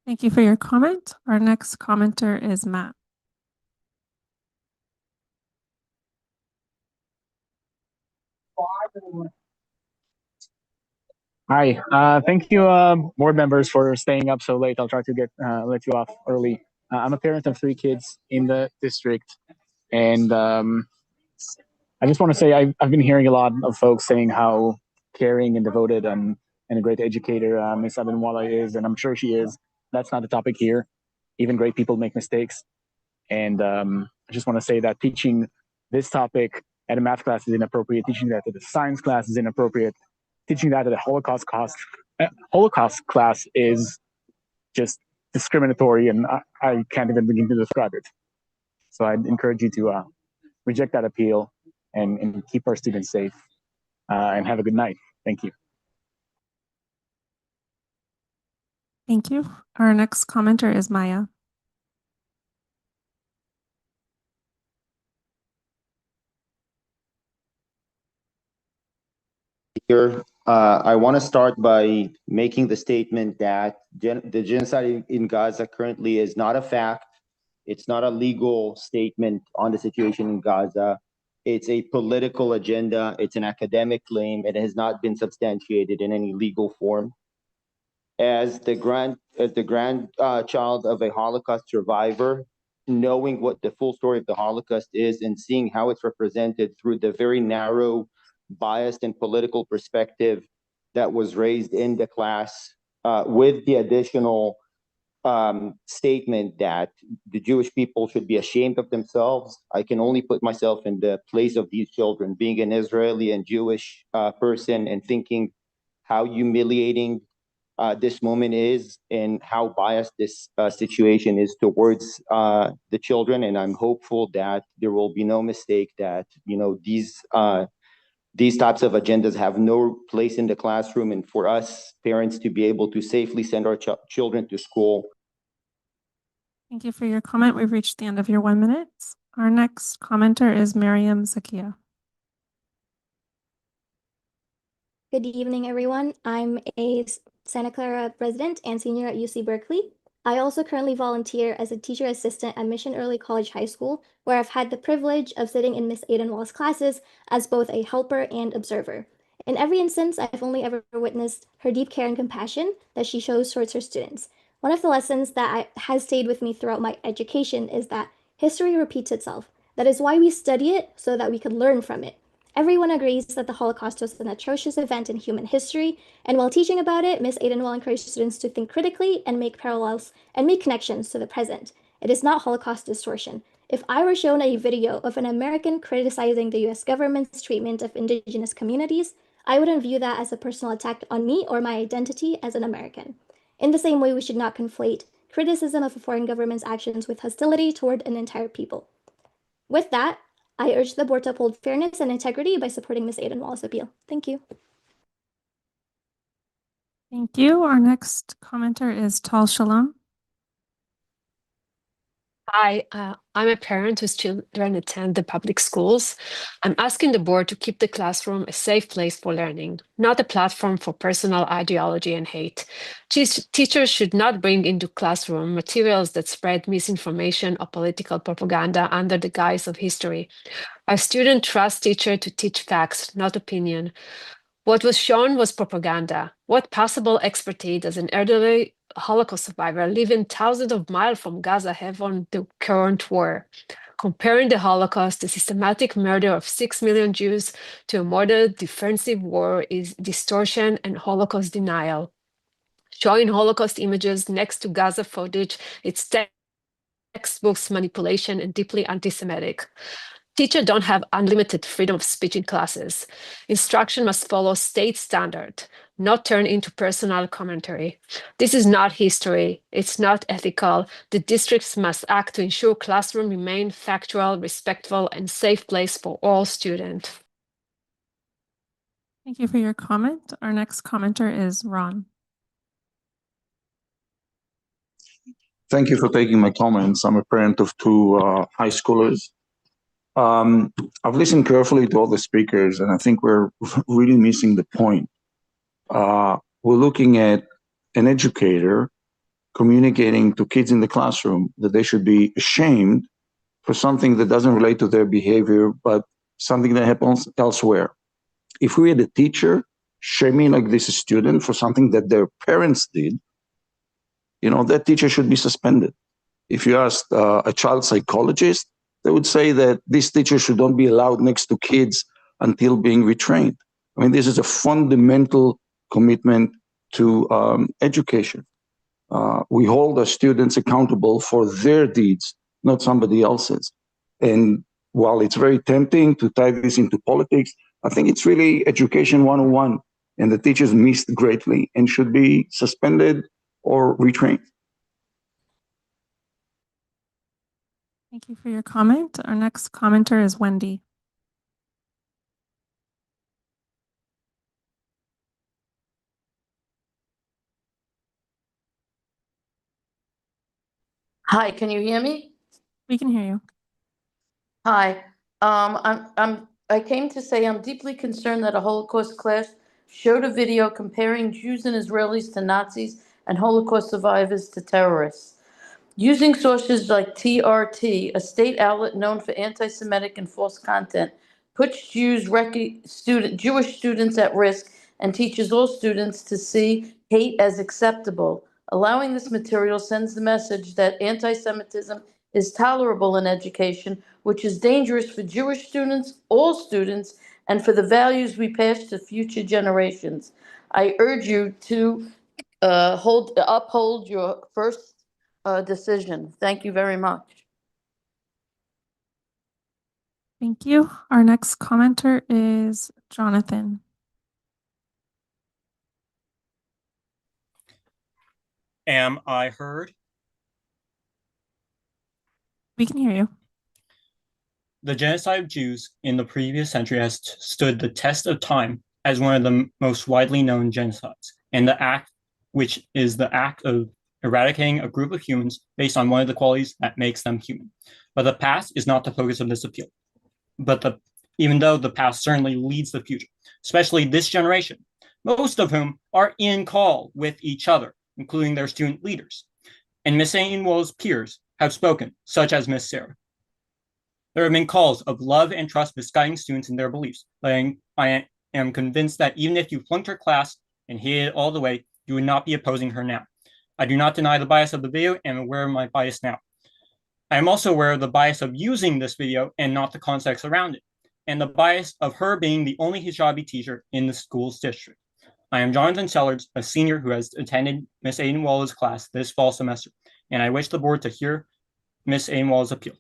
Thank you for your comment. Our next commenter is Matt. Hi, thank you, board members, for staying up so late. I'll try to let you off early. I'm a parent of 3 kids in the district, and I just want to say I've been hearing a lot of folks saying how caring and devoted and a great educator Ms. Adenwala is, and I'm sure she is. That's not the topic here. Even great people make mistakes, and I just want to say that teaching this topic at a math class is inappropriate. Teaching that at a science class is inappropriate. Teaching that at a Holocaust class is just discriminatory, and I can't even begin to describe it. So I'd encourage you to reject that appeal and keep our students safe, and have a good night. Thank you. Thank you. Our next commenter is Maya. Here, I want to start by making the statement that the genocide in Gaza currently is not a fact. It's not a legal statement on the situation in Gaza. It's a political agenda. It's an academic claim. It has not been substantiated in any legal form. As the grandchild of a Holocaust survivor, knowing what the full story of the Holocaust is and seeing how it's represented through the very narrow, biased and political perspective that was raised in the class, with the additional statement that the Jewish people should be ashamed of themselves. I can only put myself in the place of these children, being an Israeli and Jewish person, and thinking how humiliating this moment is and how biased this situation is towards the children. And I'm hopeful that there will be no mistake that, you know, these types of agendas have no place in the classroom, and for us parents to be able to safely send our children to school. Thank you for your comment. We've reached the end of your 1 minute. Our next commenter is Miriam Zakia. Good evening, everyone. I'm a Santa Clara resident and senior at UC Berkeley. I also currently volunteer as a teacher assistant at Mission Early College High School, where I've had the privilege of sitting in Miss Aiden-Wall's classes as both a helper and observer. In every instance, I've only ever witnessed her deep care and compassion that she shows towards her students. One of the lessons that has stayed with me throughout my education is that history repeats itself. That is why we study it, so that we could learn from it. Everyone agrees that the Holocaust was an atrocious event in human history, and while teaching about it, Ms. Aiden-Wall encouraged students to think critically and make parallels and make connections to the present. It is not Holocaust distortion. If I were shown a video of an American criticizing the US government's treatment of indigenous communities, I wouldn't view that as a personal attack on me or my identity as an American. In the same way, we should not conflate criticism of a foreign government's actions with hostility toward an entire people. With that, I urge the board to uphold fairness and integrity by supporting Ms. Aiden-Wall's appeal. Thank you. Thank you. Our next commenter is Tal Shalom. Hi, I'm a parent whose children attend the public schools. I'm asking the board to keep the classroom a safe place for learning, not a platform for personal ideology and hate. Teachers should not bring into classroom materials that spread misinformation or political propaganda under the guise of history. Our students trust teachers to teach facts, not opinion. What was shown was propaganda. What possible expertise does an elderly Holocaust survivor living thousands of miles from Gaza have on the current war? Comparing the Holocaust, the systematic murder of 6 million Jews, to a modern defensive war is distortion and Holocaust denial. Showing Holocaust images next to Gaza footage, it's textbooks manipulation and deeply anti-Semitic. Teachers don't have unlimited freedom of speech in classes. Instruction must follow state standard, not turn into personal commentary. This is not history. It's not ethical. The districts must act to ensure classroom remain factual, respectful, and safe place for all students. Thank you for your comment. Our next commenter is Ron. Thank you for taking my comments. I'm a parent of two high schoolers. I've listened carefully to all the speakers, and I think we're really missing the point. We're looking at an educator communicating to kids in the classroom that they should be ashamed for something that doesn't relate to their behavior, but something that happens elsewhere. If we had a teacher shaming like this a student for something that their parents did, you know, that teacher should be suspended. If you asked a child psychologist, they would say that this teacher should not be allowed next to kids until being retrained. I mean, this is a fundamental commitment to education. We hold our students accountable for their deeds, not somebody else's. And while it's very tempting to tie this into politics, I think it's really education 101, and the teachers missed greatly and should be suspended or retrained. Thank you for your comment. Our next commenter is Wendy. Hi, can you hear me? We can hear you. Hi, I came to say I'm deeply concerned that a Holocaust class showed a video comparing Jews and Israelis to Nazis and Holocaust survivors to terrorists. Using sources like TRT, a state outlet known for anti-Semitic and false content, puts Jewish students at risk and teaches all students to see hate as acceptable. Allowing this material sends the message that anti-Semitism is tolerable in education, which is dangerous for Jewish students, all students, and for the values we pass to future generations. I urge you to uphold your First decision. Thank you very much. Thank you. Our next commenter is Jonathan. Am I heard? We can hear you. The genocide of Jews in the previous century has stood the test of time as one of the most widely known genocides, and the act, which is the act of eradicating a group of humans based on one of the qualities that makes them human. But the past is not the focus of this appeal. Even though the past certainly leads the future, especially this generation, most of whom are in call with each other, including their student leaders. And Miss Ainwall's peers have spoken, such as Miss Sarah. There have been calls of love and trust misguiding students in their beliefs, but I am convinced that even if you flunked her class and hated it all the way, you would not be opposing her now. I do not deny the bias of the video and am aware of my bias now. I am also aware of the bias of using this video and not the context around it, and the bias of her being the only hijabi teacher in the school's district. I am Jonathan Sellards, a senior who has attended Miss Ainwall's class this fall semester, and I wish the board to hear Miss Ainwall's appeal.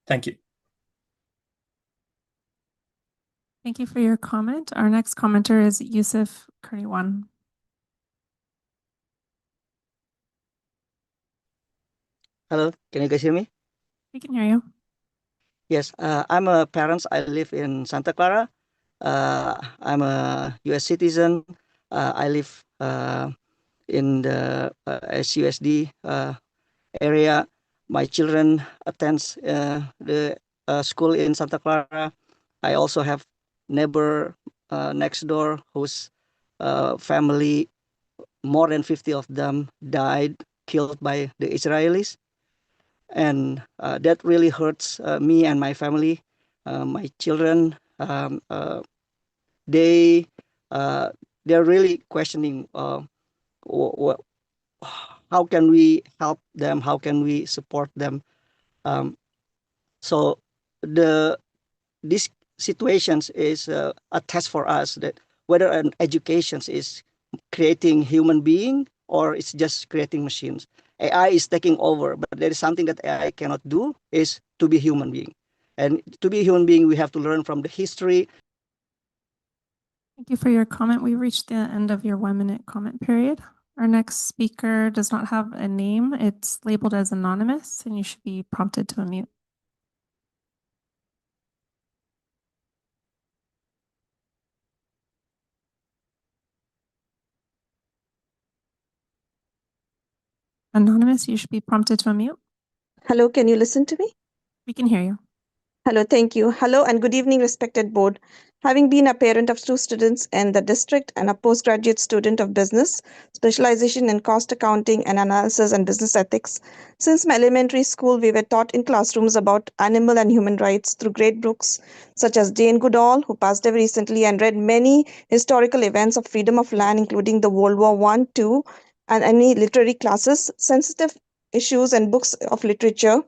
Thank you. Thank you for your comment. Our next commenter is Yusuf Kurniwan. Hello, can you guys hear me? We can hear you. Yes, I'm a parent. I live in Santa Clara. I'm a U.S. citizen. I live in the SUSD area. My children attend the school in Santa Clara. I also have neighbor next door whose family, more than 50 of them died, killed by the Israelis. And that really hurts me and my family. My children, they're really questioning how can we help them? How can we support them? So these situations is a test for us that whether an education is creating human being or it's just creating machines. AI is taking over, but there is something that AI cannot do is to be human being. And to be a human being, we have to learn from the history. Thank you for your comment. We've reached the end of your 1-minute comment period. Our next speaker does not have a name. It's labeled as anonymous, and you should be prompted to unmute. Anonymous, you should be prompted to unmute. Hello, can you listen to me? We can hear you. Hello, thank you. Hello and good evening, respected board. Having been a parent of 2 students in the district and a postgraduate student of business, specialization in cost accounting and analysis and business ethics, since my elementary school, we were taught in classrooms about animal and human rights through great books such as Jane Goodall, who passed away recently, and read many historical events of freedom of land, including the World War I, II, and any literary classes, sensitive issues and books of literature.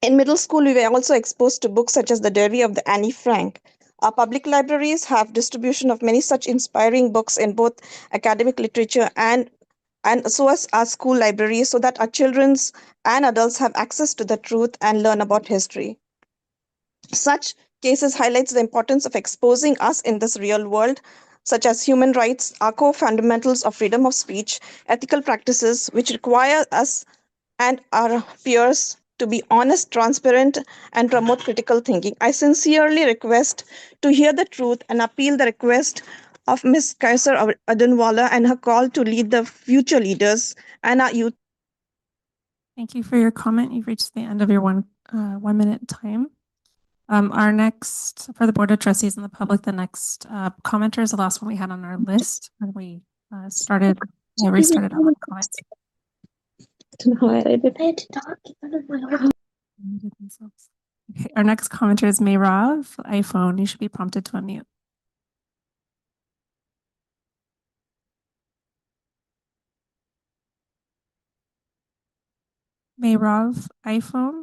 In middle school, we were also exposed to books such as The Diary of the Annie Frank. Our public libraries have distribution of many such inspiring books in both academic literature and so as our school libraries, so that our children and adults have access to the truth and learn about history. Such cases highlights the importance of exposing us in this real world, such as human rights, our core fundamentals of freedom of speech, ethical practices, which require us and our peers to be honest, transparent, and promote critical thinking. I sincerely request to hear the truth and appeal the request of Ms. Kaiser Adanwala and her call to lead the future leaders and our youth. Thank you for your comment. You've reached the end of your 1-minute time. Our next, for the Board of Trustees and the public, the next commenter is the last one we had on our list when we restarted on comments. I don't know how I prepared to talk. Okay, our next commenter is Mayrav iPhone. You should be prompted to unmute. Mayrav iPhone.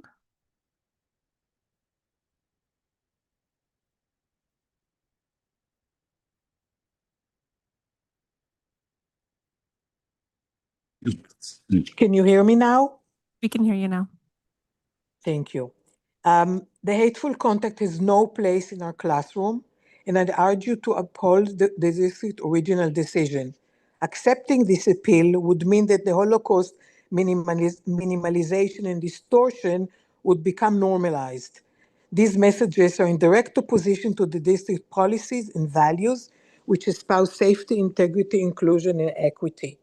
Can you hear me now? We can hear you now. Thank you. The hateful contact has no place in our classroom, and I'd urge you to uphold the district original decision. Accepting this appeal would mean that the Holocaust minimalization and distortion would become normalized. These messages are in direct opposition to the district policies and values, which espouse safety, integrity, inclusion, and equity.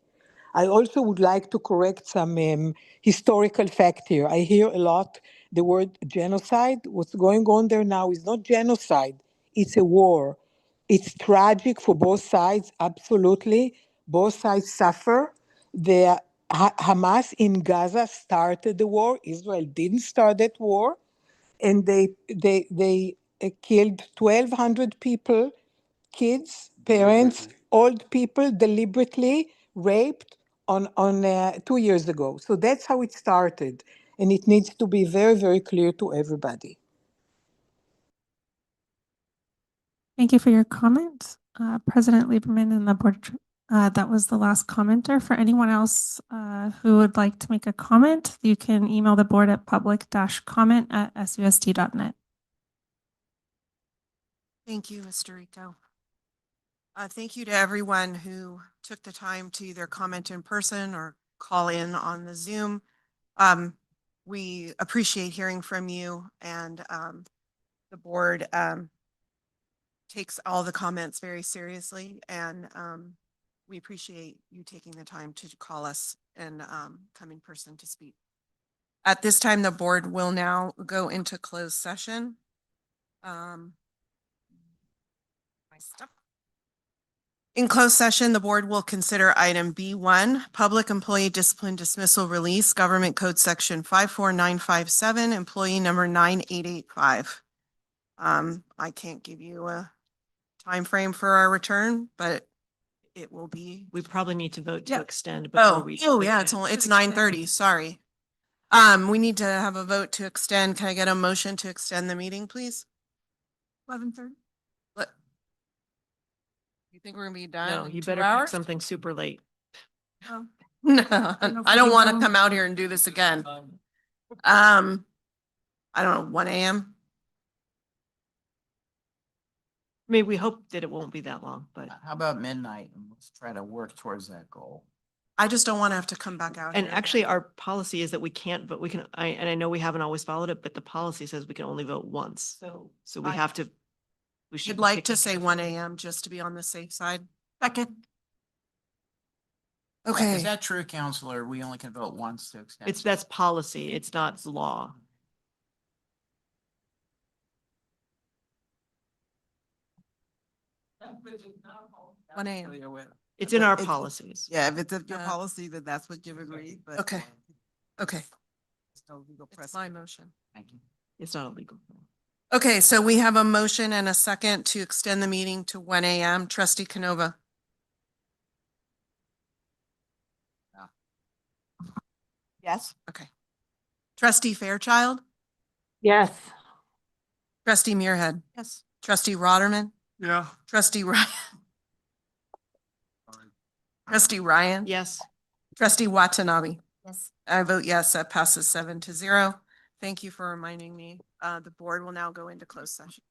I also would like to correct some historical fact here. I hear a lot the word genocide. What's going on there now is not genocide, it's a war. It's tragic for both sides, absolutely. Both sides suffer. The Hamas in Gaza started the war. Israel didn't start that war. And they killed 1,200 people, kids, parents, old people, deliberately raped on 2 years ago. So that's how it started. And it needs to be very, very clear to everybody. Thank you for your comment. President Lieberman and the board, that was the last commenter. For anyone else who would like to make a comment, you can email the board at public-comment@susd.net. Thank you, Mr. Rico. Thank you to everyone who took the time to either comment in person or call in on the Zoom. We appreciate hearing from you, and the board takes all the comments very seriously, and we appreciate you taking the time to call us and come in person to speak. At this time, the board will now go into closed session. In closed session, the board will consider item B1, public employee discipline dismissal release, government code section 54957, employee number 9885. I can't give you a time frame for our return, but it will be. We probably need to vote to extend. Yeah, it's 9:30. Sorry. We need to have a vote to extend. Can I get a motion to extend the meeting, please? 11:30. You think we're gonna be done? No, in you 2 better pick hours? something super late. No, I don't want to come out here and do this again. I don't know, 1 a.m. I mean, we hope that it won't be that long, but. How about midnight? And let's try to work towards that goal. I just don't want to have to come back out. And here actually, again. our policy is that we can't, but we can, and I know we haven't always followed it, but the policy says we can only vote once. So we have to. We should I'd like pick to a- say 1 a.m. just to be on the safe side. Second. Okay. Is that true, Counselor? We only can vote once to extend. That's policy. It's not law. One a.m. It's in our policies. Yeah, if it's in your policy, then that's what you've agreed, but. Okay. Okay. It's no legal It's precedent. my motion. Thank you. It's not illegal. Okay, so we have a motion and a second to extend the meeting to 1 a.m. Trustee Canova. Yes. Okay. Trustee Fairchild? Yes. Trustee Muirhead? Yes. Trustee Rotterman? Yeah. Trustee Ryan? Trustee Ryan? Yes. Trustee Watanabe? Yes. I vote yes, that passes 7-0. Thank you for reminding me. The board will now go into closed session.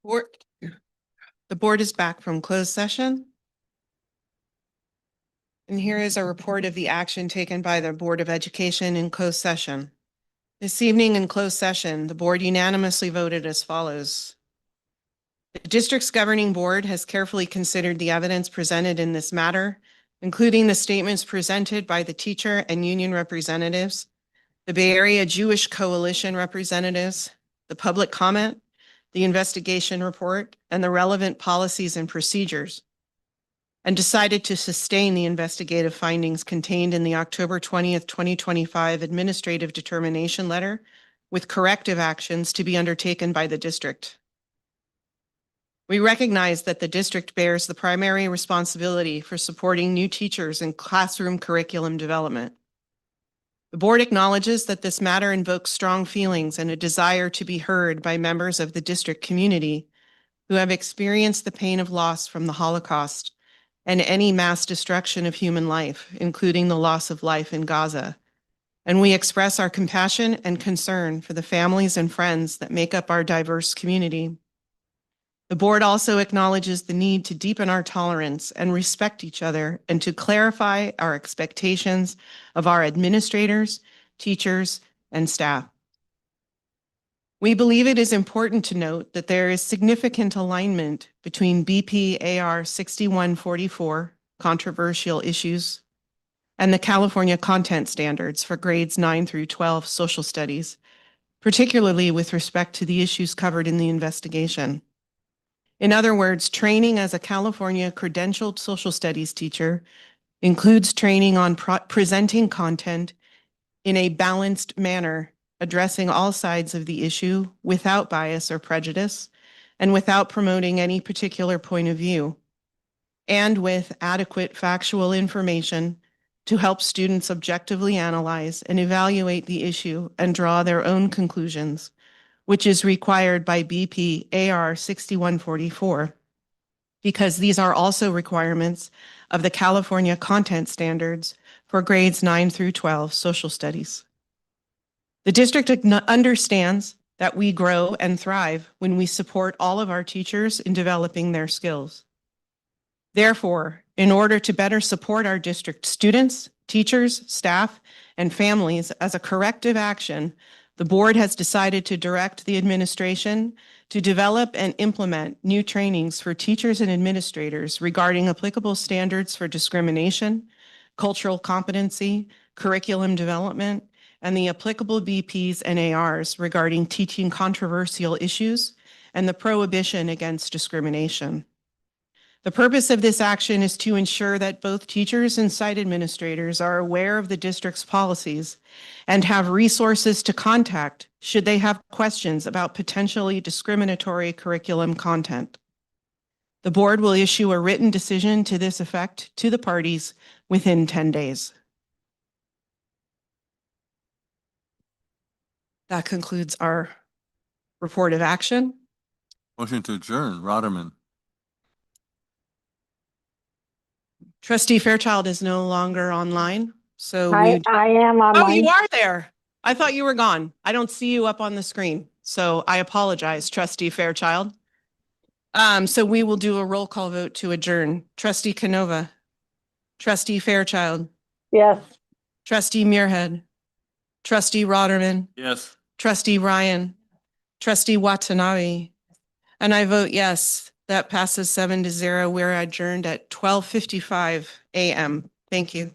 The board is back from closed session. And here is a report of the action taken by the Board of Education in closed session. This evening in closed session, the board unanimously voted as follows. The district's governing board has carefully considered the evidence presented in this matter, including the statements presented by the teacher and union representatives, the Bay Area Jewish Coalition representatives, the public comment, the investigation report, and the relevant policies and procedures, and decided to sustain the investigative findings contained in the October 20th, 2025 administrative determination letter with corrective actions to be undertaken by the district. We recognize that the district bears the primary responsibility for supporting new teachers in classroom curriculum development. The board acknowledges that this matter invokes strong feelings and a desire to be heard by members of the district community who have experienced the pain of loss from the Holocaust and any mass destruction of human life, including the loss of life in Gaza. And we express our compassion and concern for the families and friends that make up our diverse community. The board also acknowledges the need to deepen our tolerance and respect each other and to clarify our expectations of our administrators, teachers, and staff. We believe it is important to note that there is significant alignment between BPAR 6144, controversial issues, and the California content standards for grades 9 through 12 social studies, particularly with respect to the issues covered in the investigation. In other words, training as a California credentialed social studies teacher includes training on presenting content in a balanced manner, addressing all sides of the issue without bias or prejudice, and without promoting any particular point of view, and with adequate factual information to help students objectively analyze and evaluate the issue and draw their own conclusions, which is required by BPAR 6144, because these are also requirements of the California content standards for grades 9 through 12 social studies. The district understands that we grow and thrive when we support all of our teachers in developing their skills. Therefore, in order to better support our district students, teachers, staff, and families as a corrective action, the board has decided to direct the administration to develop and implement new trainings for teachers and administrators regarding applicable standards for discrimination, cultural competency, curriculum development, and the applicable BPs and ARs regarding teaching controversial issues and the prohibition against discrimination. The purpose of this action is to ensure that both teachers and site administrators are aware of the district's policies and have resources to contact should they have questions about potentially discriminatory curriculum content. The board will issue a written decision to this effect to the parties within 10 days. That concludes our report of action. Motion to adjourn, Rotterman. Trustee Fairchild is no longer online, so I am online. Oh, you are there. I thought you were gone. I don't see you up on the screen, so I apologize, Trustee Fairchild. So we will do a roll call vote to adjourn. Trustee Canova, Trustee Fairchild. Yes. Trustee Muirhead, Trustee Rotterman. Yes. Trustee Ryan, Trustee Watanabe, and I vote yes. That passes 7-0. We're adjourned at 12:55 a.m. Thank you.